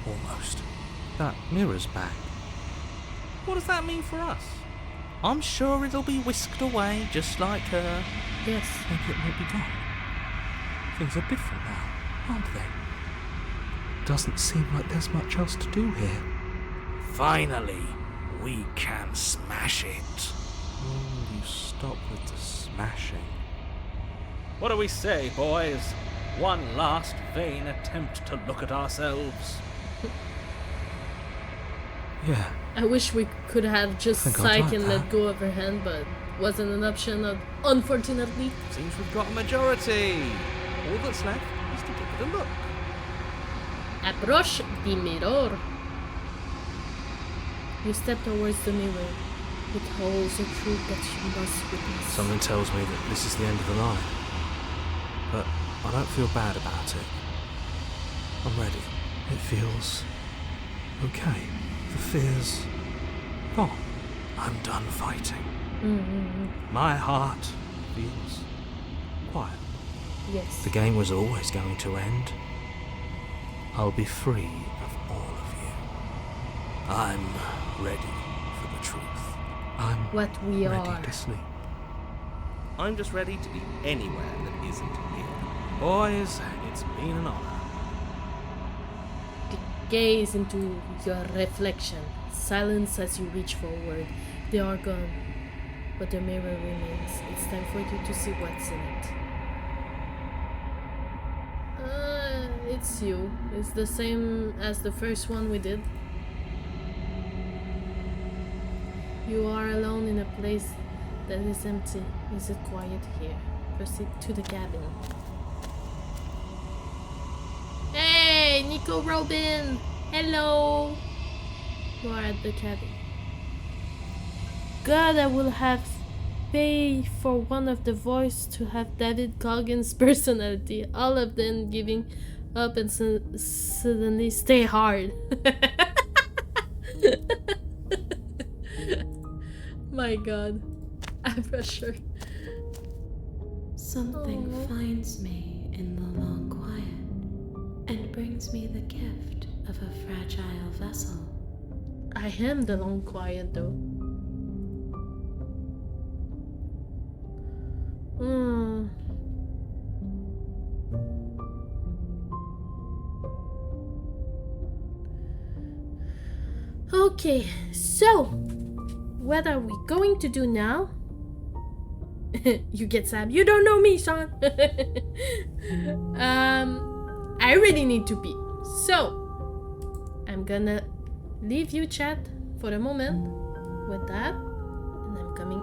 Almost. That mirror's back. What does that mean for us? I'm sure it'll be whisked away, just like her. Yes. Maybe it won't be gone. Things are different now, aren't they? Doesn't seem like there's much else to do here. Finally, we can smash it. Will you stop with the smashing? What do we say, boys? One last vain attempt to look at ourselves. Yeah. I wish we could have just Think I'd psych like and that. let go of her hand, but wasn't an option, unfortunately. Seems we've got a majority. All that's left is to give it a look. Approach the mirror. You step towards the mirror. It holds a truth that you must witness. Something tells me that this is the end of the line. But I don't feel bad about it. I'm ready. It feels okay. The fear's gone. I'm done fighting. My heart feels quiet. Yes. The game was always going to end. I'll be free of all of you. I'm ready for the truth. I'm What we ready are. to sleep. I'm just ready to be anywhere that isn't here. Boys, it's been an honor. Gaze into your reflection. Silence as you reach forward. They are gone, but the mirror remains. It's time for you to see what's in it. It's you. It's the same as the first one we did. You are alone in a place that is empty. Is it quiet here? Proceed to the cabin. Hey, Nico Robin! Hello! You are at the cabin. God, I will have pay for one of the voice to have David Coggins' personality. All of them giving up and suddenly stay hard. My God. I'm for sure. Something Aw. finds me in the long quiet and brings me the gift of a fragile vessel. I am the long quiet though. Okay, so what are we going to do now? You get Sam. You don't know me, Sean. I really need to pee. So I'm gonna leave you chat for a moment with that. And I'm coming.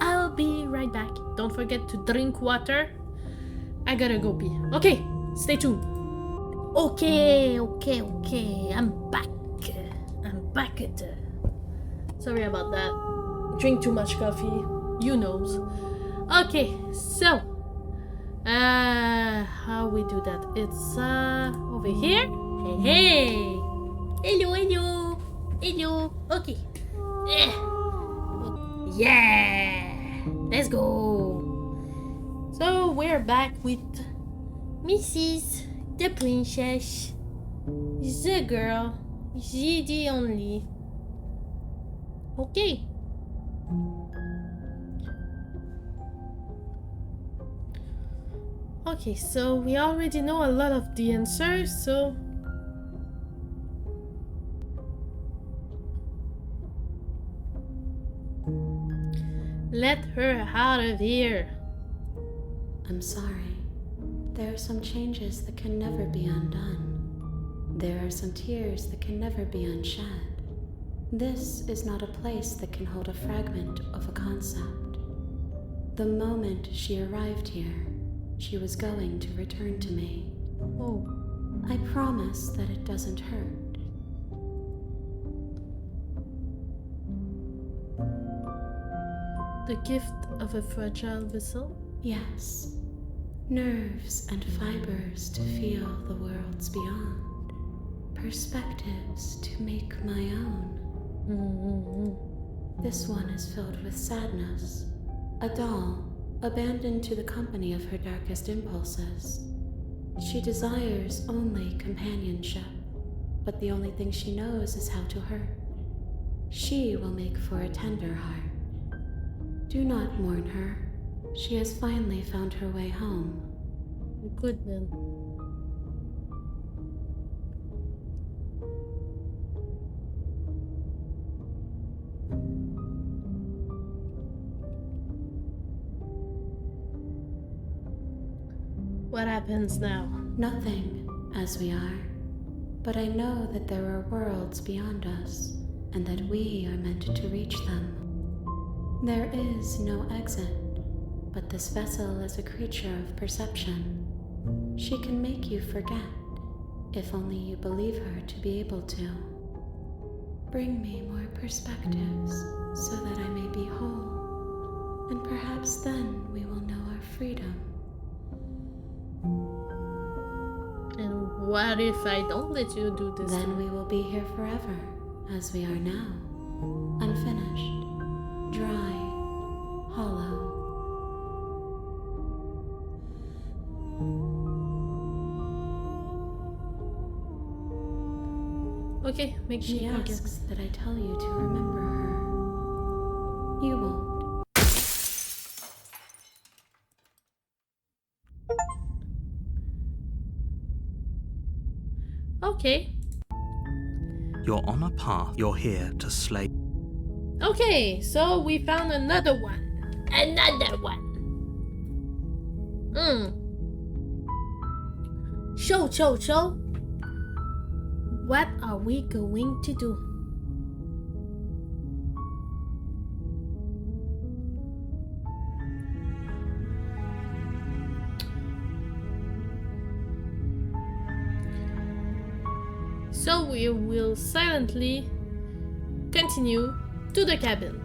I'll be right back. Don't forget to drink water. I gotta go pee. Okay, stay tuned. Okay. I'm back. Sorry about that. Drink too much coffee. You knows. Okay, so how we do that? It's over here. Hey. Hello. Okay. Yeah. Let's go. So we're back with Mrs. the Princess. The girl. The only. Okay. Okay, so we already know a lot of the answers, so... Let her out of here. I'm sorry. There are some changes that can never be undone. There are some tears that can never be unshed. This is not a place that can hold a fragment of a concept. The moment she arrived here, she was going to return to me. Oh. I promise that it doesn't hurt. The gift of a fragile vessel? Yes. Nerves and fibers to feel the worlds beyond. Perspectives to make my own. This one is filled with sadness. A doll, abandoned to the company of her darkest impulses. She desires only companionship, but the only thing she knows is how to hurt. She will make for a tender heart. Do not mourn her. She has finally found her way home. Good then. What happens now? Nothing, as we are. But I know that there are worlds beyond us, and that we are meant to reach them. There is no exit, but this vessel is a creature of perception. She can make you forget, if only you believe her to be able to. Bring me more perspectives, so that I may be whole, and perhaps then we will know our freedom. And what if I don't let you do this? Then we will be here forever, as we are now. Unfinished, dry, hollow. Okay, make She me forget. asks that I tell you to remember her. You won't. Okay. You're on a path. You're here to slay. Okay, so we found another one. Another one. Show. What are we going to do? So we will silently continue to the cabin.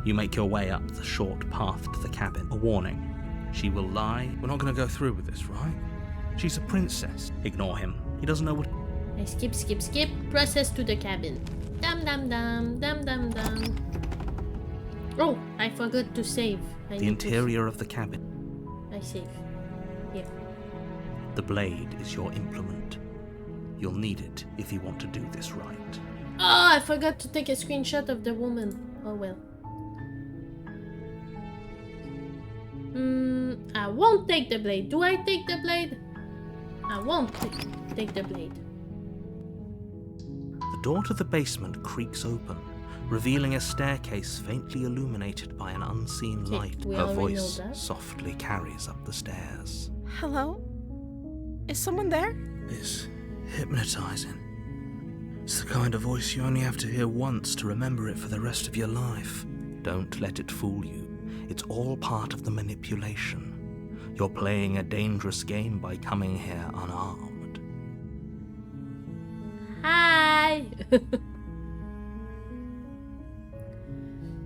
You make your way up the short path to the cabin. A warning. She will lie. We're not going to go through with this, right? She's a princess. Ignore him. He doesn't know what... I skip. Process to the cabin. Dum. Oh, I forgot to save. The interior of the cabin. I save. Here. The blade is your implement. You'll need it if you want to do this right. Oh, I forgot to take a screenshot of the woman. Oh well. I won't take the blade. Do I take the blade? I won't take the blade. The door to the basement creaks open, revealing a staircase faintly illuminated by an unseen Okay, light. we Her already know voice that. softly carries up the stairs. Hello? Is someone there? It's hypnotizing. It's the kind of voice you only have to hear once to remember it for the rest of your life. Don't let it fool you. It's all part of the manipulation. You're playing a dangerous game by coming here unarmed. Hi!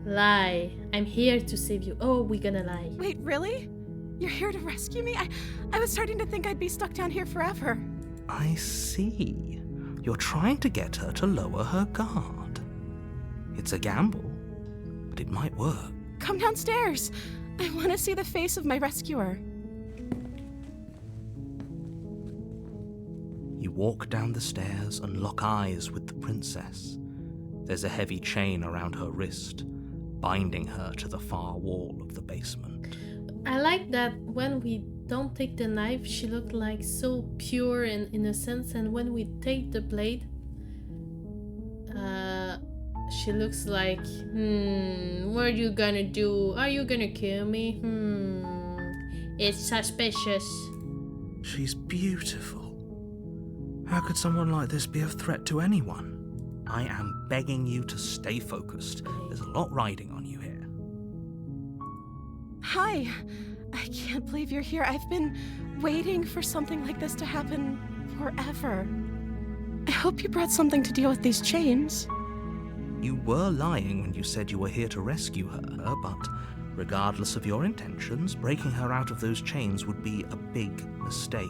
Lie. I'm here to save you. Oh, we're gonna lie. Wait, really? You're here to rescue me? I was starting to think I'd be stuck down here forever. I see. You're trying to get her to lower her guard. It's a gamble, but it might work. Come downstairs. I want to see the face of my rescuer. You walk down the stairs and lock eyes with the princess. There's a heavy chain around her wrist, binding her to the far wall of the basement. I like that when we don't take the knife, she looked like so pure and innocent, and when we take the blade, she looks like, what are you gonna do? Are you gonna kill me? It's suspicious. She's beautiful. How could someone like this be a threat to anyone? I am begging you to stay focused. There's a lot riding on you here. Hi. I can't believe you're here. I've been waiting for something like this to happen forever. I hope you brought something to deal with these chains. You were lying when you said you were here to rescue her, but regardless of your intentions, breaking her out of those chains would be a big mistake.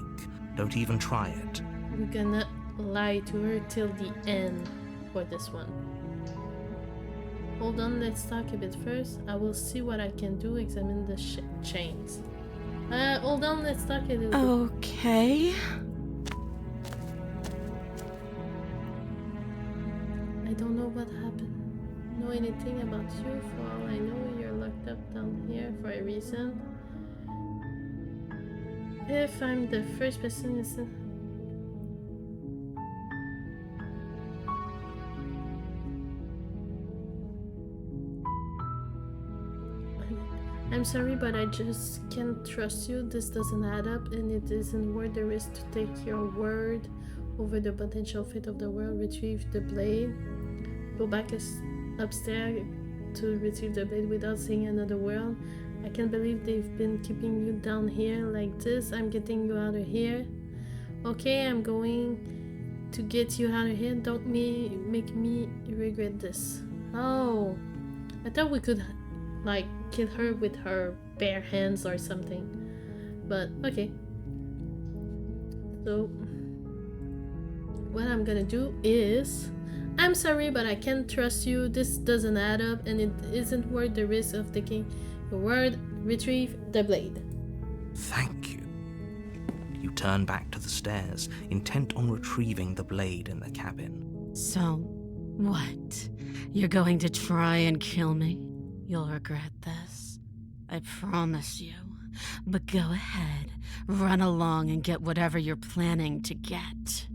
Don't even try it. We're gonna lie to her till the end for this one. Hold on, let's talk a bit first. I will see what I can do, examine the chains. Hold on, let's talk a little bit. Okay. I don't know what happened. Know anything about you? For all I know, you're locked up down here for a reason. If I'm the first person in... I'm sorry, but I just can't trust you. This doesn't add up, and it isn't worth the risk to take your word over the potential fate of the world. Retrieve the blade. Go back upstairs to retrieve the blade without seeing another world. I can't believe they've been keeping you down here like this. I'm getting you out of here. Okay, I'm going to get you out of here. Don't make me regret this. Oh, I thought we could like kill her with her bare hands or something, but okay. So what I'm gonna do is, I'm sorry, but I can't trust you. This doesn't add up, and it isn't worth the risk of taking your word. Retrieve the blade. Thank you. You turn back to the stairs, intent on retrieving the blade in the cabin. So, what? You're going to try and kill me? You'll regret this. I promise you. But go ahead, run along and get whatever you're planning to get.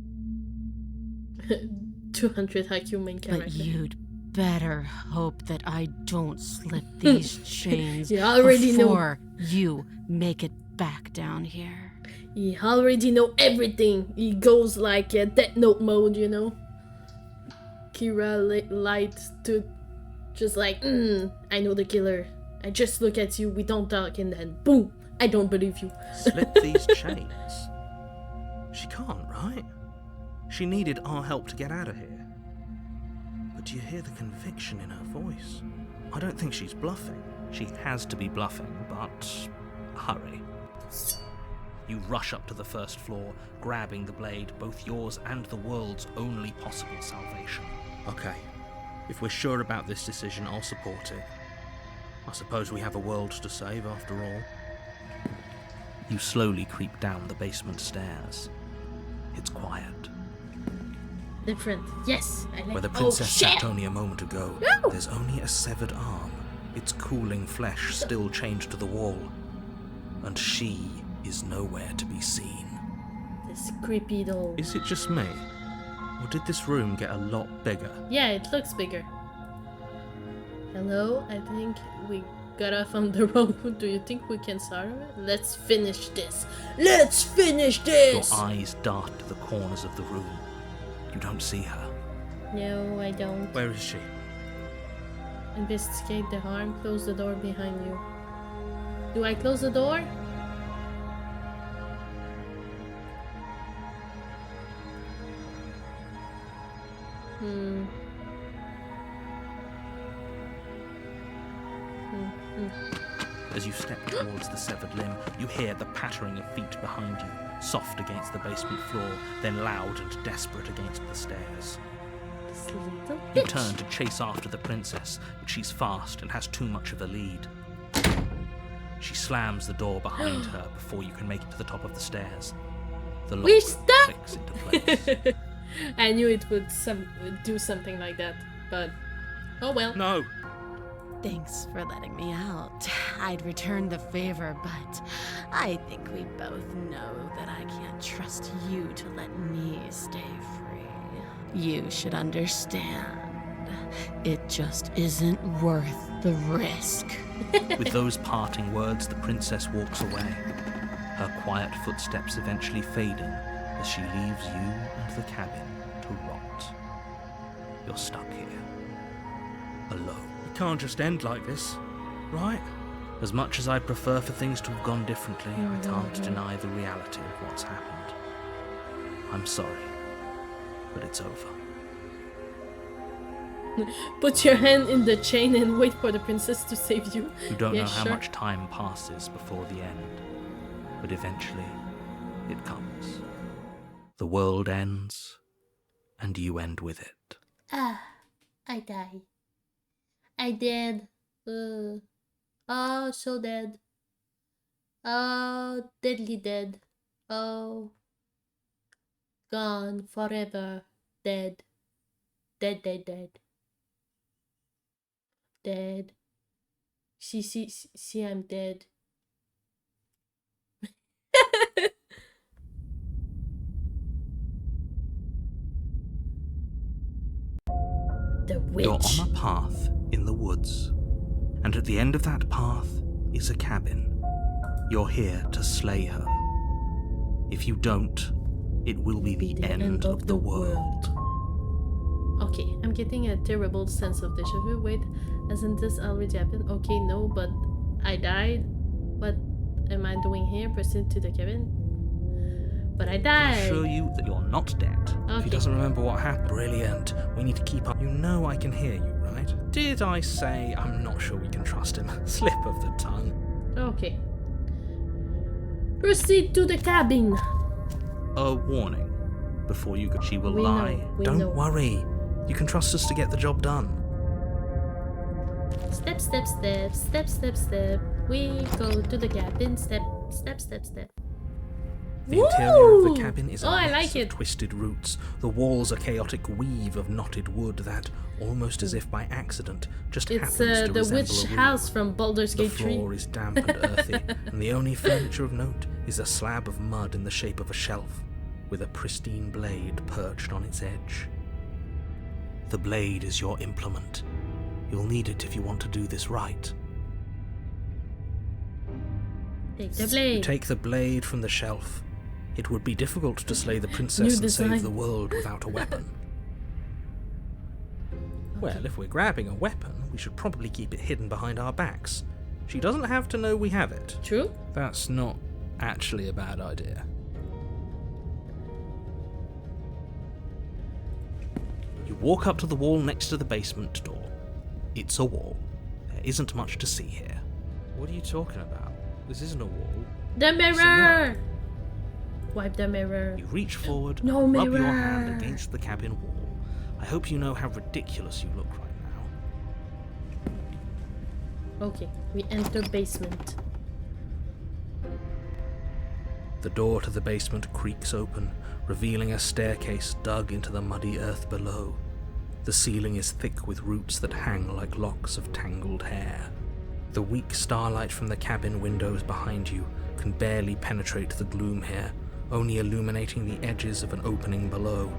200 IQ main character. But you'd better hope that I don't slip these chains You already before you make it back down here. You already know everything. He goes like Death Note mode, you know. Kira light to just like, I know the killer. I just look at you, we don't talk, and then boom, I don't believe you. Slip these chains? She can't, right? She needed our help to get out of here. But do you hear the conviction in her voice? I don't think she's bluffing. She has to be bluffing, but hurry. You rush up to the first floor, grabbing the blade, both yours and the world's only possible salvation. Okay, if we're sure about this decision, I'll support it. I suppose we have a world to save after all. You slowly creep down the basement stairs. It's quiet. Different. Yes, I like. Where the princess shit! sat only a moment ago, No! there's only a severed arm, its cooling flesh still chained to the wall. And she is nowhere to be seen. This creepy doll. Is it just me? Or did this room get a lot bigger? Yeah, it looks bigger. Hello, I think we got off on the road. Do you think we can solve it? Let's finish this. Let's finish this! Your eyes dart to the corners of the room. You don't see her. No, I don't. Where is she? Investigate the harm. Close the door behind you. Do I close the door? As you step towards the severed limb, you hear the pattering of feet behind you, soft against the basement floor, then loud and desperate against the stairs. This little You bitch. turn to chase after the princess, but she's fast and has too much of a lead. She slams the door behind her before you can make it to the top of the stairs. The We lock stuck! clicks into place. I knew it would do something like that, but oh well. No! Thanks for letting me out. I'd return the favor, but I think we both know that I can't trust you to let me stay free. You should understand. It just isn't worth the risk. With those parting words, the princess walks away, her quiet footsteps eventually fading as she leaves you and the cabin to rot. You're stuck here, alone. It can't just end like this, right? As much as I prefer for things to have gone differently, I can't deny the reality of what's happened. I'm sorry, but it's over. Put your hand in the chain and wait for the princess to save you. You don't Yeah, know how sure. much time passes before the end, but eventually it comes. The world ends, and you end with it. Ah, I die. I dead. Oh, so dead. Oh, deadly dead. Oh, gone forever. Dead. Dead, dead, dead. Dead. See, I'm dead. The witch. You're on a path in the woods, and at the end of that path is a cabin. You're here to slay her. If you don't, it will be the end of the world. Okay, I'm getting a terrible sense of deja vu. Wait, hasn't this already happened? Okay, no, but I died. What am I doing here? Proceed to the cabin. But I I died. assure you that you're not dead. If Okay. he doesn't remember what happened, brilliant. We need to keep up. You know I can hear you, right? Did I say I'm not sure we can trust him? Slip of the tongue. Okay. Proceed to the cabin. A warning. Before you go, she will We lie. know. We Don't know. worry. You can trust us to get the job done. Step, step, step, step, step, step. We go to the cabin. Step, step, step, step. The interior of Woo! the cabin is a Oh, I mess like of it. twisted roots. The walls a chaotic weave of knotted wood that, almost as if by accident, just It's happens to the resemble witch a room. house from Baldur's The Gate 3. floor is damp and earthy, and the only furniture of note is a slab of mud in the shape of a shelf, with a pristine blade perched on its edge. The blade is your implement. You'll need it if you want to do this right. Take the blade. Take the blade from the shelf. It would be difficult to slay the princess New and save design. the world without a weapon. Well, if we're grabbing a weapon, we should probably keep it hidden behind our backs. She doesn't have to know we have it. True? That's not actually a bad idea. You walk up to the wall next to the basement door. It's a wall. There isn't much to see here. What are you talking about? This isn't a wall. The It's a mirror! Wipe the mirror. You reach forward, No rub your mirror. hand against the cabin wall. I hope you know how ridiculous you look right now. Okay, we enter basement. The door to the basement creaks open, revealing a staircase dug into the muddy earth below. The ceiling is thick with roots that hang like locks of tangled hair. The weak starlight from the cabin windows behind you can barely penetrate the gloom here, only illuminating the edges of an opening below.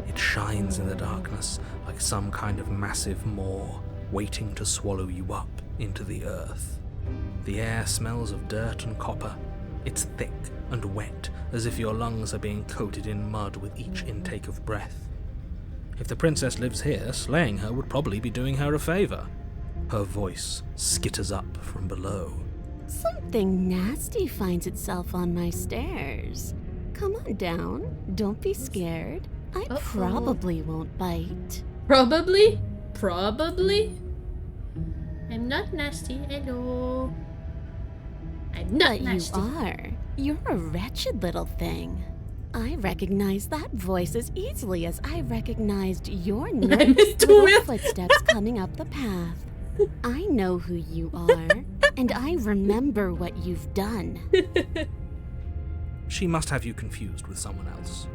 It shines in the darkness like some kind of massive maw, waiting to swallow you up into the earth. The air smells of dirt and copper. It's thick and wet, as if your lungs are being coated in mud with each intake of breath. If the princess lives here, slaying her would probably be doing her a favor. Her voice skitters up from below. Something nasty finds itself on my stairs. Come on down. Don't be scared. I Uh-oh. probably won't bite. Probably? Probably? I'm not nasty. Hello. I'm not But nasty. you are. You're a wretched little thing. I recognize that voice as easily as I recognized your nervous missed little it. footsteps coming up the path. I know who you are, and I remember what you've done. She must have you confused with someone else.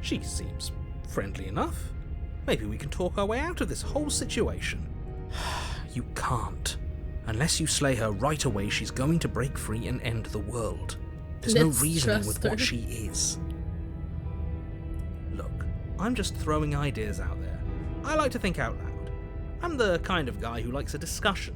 She seems friendly enough. Maybe we can talk our way out of this whole situation. You can't. Unless you slay her right away, she's going to break free and end the world. There's no Let's reasoning with trust her. what she is. Look, I'm just throwing ideas out there. I like to think out loud. I'm the kind of guy who likes a discussion.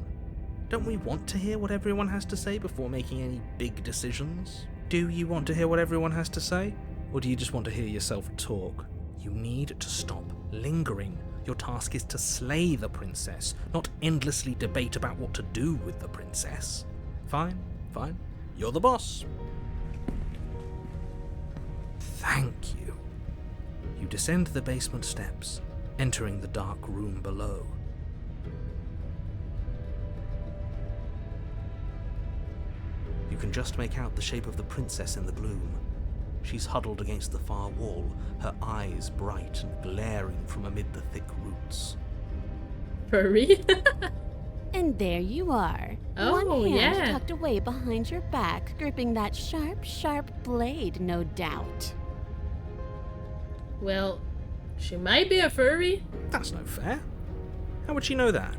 Don't we want to hear what everyone has to say before making any big decisions? Do you want to hear what everyone has to say? Or do you just want to hear yourself talk? You need to stop lingering. Your task is to slay the princess, not endlessly debate about what to do with the princess. Fine, fine. You're the boss. Thank you. You descend the basement steps, entering the dark room below. You can just make out the shape of the princess in the gloom. She's huddled against the far wall, her eyes bright and glaring from amid the thick roots. Furry? And there you are. Oh, One hand yeah. tucked away behind your back, gripping that sharp, sharp blade, no doubt. Well, she might be a furry. That's no fair. How would she know that?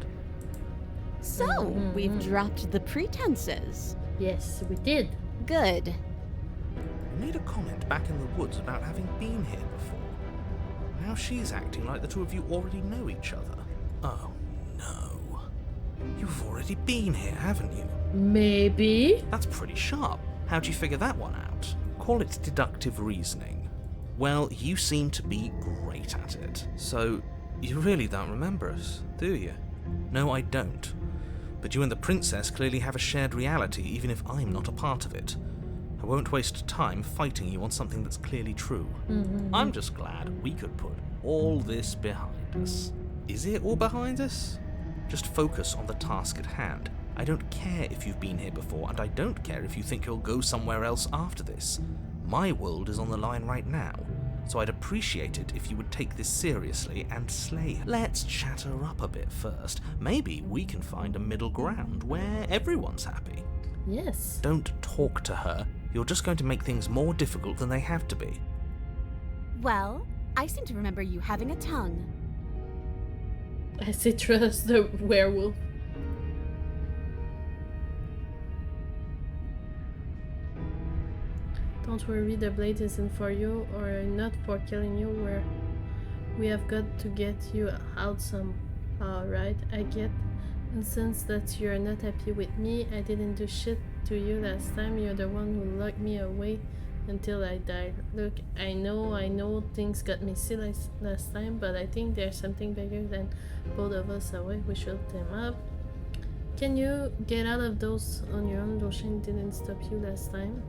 So, we've dropped the pretenses. Yes, we did. Good. You made a comment back in the woods about having been here before. Now she's acting like the two of you already know each other. Oh, no. You've already been here, haven't you? Maybe. That's pretty sharp. How'd you figure that one out? Call it deductive reasoning. Well, you seem to be great at it. So, you really don't remember us, do you? No, I don't. But you and the princess clearly have a shared reality, even if I'm not a part of it. I won't waste time fighting you on something that's clearly true. I'm just glad we could put all this behind us. Is it all behind us? Just focus on the task at hand. I don't care if you've been here before, and I don't care if you think you'll go somewhere else after this. My world is on the line right now, so I'd appreciate it if you would take this seriously and slay her. Let's chat her up a bit first. Maybe we can find a middle ground where everyone's happy. Yes. Don't talk to her. You're just going to make things more difficult than they have to be. Well, I seem to remember you having a tongue. I say trust the werewolf. Don't worry, the blade isn't for you or not for killing you. We have got to get you out somehow, right? I get. And since that you're not happy with me, I didn't do shit to you last time. You're the one who locked me away until I died. Look, I know things got messy last time, but I think there's something bigger than both of us away. We should team up. Can you get out of those on your own? Doshin didn't stop you last time.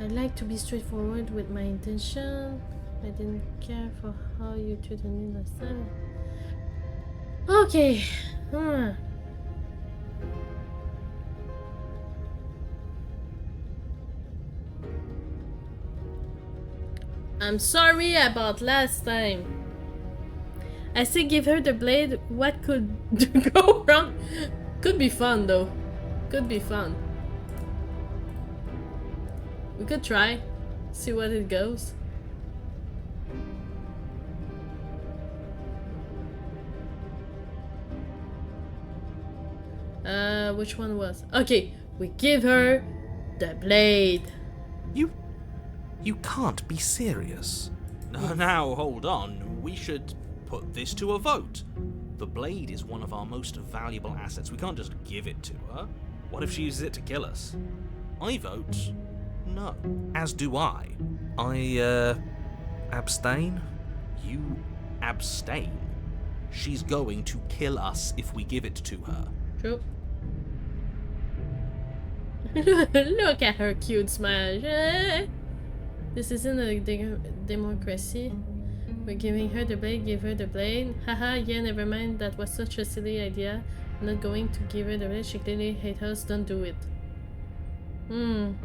I'd like to be straightforward with my intention. I didn't care for how you treated me last time. Okay. I'm sorry about last time. I say give her the blade. What could go wrong? Could be fun though. Could be fun. We could try. See what it goes. Which one was? Okay, we give her the blade. You can't be serious. Now, hold on. We should put this to a vote. The blade is one of our most valuable assets. We can't just give it to her. What if she uses it to kill us? I vote no. As do I. I, abstain? You abstain. She's going to kill us if we give it to her. True. Look at her cute smile. This isn't a democracy. We're giving her the blade, give her the blade. Haha, yeah, never mind. That was such a silly idea. I'm not going to give her the blade. She clearly hates us. Don't do it. I'm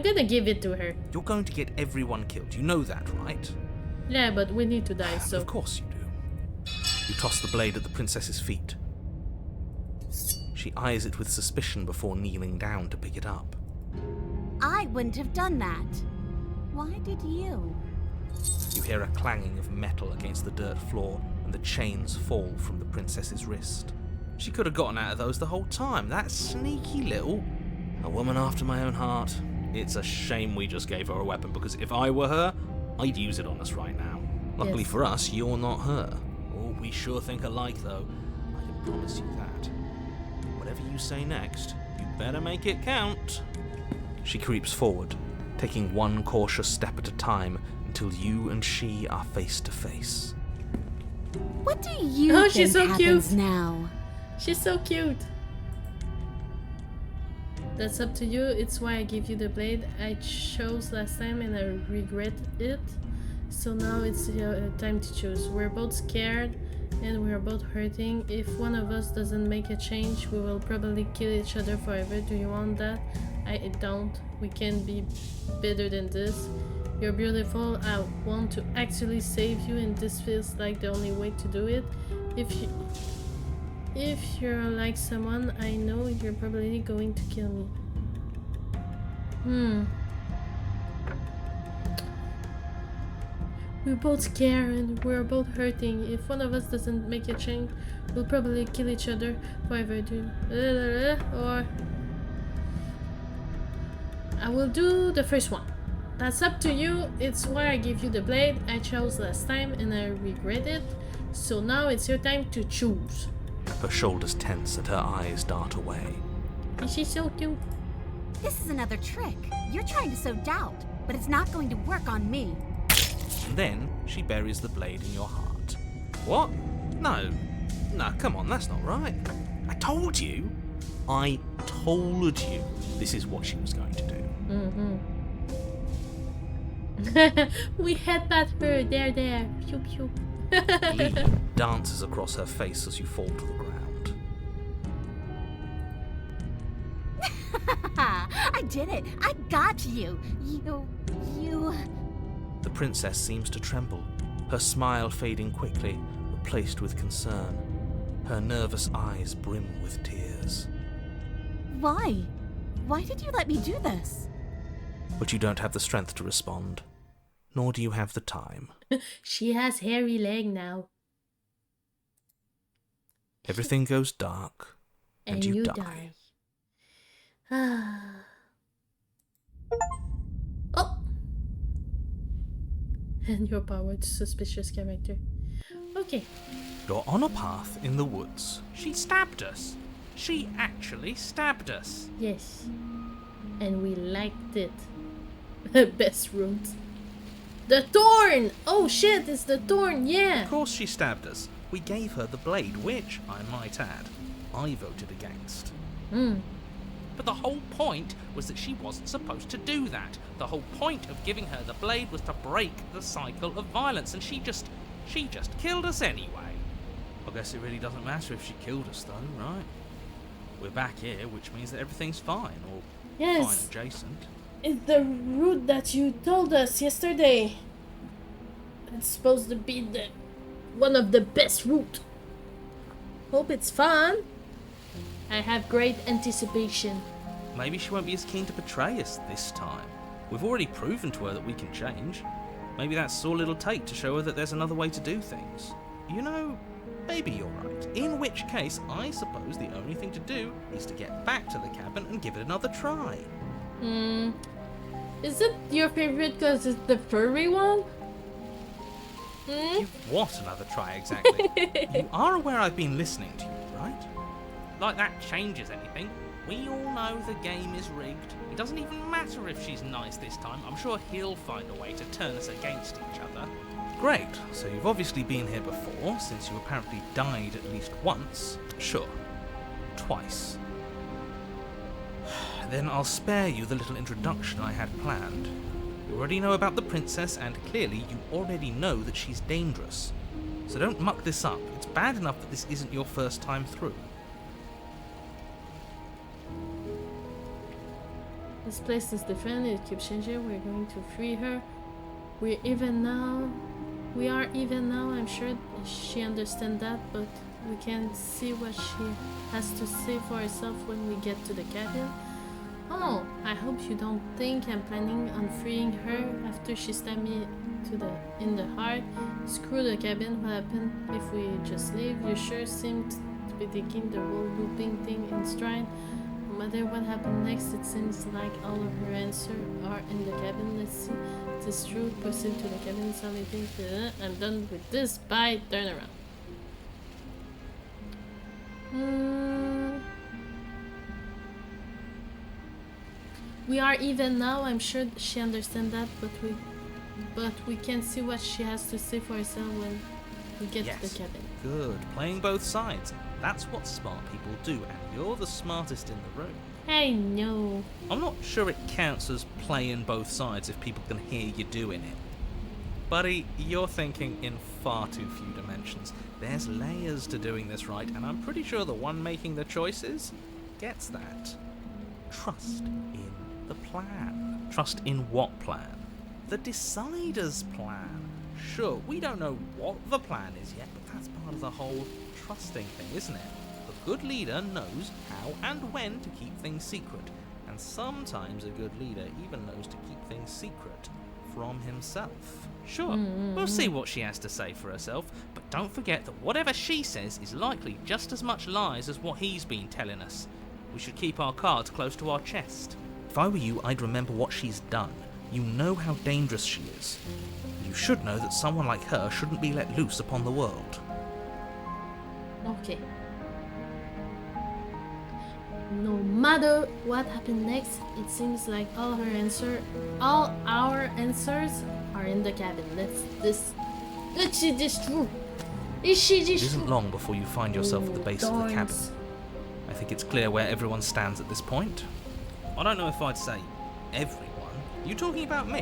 gonna give it to her. You're going to get everyone killed. You know that, right? Yeah, but we need to die, so... Of course you do. You toss the blade at the princess's feet. She eyes it with suspicion before kneeling down to pick it up. I wouldn't have done that. Why did you? You hear a clanging of metal against the dirt floor, and the chains fall from the princess's wrist. She could have gotten out of those the whole time. That sneaky little... A woman after my own heart. It's a shame we just gave her a weapon, because if I were her, I'd use it on us right now. Luckily for us, you're not her. Oh, we sure think alike, though. I can promise you that. Whatever you say next, you better make it count. She creeps forward, taking one cautious step at a time until you and she are face to face. What do you think she's so happens cute. now? She's so cute. That's up to you. It's why I gave you the blade. I chose last time and I regret it. So now it's your time to choose. We're both scared and we're both hurting. If one of us doesn't make a change, we will probably kill each other forever. Do you want that? I don't. We can be better than this. You're beautiful. I want to actually save you, and this feels like the only way to do it. If you're like someone I know, you're probably going to kill me. We're both scared and we're both hurting. If one of us doesn't make a change, we'll probably kill each other forever. Or I will do the first one. That's up to you. It's why I gave you the blade. I chose last time and I regret it. So now it's your time to choose. Her shoulders tense and her eyes dart away. She's so cute. This is another trick. You're trying to sow doubt, but it's not going to work on me. And then she buries the blade in your heart. What? No, come on, that's not right. I told you this is what she was going to do. We headbutt her. There. Pew pew. Lee dances across her face as you fall to the ground. I did it. I got you. You... The princess seems to tremble, her smile fading quickly, replaced with concern. Her nervous eyes brim with tears. Why? Why did you let me do this? But you don't have the strength to respond, nor do you have the time. She has hairy leg now. Everything goes dark, and you die. Oh! And your powered suspicious character. Okay. You're on a path in the woods. She stabbed us. She actually stabbed us. Yes. And we liked it. Best route. The thorn! Oh shit, it's the thorn, yeah! Of course she stabbed us. We gave her the blade, which, I might add, I voted against. But the whole point was that she wasn't supposed to do that. The whole point of giving her the blade was to break the cycle of violence, and she just killed us anyway. I guess it really doesn't matter if she killed us though, right? We're back here, which means that everything's fine, or fine adjacent. It's the route that you told us yesterday. It's supposed to be one of the best route. Hope it's fun. I have great anticipation. Maybe she won't be as keen to betray us this time. We've already proven to her that we can change. Maybe that's all it'll take to show her that there's another way to do things. You know, maybe you're right. In which case, I suppose the only thing to do is to get back to the cabin and give it another try. Is it your favorite because it's the furry one? Give what another try exactly? You are aware I've been listening to you, right? Like that changes anything. We all know the game is rigged. It doesn't even matter if she's nice this time. I'm sure he'll find a way to turn us against each other. Great, so you've obviously been here before, since you apparently died at least once. Sure, twice. Then I'll spare you the little introduction I had planned. You already know about the princess, and clearly you already know that she's dangerous. So don't muck this up. It's bad enough that this isn't your first time through. This place is different, it keeps changing. We're going to free her. We're even now. We are even now, I'm sure she understands that, but we can see what she has to say for herself when we get to the cabin. Oh, I hope you don't think I'm planning on freeing her after she stabbed me in the heart. Screw the cabin, what happened if we just leave? You sure seem to be taking the whole looping thing in stride. No matter what happened next, it seems like all of her answers are in the cabin. Let's see. It is true. Proceed to the cabin. Sally thinks, I'm done with this. Bye. Turn around. We are even now. I'm sure she understands that, but we can see what she has to say for herself when we get to the cabin. Good. Playing both sides. That's what smart people do, and you're the smartest in the room. I know. I'm not sure it counts as playing both sides if people can hear you doing it. Buddy, you're thinking in far too few dimensions. There's layers to doing this right, and I'm pretty sure the one making the choices gets that. Trust in the plan. Trust in what plan? The Decider's plan. Sure, we don't know what the plan is yet, but that's part of the whole trusting thing, isn't it? A good leader knows how and when to keep things secret, and sometimes a good leader even knows to keep things secret from himself. Sure, we'll see what she has to say for herself, but don't forget that whatever she says is likely just as much lies as what he's been telling us. We should keep our cards close to our chest. If I were you, I'd remember what she's done. You know how dangerous she is. You should know that someone like her shouldn't be let loose upon the world. Okay. No matter what happened next, it seems like all our answers are in the cabin. Let's see this through. It isn't long before you find yourself at the base of the cabin. I think it's clear where everyone stands at this point. I don't know if I'd say everyone. You talking about me?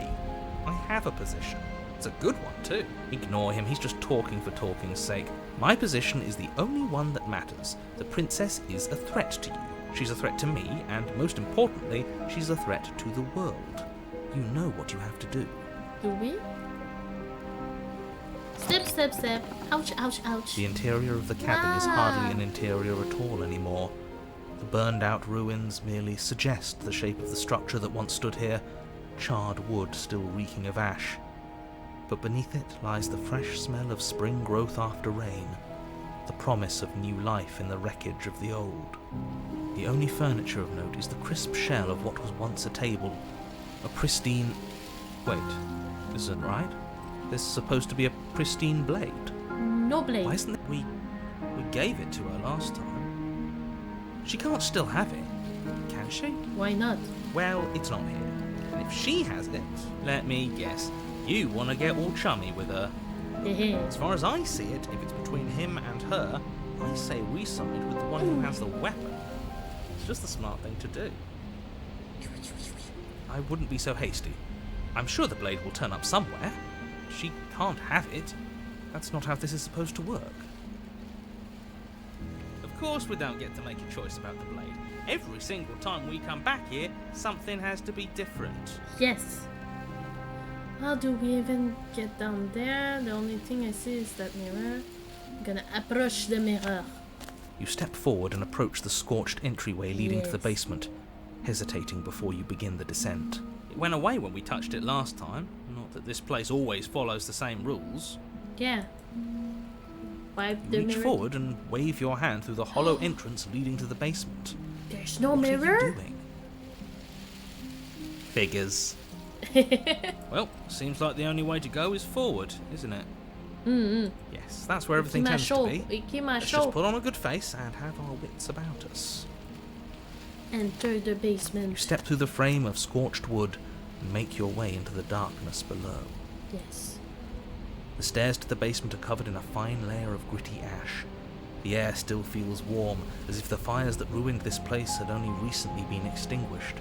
I have a position. It's a good one too. Ignore him, he's just talking for talking's sake. My position is the only one that matters. The princess is a threat to you. She's a threat to me, and most importantly, she's a threat to the world. You know what you have to do. Do we? Step, step, step. Ouch, ouch, ouch. The interior of the cabin is hardly an interior at all anymore. The burned out ruins merely suggest the shape of the structure that once stood here, charred wood still reeking of ash. But beneath it lies the fresh smell of spring growth after rain, the promise of new life in the wreckage of the old. The only furniture of note is the crisp shell of what was once a table, a pristine... Wait, this isn't right? There's supposed to be a pristine blade. No blade. Why isn't it? We gave it to her last time. She can't still have it, can she? Why not? Well, it's not here. And if she has it, let me guess, you want to get all chummy with her. As far as I see it, if it's between him and her, I say we side with the one who has the weapon. It's just the smart thing to do. I wouldn't be so hasty. I'm sure the blade will turn up somewhere. She can't have it. That's not how this is supposed to work. Of course we don't get to make a choice about the blade. Every single time we come back here, something has to be different. Yes. How do we even get down there? The only thing I see is that mirror. I'm gonna approach the mirror. You step forward and approach the scorched entryway leading to the basement, hesitating before you begin the descent. It went away when we touched it last time. Not that this place always follows the same rules. Yeah. Wipe the Reach mirror. forward and wave your hand through the hollow entrance leading to the basement. There's no What mirror? are you doing? Figures. Well, seems like the only way to go is forward, isn't it? Yes, that's where everything tends to be. Let's just put on a good face and have our wits about us. Enter the basement. You step through the frame of scorched wood and make your way into the darkness below. Yes. The stairs to the basement are covered in a fine layer of gritty ash. The air still feels warm, as if the fires that ruined this place had only recently been extinguished.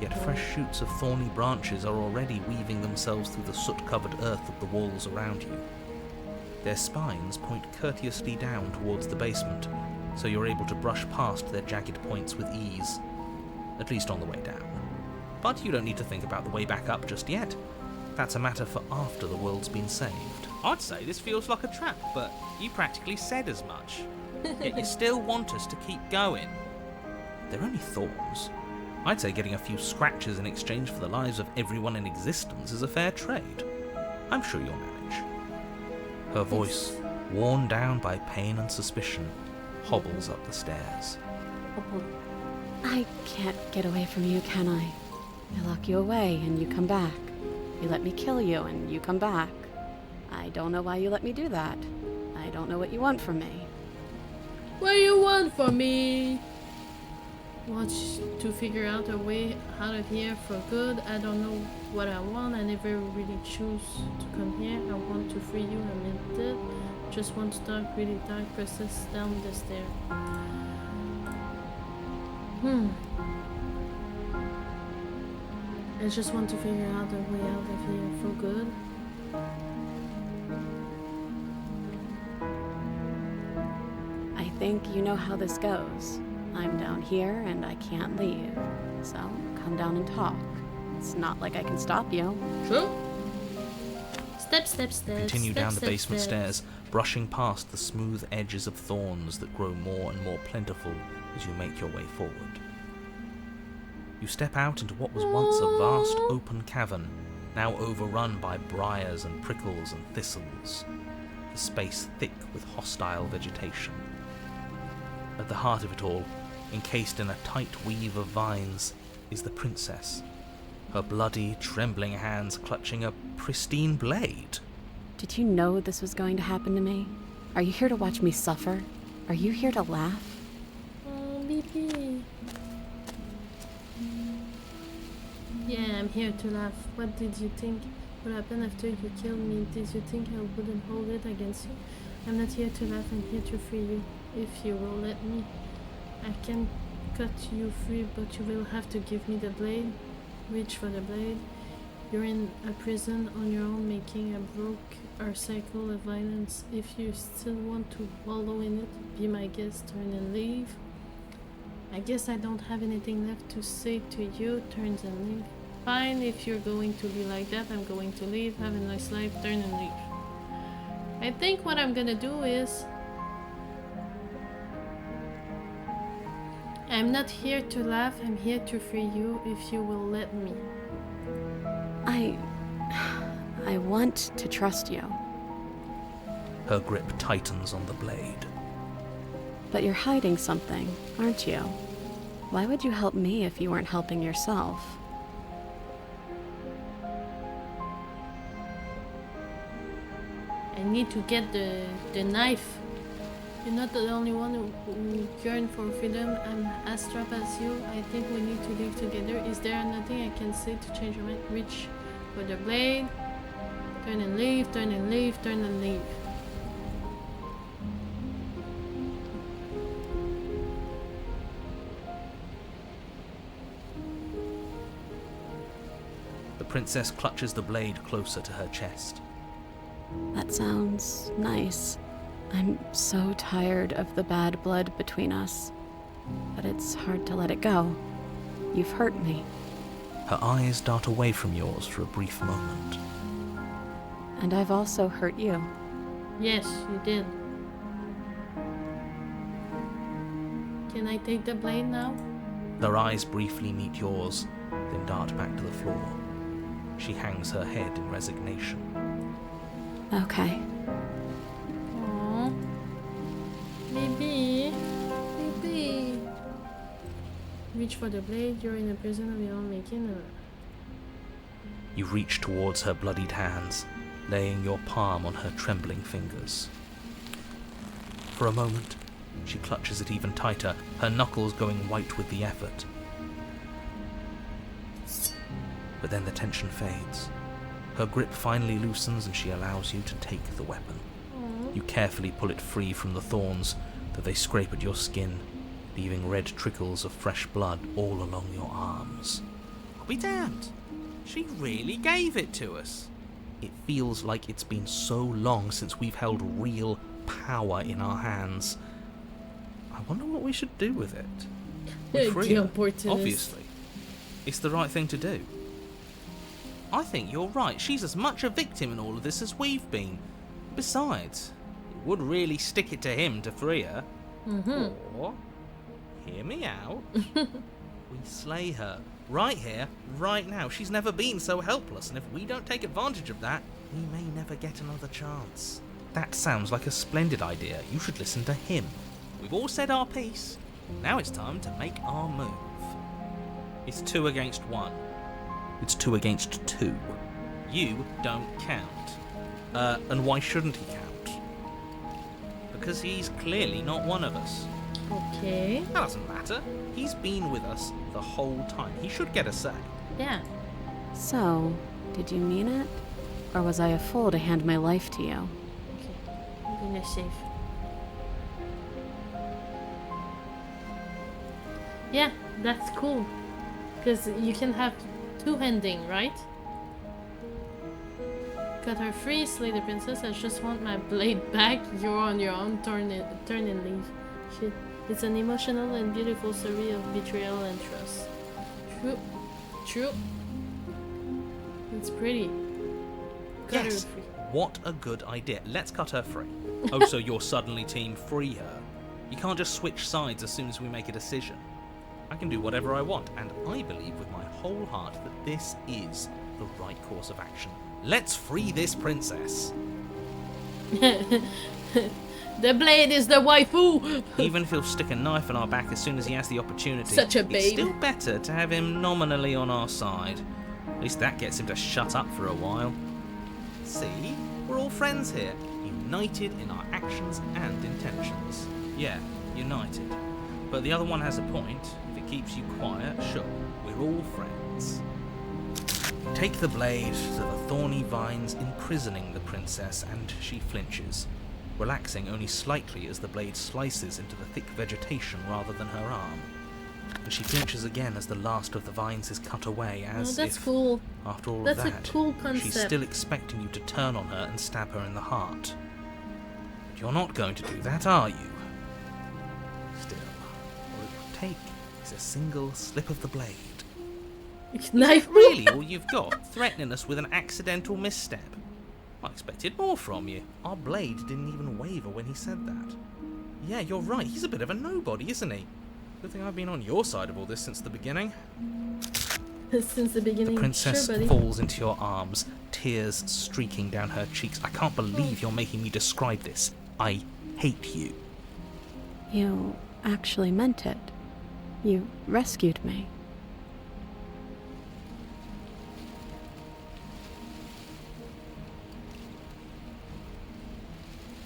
Yet fresh shoots of thorny branches are already weaving themselves through the soot-covered earth of the walls around you. Their spines point courteously down towards the basement, so you're able to brush past their jagged points with ease, at least on the way down. But you don't need to think about the way back up just yet. That's a matter for after the world's been saved. I'd say this feels like a trap, but you practically said as much. Yet you still want us to keep going. They're only thorns. I'd say getting a few scratches in exchange for the lives of everyone in existence is a fair trade. I'm sure you'll manage. Her voice, worn down by pain and suspicion, hobbles up the stairs. I can't get away from you, can I? I lock you away and you come back. You let me kill you and you come back. I don't know why you let me do that. I don't know what you want from me. What do you want from me? Want to figure out a way out of here for good. I don't know what I want. I never really choose to come here. I want to free you. I meant it. Just want to talk really dark process down the stair. I just want to figure out a way out of here for good. I think you know how this goes. I'm down here and I can't leave. So come down and talk. It's not like I can stop you. True. Step, step, step. Continue step, down the step, basement step. stairs, brushing past the smooth edges of thorns that grow more and more plentiful as you make your way forward. You step out into what was once a vast open cavern, now overrun by briars and prickles and thistles, the space thick with hostile vegetation. At the heart of it all, encased in a tight weave of vines, is the princess, her bloody, trembling hands clutching a pristine blade. Did you know this was going to happen to me? Are you here to watch me suffer? Are you here to laugh? Oh, baby. Yeah, I'm here to laugh. What did you think would happen after you killed me? Did you think I wouldn't hold it against you? I'm not here to laugh, I'm here to free you, if you will let me. I can cut you free, but you will have to give me the blade. Reach for the blade. You're in a prison on your own, making a broke cycle of violence. If you still want to wallow in it, be my guest, turn and leave. I guess I don't have anything left to say to you, turns and leave. Fine, if you're going to be like that, I'm going to leave. Have a nice life, turn and leave. I think what I'm gonna do is... I'm not here to laugh, I'm here to free you, if you will let me. I want to trust you. Her grip tightens on the blade. But you're hiding something, aren't you? Why would you help me if you weren't helping yourself? I need to get the knife. You're not the only one who yearn for freedom. I'm as trapped as you. I think we need to live together. Is there nothing I can say to change your mind? Reach for the blade. Turn and leave, turn and leave, turn and leave. The princess clutches the blade closer to her chest. That sounds nice. I'm so tired of the bad blood between us. But it's hard to let it go. You've hurt me. Her eyes dart away from yours for a brief moment. And I've also hurt you. Yes, you did. Can I take the blade now? Their eyes briefly meet yours, then dart back to the floor. She hangs her head in resignation. Okay. Aww. Baby. Baby. Reach for the blade. You're in a prison of your own making. You reach towards her bloodied hands, laying your palm on her trembling fingers. For a moment, she clutches it even tighter, her knuckles going white with the effort. But then the tension fades. Her grip finally loosens and she allows you to take the weapon. You carefully pull it free from the thorns, though they scrape at your skin, leaving red trickles of fresh blood all along your arms. I'll be damned. She really gave it to us. It feels like it's been so long since we've held real power in our hands. I wonder what we should do with it. We're free, obviously. It's the right thing to do. I think you're right. She's as much a victim in all of this as we've been. She's just trying to get Besides, it would really stick it to him to free her. Or, hear me out, we slay her. Right here, right now. She's never been so helpless, and if we don't take advantage of that, we may never get another chance. That sounds like a splendid idea. You should listen to him. We've all said our piece. Now it's time to make our move. It's 2 against 1. It's 2 against 2. You don't count. And why shouldn't he count? Because he's clearly not one of us. Okay. That doesn't matter. He's been with us the whole time. He should get a say. Yeah. So, did you mean it? Or was I a fool to hand my life to you? Okay. I'm gonna save. Yeah, that's cool. Because you can have 2 ending, right? Cut her free, slay the princess. I just want my blade back. You're on your own. Turn and leave. Shit. It's an emotional and beautiful story of betrayal and trust. True. True. It's pretty. Cut Yes. her free. What a good idea. Let's cut her free. Oh, so you're suddenly team free her. You can't just switch sides as soon as we make a decision. I can do whatever I want, and I believe with my whole heart that this is the right course of action. Let's free this princess. The blade is the waifu! Even if he'll stick a knife in our back as soon as he has the opportunity, Such a it's babe. still better to have him nominally on our side. At least that gets him to shut up for a while. See? We're all friends here, united in our actions and intentions. Yeah, united. But the other one has a point. If it keeps you quiet, sure, we're all friends. Take the blade to the thorny vines imprisoning the princess, and she flinches, relaxing only slightly as the blade slices into the thick vegetation rather than her arm. And she flinches again as the last of the vines is cut away, as Oh, that's if, cool. after all That's of a that, cool concept. she's still expecting you to turn on her and stab her in the heart. But you're not going to do that, are you? Still, all it would take is a single slip of the blade. Knife Really all you've got, threatening us with an accidental misstep? I expected more from you. Our blade didn't even waver when he said that. Yeah, you're right, he's a bit of a nobody, isn't he? Good thing I've been on your side of all this since the beginning. Since the beginning. The princess Sure, buddy. falls into your arms, tears streaking down her cheeks. I can't believe you're making me describe this. I hate you. You actually meant it. You rescued me.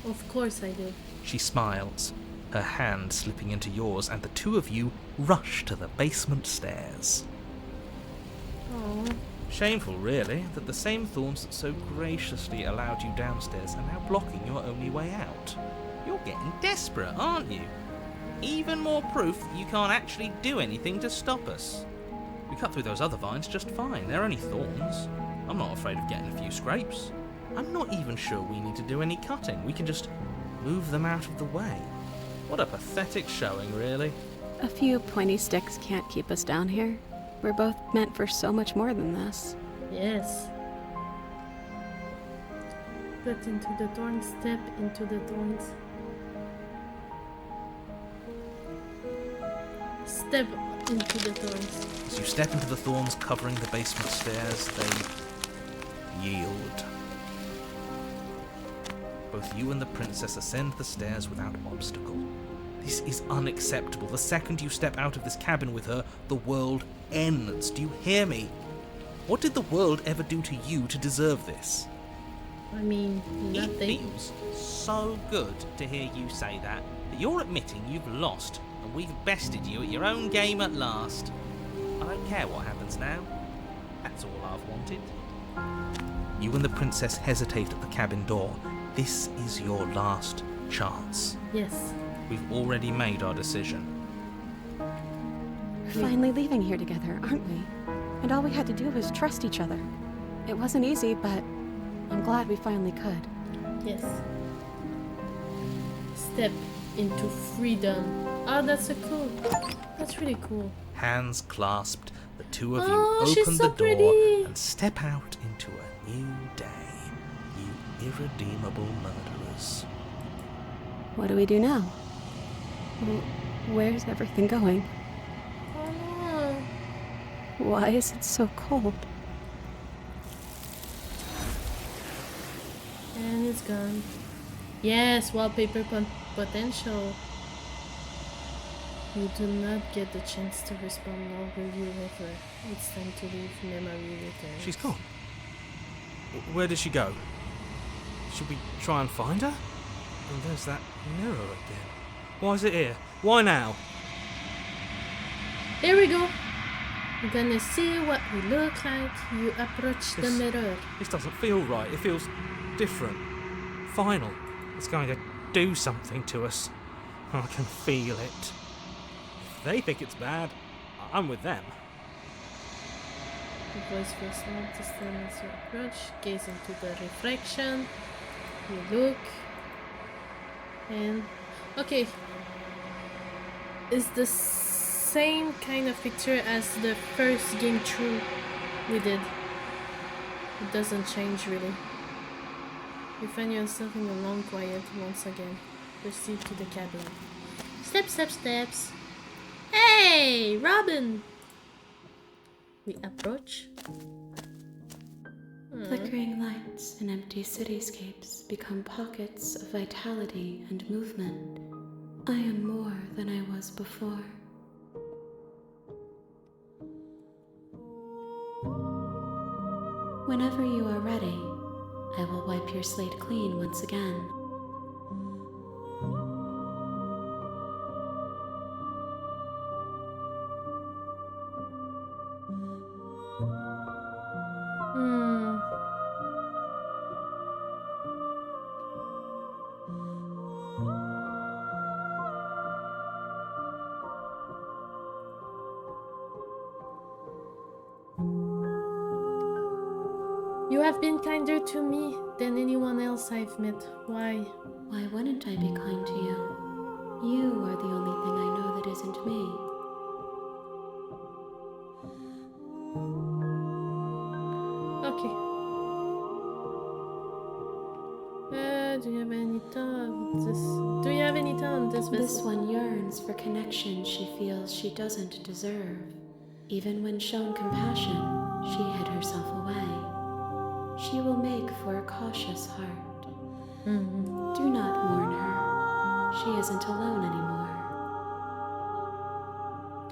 Of course I did. She smiles, her hand slipping into yours, and the two of you rush to the basement stairs. Oh. Shameful, really, that the same thorns that so graciously allowed you downstairs are now blocking your only way out. You're getting desperate, aren't you? Even more proof that you can't actually do anything to stop us. We cut through those other vines just fine. They're only thorns. I'm not afraid of getting a few scrapes. I'm not even sure we need to do any cutting. We can just move them out of the way. What a pathetic showing, really. A few pointy sticks can't keep us down here. We're both meant for so much more than this. Yes. Put into the thorns, step into the thorns. Step into the thorns. As you step into the thorns covering the basement stairs, they yield. Both you and the princess ascend the stairs without obstacle. This is unacceptable. The second you step out of this cabin with her, the world ends. Do you hear me? What did the world ever do to you to deserve this? I mean, It nothing. feels so good to hear you say that you're admitting you've lost and we've bested you at your own game at last. I don't care what happens now. That's all I've wanted. You and the princess hesitate at the cabin door. This is your last chance. Yes. We've already made our decision. We're finally leaving here together, aren't we? And all we had to do was trust each other. It wasn't easy, but I'm glad we finally could. Yes. Step into freedom. Oh, that's so cool. That's really cool. Hands clasped, the two of Oh, you she's open so the door pretty. and step out into a new day. You irredeemable murderers. What do we do now? Where's everything going? Oh no. Why is it so cold? And it's gone. Yes, wallpaper potential. You do not get the chance to respond, nor will you ever. It's time to leave. Memory returns. She's gone. Where did she go? Should we try and find her? And there's that mirror again. Why is it here? Why now? Here we go. We're gonna see what we look like. You approach the mirror. This doesn't feel right. It feels different. Final. It's going to do something to us. I can feel it. If they think it's bad, I'm with them. The voice feels not distant as you approach. Gaze into the reflection. You look. And okay. It's the same kind of picture as the first game through we did. It doesn't change really. You find yourself in a long quiet once again. Proceed to the cabin. Step, step, steps. Hey, Robin! We approach. Flickering lights and empty cityscapes become pockets of vitality and movement. I am more than I was before. Whenever you are ready, I will wipe your slate clean once again. You have been kinder to me than anyone else I've met. Why? Why wouldn't I be kind to you? You are the only thing I know that isn't me. Okay. Do you have any thought on this? Do you have any thought on this vessel? This one yearns for connection she feels she doesn't deserve. Even when shown compassion, she hid herself away. She will make for a cautious heart. Do not mourn her. She isn't alone anymore.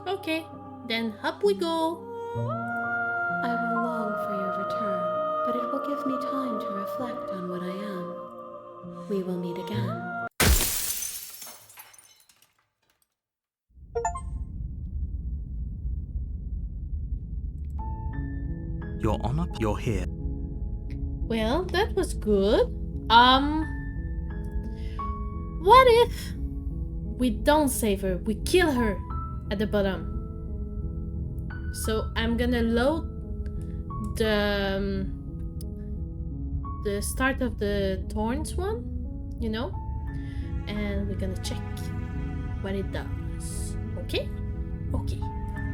Okay, then up we go. I will long for your return, but it will give me time to reflect on what I am. We will meet again. Your Honor, you're here. Well, that was good. What if we don't save her? We kill her at the bottom. So I'm gonna load the start of the Thorns one, you know, and we're gonna check what it does. Okay? Okay.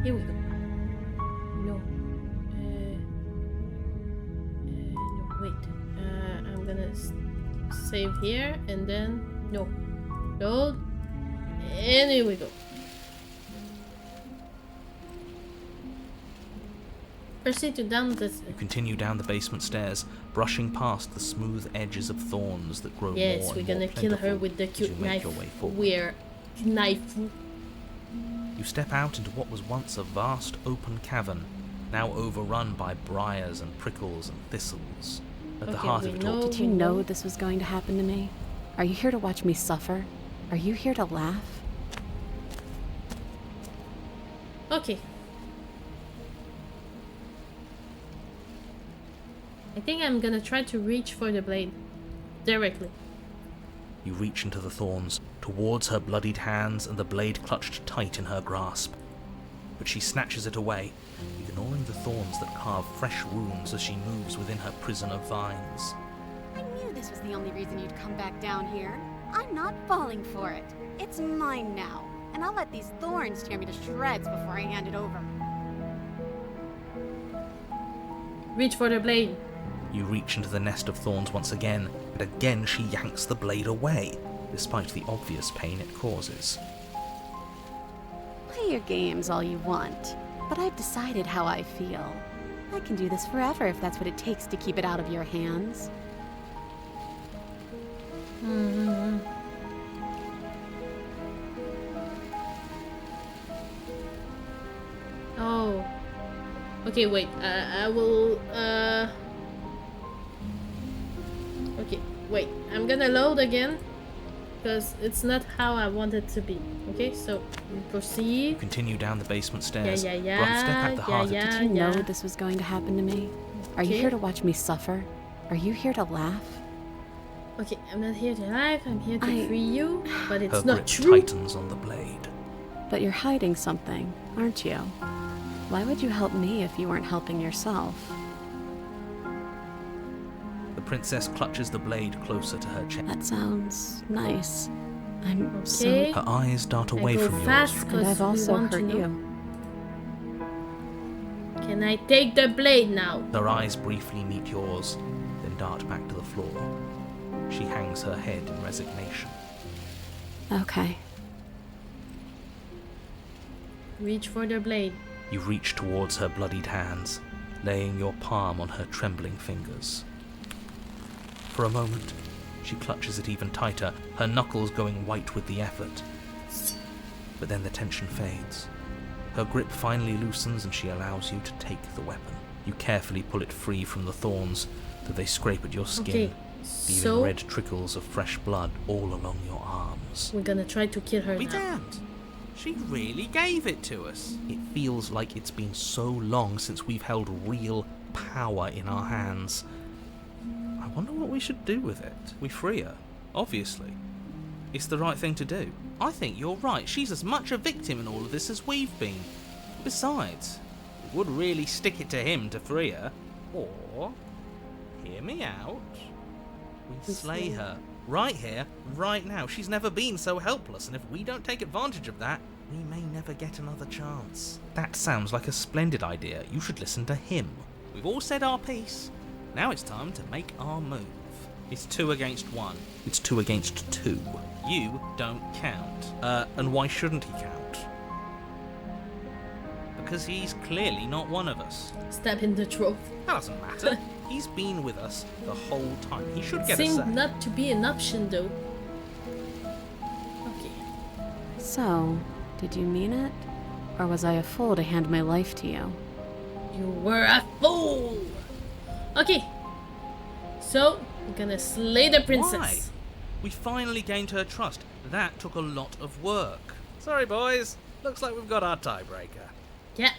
Here we go. No. No, wait. I'm gonna save here and then no. Load. And here we go. Proceed to down this. You continue down the basement stairs, brushing past the smooth edges of thorns that grow more Yes, and we're more gonna kill her plentiful with the as you cute make knife. your way forward. We're knife. You step out into what was once a vast open cavern, now overrun by briars and prickles and thistles. At the Okay, heart we of it know- all, Did you know this was going to happen to me? Are you here to watch me suffer? Are you here to laugh? Okay. I think I'm gonna try to reach for the blade directly. you reach into the thorns, towards her bloodied hands and the blade clutched tight in her grasp. But she snatches it away, ignoring the thorns that carve fresh wounds as she moves within her prison of vines. I knew this was the only reason you'd come back down here. I'm not falling for it. It's mine now, and I'll let these thorns tear me to shreds before I hand it over. Reach for the blade. You reach into the nest of thorns once again, and again she yanks the blade away, despite the obvious pain it causes. Play your games all you want, but I've decided how I feel. I can do this forever if that's what it takes to keep it out of your hands. Oh. Okay, wait. I will. Okay, wait. I'm gonna load again. Because it's not how I want it to be. Okay, so we proceed. Continue down the basement stairs. Yeah. Bright step at the heart Did you know this was going to happen to me? Are you Okay. here to watch me suffer? Are you here to laugh? Okay, I'm not here to laugh. I'm here to I- free you. But it's Her not grip true. tightens on the blade. But you're hiding something, aren't you? Why would you help me if you weren't helping yourself? The princess clutches the blade closer to her chest. That sounds nice. I'm Okay. Her eyes dart I away go from fast yours. And because I've we also want to hurt know. you. Can I take the blade now? Her eyes briefly meet yours, then dart back to the floor. She hangs her head in resignation. Okay. Reach for the blade. You reach towards her bloodied hands, laying your palm on her trembling fingers. For a moment, she clutches it even tighter, her knuckles going white with the effort. But then the tension fades. Her grip finally loosens and she allows you to take the weapon. You carefully pull it free from the thorns, though they scrape at your skin, Okay, leaving so red trickles of fresh blood all along your arms. we're gonna try to kill her Be now. damned. She really gave it to us. It feels like it's been so long since we've held real power in our hands. I wonder what we should do with it. We free her, obviously. It's the right thing to do. I think you're right. She's as much a victim in all of this as we've been. Besides, it would really stick it to him to free her. Or, hear me out, we slay her. Right here, right now. She's never been so helpless, and if we don't take advantage of that, we may never get another chance. That sounds like a splendid idea. You should listen to him. We've all said our piece. Now it's time to make our move. It's 2 against 1. It's 2 against 2. You don't count. And why shouldn't he count? Because he's clearly not one of us. Stab in the throat. That doesn't matter. He's been with us the whole time. He should get a Seemed say. not to be an option though. Okay. So, did you mean it? Or was I a fool to hand my life to you? You were a fool! Okay. So, we're gonna slay the princess. Why? We finally gained her trust. That took a lot of work. Sorry, boys. Looks like we've got our tiebreaker. Yeah.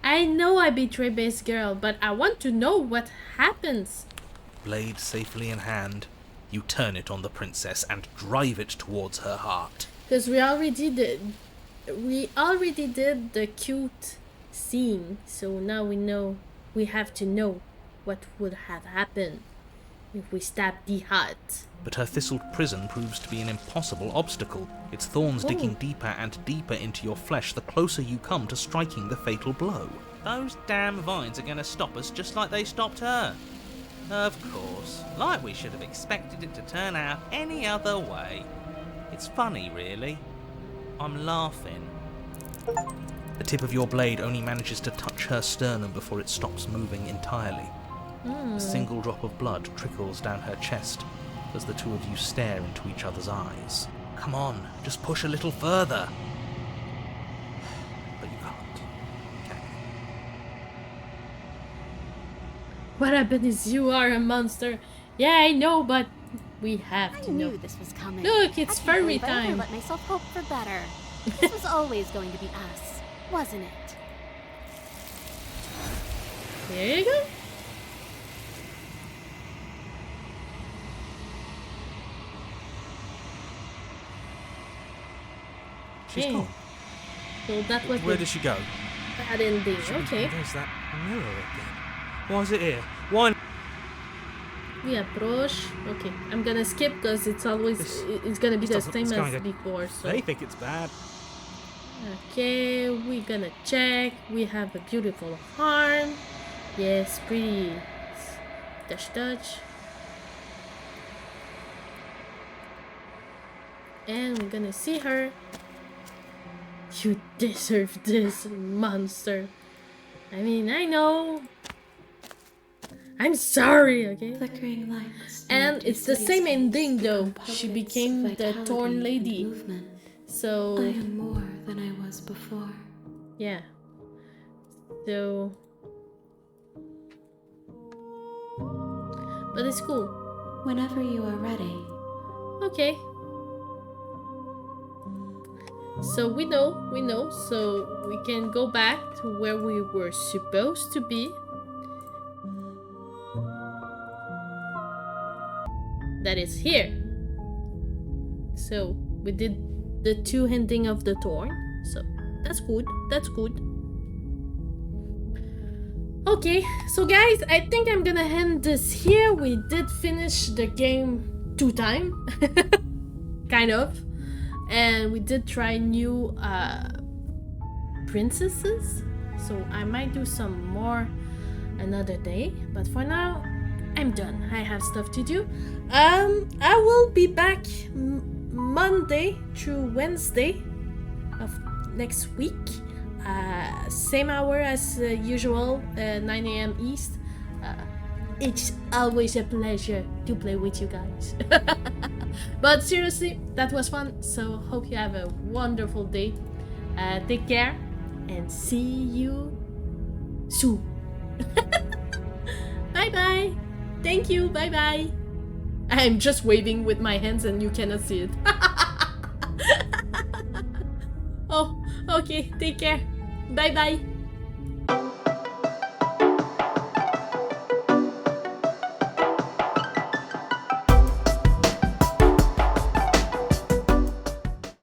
I know I betrayed Base Girl, but I want to know what happens. Blade safely in hand, you turn it on the princess and drive it towards her heart. Because we already did the cute scene, so now we have to know what would have happened if we stabbed the heart. But her thistled prison proves to be an impossible obstacle, its thorns digging deeper and deeper into your flesh the closer you come to striking the fatal blow. Those damn vines are going to stop us just like they stopped her. Of course. Like we should have expected it to turn out any other way. It's funny, really. I'm laughing. The tip of your blade only manages to touch her sternum before it stops moving entirely. A single drop of blood trickles down her chest as the two of you stare into each other's eyes. Come on, just push a little further. But you can't. Okay. What happened is you are a monster. Yeah, I know, but we have I to knew know. this was coming. Look, it's I can't furry believe I ever time. let myself hope for better. This was always going to be us, wasn't it? There you go. She's Okay. gone. So that was Where the did she go? bad ending. Okay. There's that mirror again. Why is it here? Why? We approach. Okay, I'm gonna skip because it's always it's gonna be the doesn't- same it's as going to- before. So They think it's bad. okay, we're gonna check. We have a beautiful harm. Yes, pretty. Touch, touch. And we're gonna see her. You deserve this, monster. I mean, I know. I'm sorry, okay? Flickering lights. And it's the same ending though. She became the Thorn Lady. Movement. So I am more than I was before. yeah. So but it's cool. Whenever you are ready. Okay. So we know, so we can go back to where we were supposed to be. That is here. So we did the 2 ending of the Thorn. So that's good. That's good. Okay, so guys, I think I'm gonna end this here. We did finish the game 2 times. Kind of. And we did try new princesses. So I might do some more another day. But for now, I'm done. I have stuff to do. I will be back Monday through Wednesday of next week. Same hour as usual, 9 a.m. East. It's always a pleasure to play with you guys. But seriously, that was fun. So hope you have a wonderful day. Take care and see you soon. Bye bye. Thank you. Bye bye. I'm just waving with my hands and you cannot see it. Oh, okay. Take care. Bye bye.